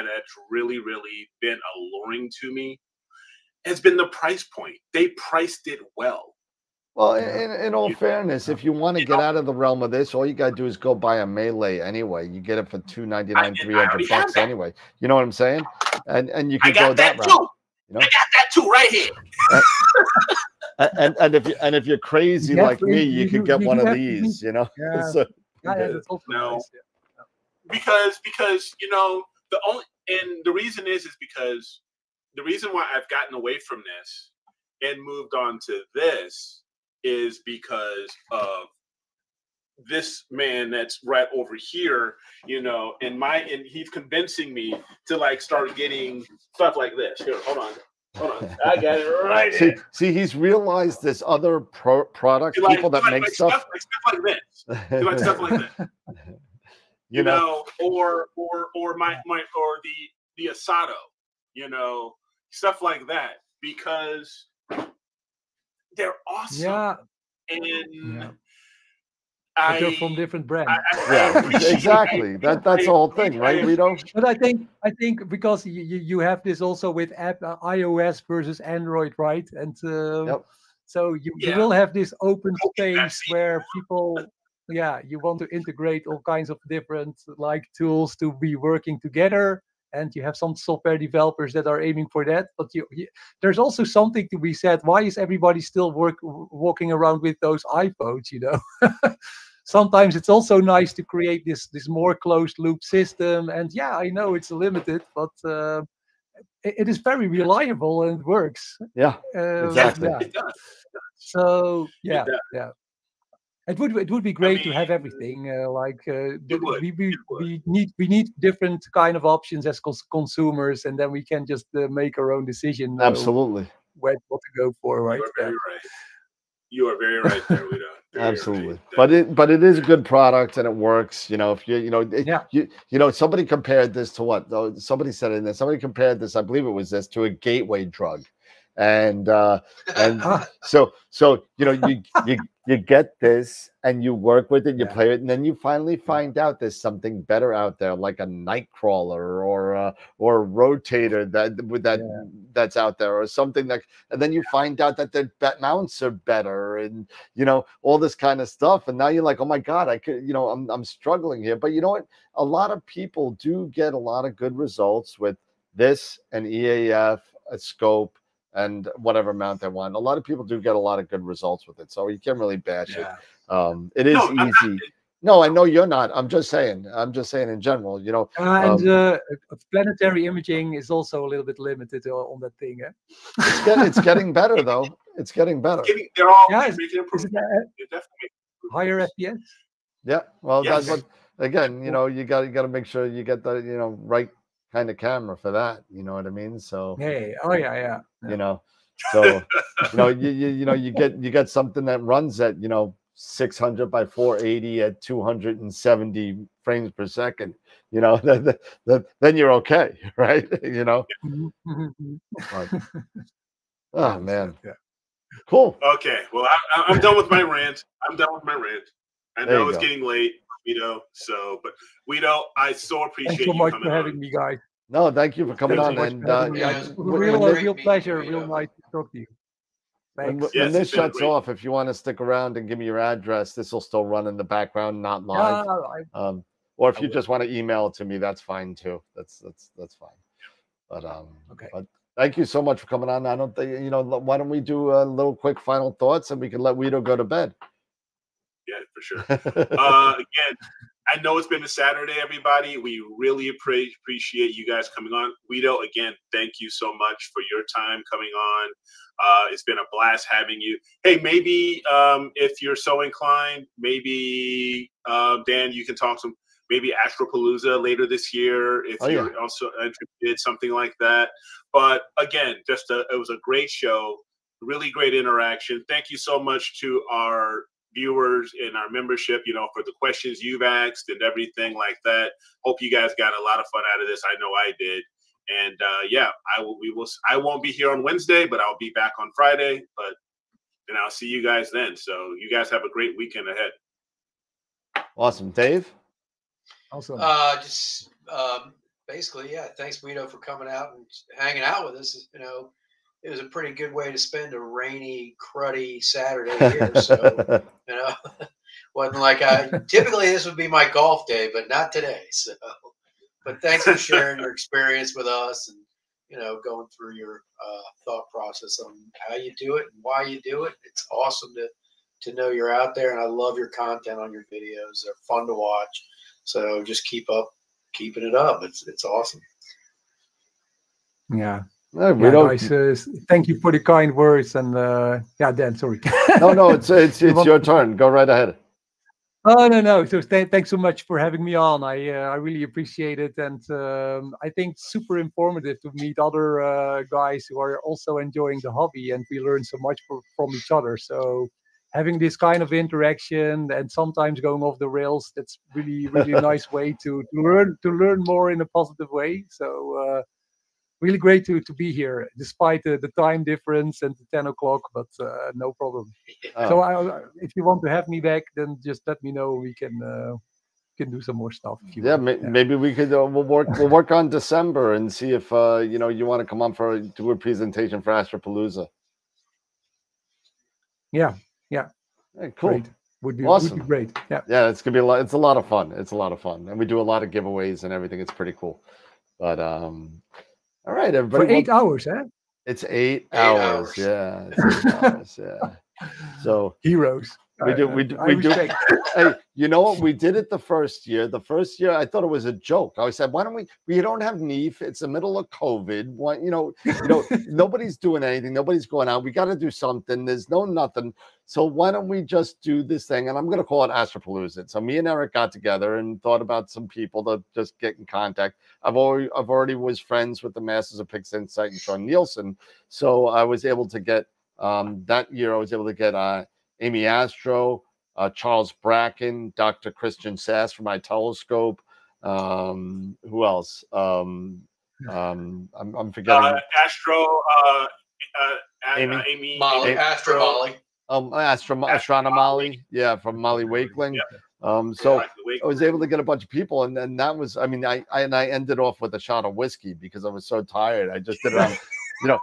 really been alluring to me has been the price point. They priced it well. Well, in all fairness, if you want to get out of the realm of this, all you got to do is go buy a Melee anyway. You get it for $299, $300 anyway. You know what I'm saying? And you can go that route. Too. You know? I got that too right here. and if you're crazy like me, you could get one of these. You know. Yeah. So, no, because you know the reason is because the reason why I've gotten away from this and moved on to this is because of this man that's right over here, you know, and he's convincing me to like start getting stuff like this. Here, hold on, I got it right here. See, he's realized this other product people that make stuff like this, like stuff like that. You know, or the Asado, you know, stuff like that, because they're awesome. Yeah. And but they're from different brands. Exactly. That's the whole thing, right? We don't. But I think because you have this also with iOS versus Android, right? And so you will have this open space where people, you want to integrate all kinds of different like tools to be working together. And you have some software developers that are aiming for that. But there's also something to be said. Why is everybody still walking around with those iPhones, you know? Sometimes it's also nice to create this more closed loop system. And I know it's limited, but it is very reliable and it works. Yeah, exactly. It does. So, It would be great to have everything. We need different kind of options as consumers, and then we can just make our own decision. Absolutely. What to go for, right? You are very right there, Wido. Absolutely. Right. But it is a good product and it works. You know, if you know, somebody compared this to what? Somebody said in there. Somebody compared this, I believe it was this, to a gateway drug. And so you know, you get this and you work with it, you play it, and then you finally find out there's something better out there, like a Nightcrawler or a rotator that's out there, or something like, and then you find out that the mounts are better, and you know, all this kind of stuff, and now you're like, oh my god, I could, you know, I'm struggling here. But you know what, a lot of people do get a lot of good results with this, an EAF, a scope, and whatever mount they want. A lot of people do get a lot of good results with it, so you can't really bash it. It is easy. No, I know you're not. I'm just saying in general, you know. And planetary imaging is also a little bit limited on that thing. It's getting better though. It's getting better. They're all making improvements. Higher FPS. Yeah. Well, that's what. Again, you know, you got to make sure you get the, you know, right kind of camera for that, you know what I mean? So you know, so you know, you get something that runs at, you know, 600 by 480 at 270 frames per second, you know, then you're okay, right? You know. But, oh man, cool. Okay, well, I'm done with my rant. I know it's getting late, Wido. So, but Wido, I so appreciate you coming for having me, guys. No, thank you for coming on. And real pleasure, real nice to talk to you. Thanks. When this shuts off, if you want to stick around and give me your address, this will still run in the background, not live. Or if you just want to email it to me, that's fine too. That's fine. But okay. But thank you so much for coming on. I don't think, you know, why don't we do a little quick final thoughts and we can let Wido go to bed. Yeah, for sure. Again, I know it's been a Saturday, everybody. We really appreciate you guys coming on. Wido, again, thank you so much for your time coming on. It's been a blast having you. Hey, maybe if you're so inclined, maybe Dan, you can talk some, maybe Astropalooza later this year if you're also interested, something like that. But again, it was a great show, really great interaction. Thank you so much to our viewers and our membership, you know, for the questions you've asked and everything like that. Hope you guys got a lot of fun out of this. I know I did. And yeah, I won't be here on Wednesday, but I'll be back on Friday. But and I'll see you guys then. So you guys have a great weekend ahead. Awesome, Dave. Awesome. Just basically, yeah. Thanks, Wido, for coming out and hanging out with us. You know, it was a pretty good way to spend a rainy, cruddy Saturday here. So, you know, wasn't like typically this would be my golf day, but not today. So, but thanks for sharing your experience with us and, you know, going through your thought process on how you do it and why you do it. It's awesome to know you're out there, and I love your content on your videos. They're fun to watch. So just keeping it up. It's awesome. Yeah. No, nice. Thank you for the kind words. And yeah, Dan, sorry. No, it's your turn. Go right ahead. Oh, no. So thanks so much for having me on. I really appreciate it. And I think it's super informative to meet other guys who are also enjoying the hobby, and we learn so much from each other. So having this kind of interaction and sometimes going off the rails, that's really, really nice way to learn more in a positive way. So really great to be here, despite the time difference and the 10 o'clock, but no problem. Oh. So if you want to have me back, then just let me know. We can do some more stuff. If you want. Maybe we could. We'll work on December and see if you know, you want to come on do a presentation for Astropalooza. Yeah. Hey, cool. Great. Would be great. Yeah, it's gonna be a lot. It's a lot of fun. And we do a lot of giveaways and everything. It's pretty cool. But all right, everybody. For 8 hours, huh? It's 8 hours. Yeah. It's 8 hours. Yeah. So heroes. We do. Hey, you know what? We did it the first year. The first year, I thought it was a joke. I said, "Why don't we don't have NEEF. It's the middle of COVID. Why, you know, nobody's doing anything. Nobody's going out. We got to do something. There's nothing. So why don't we just do this thing?" And I'm going to call it Astropalooza. So me and Eric got together and thought about some people to just get in contact. I've already was friends with the Masters of Pix Insight and Sean Nielsen. So I was able to get that year. I was able to get Amy Astro, Charles Bracken, Dr. Christian Sass for my telescope. Who else? I'm forgetting. Astro, Amy Molly. Astro Molly. Astronomolly. Yeah, from Molly Wakeling. Yeah. So I was able to get a bunch of people, and that was, I mean, I ended off with a shot of whiskey because I was so tired. I just did it on, you know.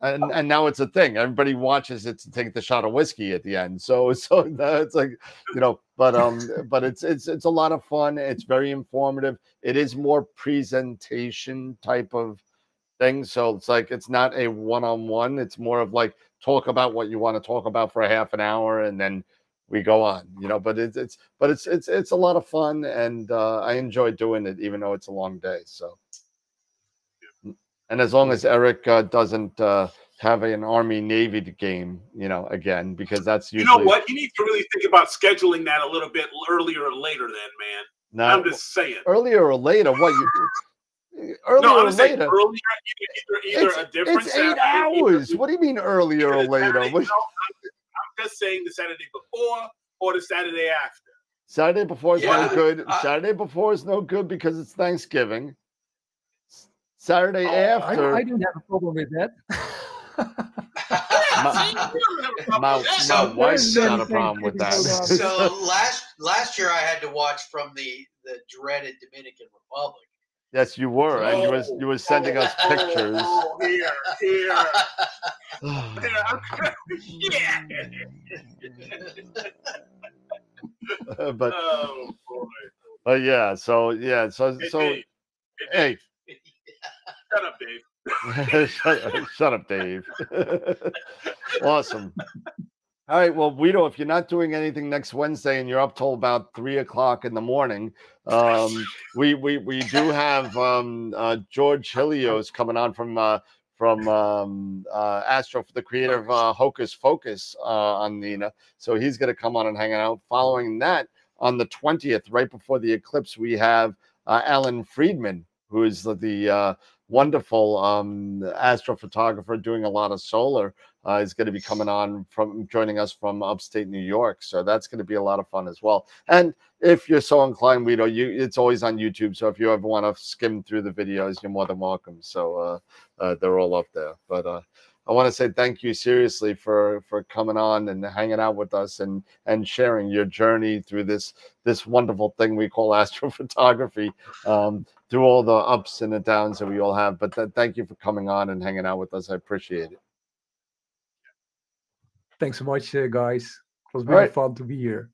And now it's a thing. Everybody watches it to take the shot of whiskey at the end. So it's like, you know, but it's a lot of fun. It's very informative. It is more presentation type of thing. So it's like, it's not a one-on-one. It's more of like, talk about what you want to talk about for a half an hour, and then we go on, you know. But it's a lot of fun, and I enjoy doing it, even though it's a long day. So. And as long as Eric doesn't have an Army-Navy game, you know, again, because that's usually... You know what? You need to really think about scheduling that a little bit earlier or later then, man. No, I'm just saying. Earlier or later? What? Earlier or later? Earlier, either a different It's 8 hours. What do you mean earlier or later? I'm just saying the Saturday before or the Saturday after. Saturday before is no good. Saturday before is no good because it's Thanksgiving. Saturday after. I didn't have a problem with that. my wife's got a problem with that. So last year I had to watch from the dreaded Dominican Republic. Yes, you were, and you were sending us pictures. Here. Yeah. But oh boy. But yeah, so hey. Shut up, Dave. Shut up, Dave. Awesome. All right. Well, Wido, if you're not doing anything next Wednesday and you're up till about 3 o'clock in the morning, we do have George Helios coming on from Astro, the creator of Hocus Focus on Nina. So he's going to come on and hang out. Following that, on the 20th, right before the eclipse, we have Alan Friedman, who is the wonderful astrophotographer doing a lot of solar, is going to be coming on joining us from upstate New York. So that's going to be a lot of fun as well. And if you're so inclined, Wido, it's always on YouTube. So if you ever want to skim through the videos, you're more than welcome. So they're all up there. But I want to say thank you seriously for coming on and hanging out with us and sharing your journey through this wonderful thing we call astrophotography, through all the ups and the downs that we all have. But thank you for coming on and hanging out with us. I appreciate it. Thanks so much, guys. It was very fun to be here.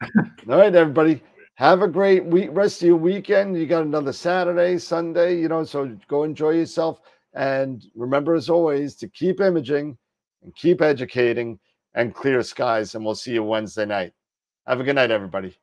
All right, everybody. Have a great rest of your weekend. You got another Saturday, Sunday, so go enjoy yourself. And remember, as always, to keep imaging and keep educating and clear skies. And we'll see you Wednesday night. Have a good night, everybody.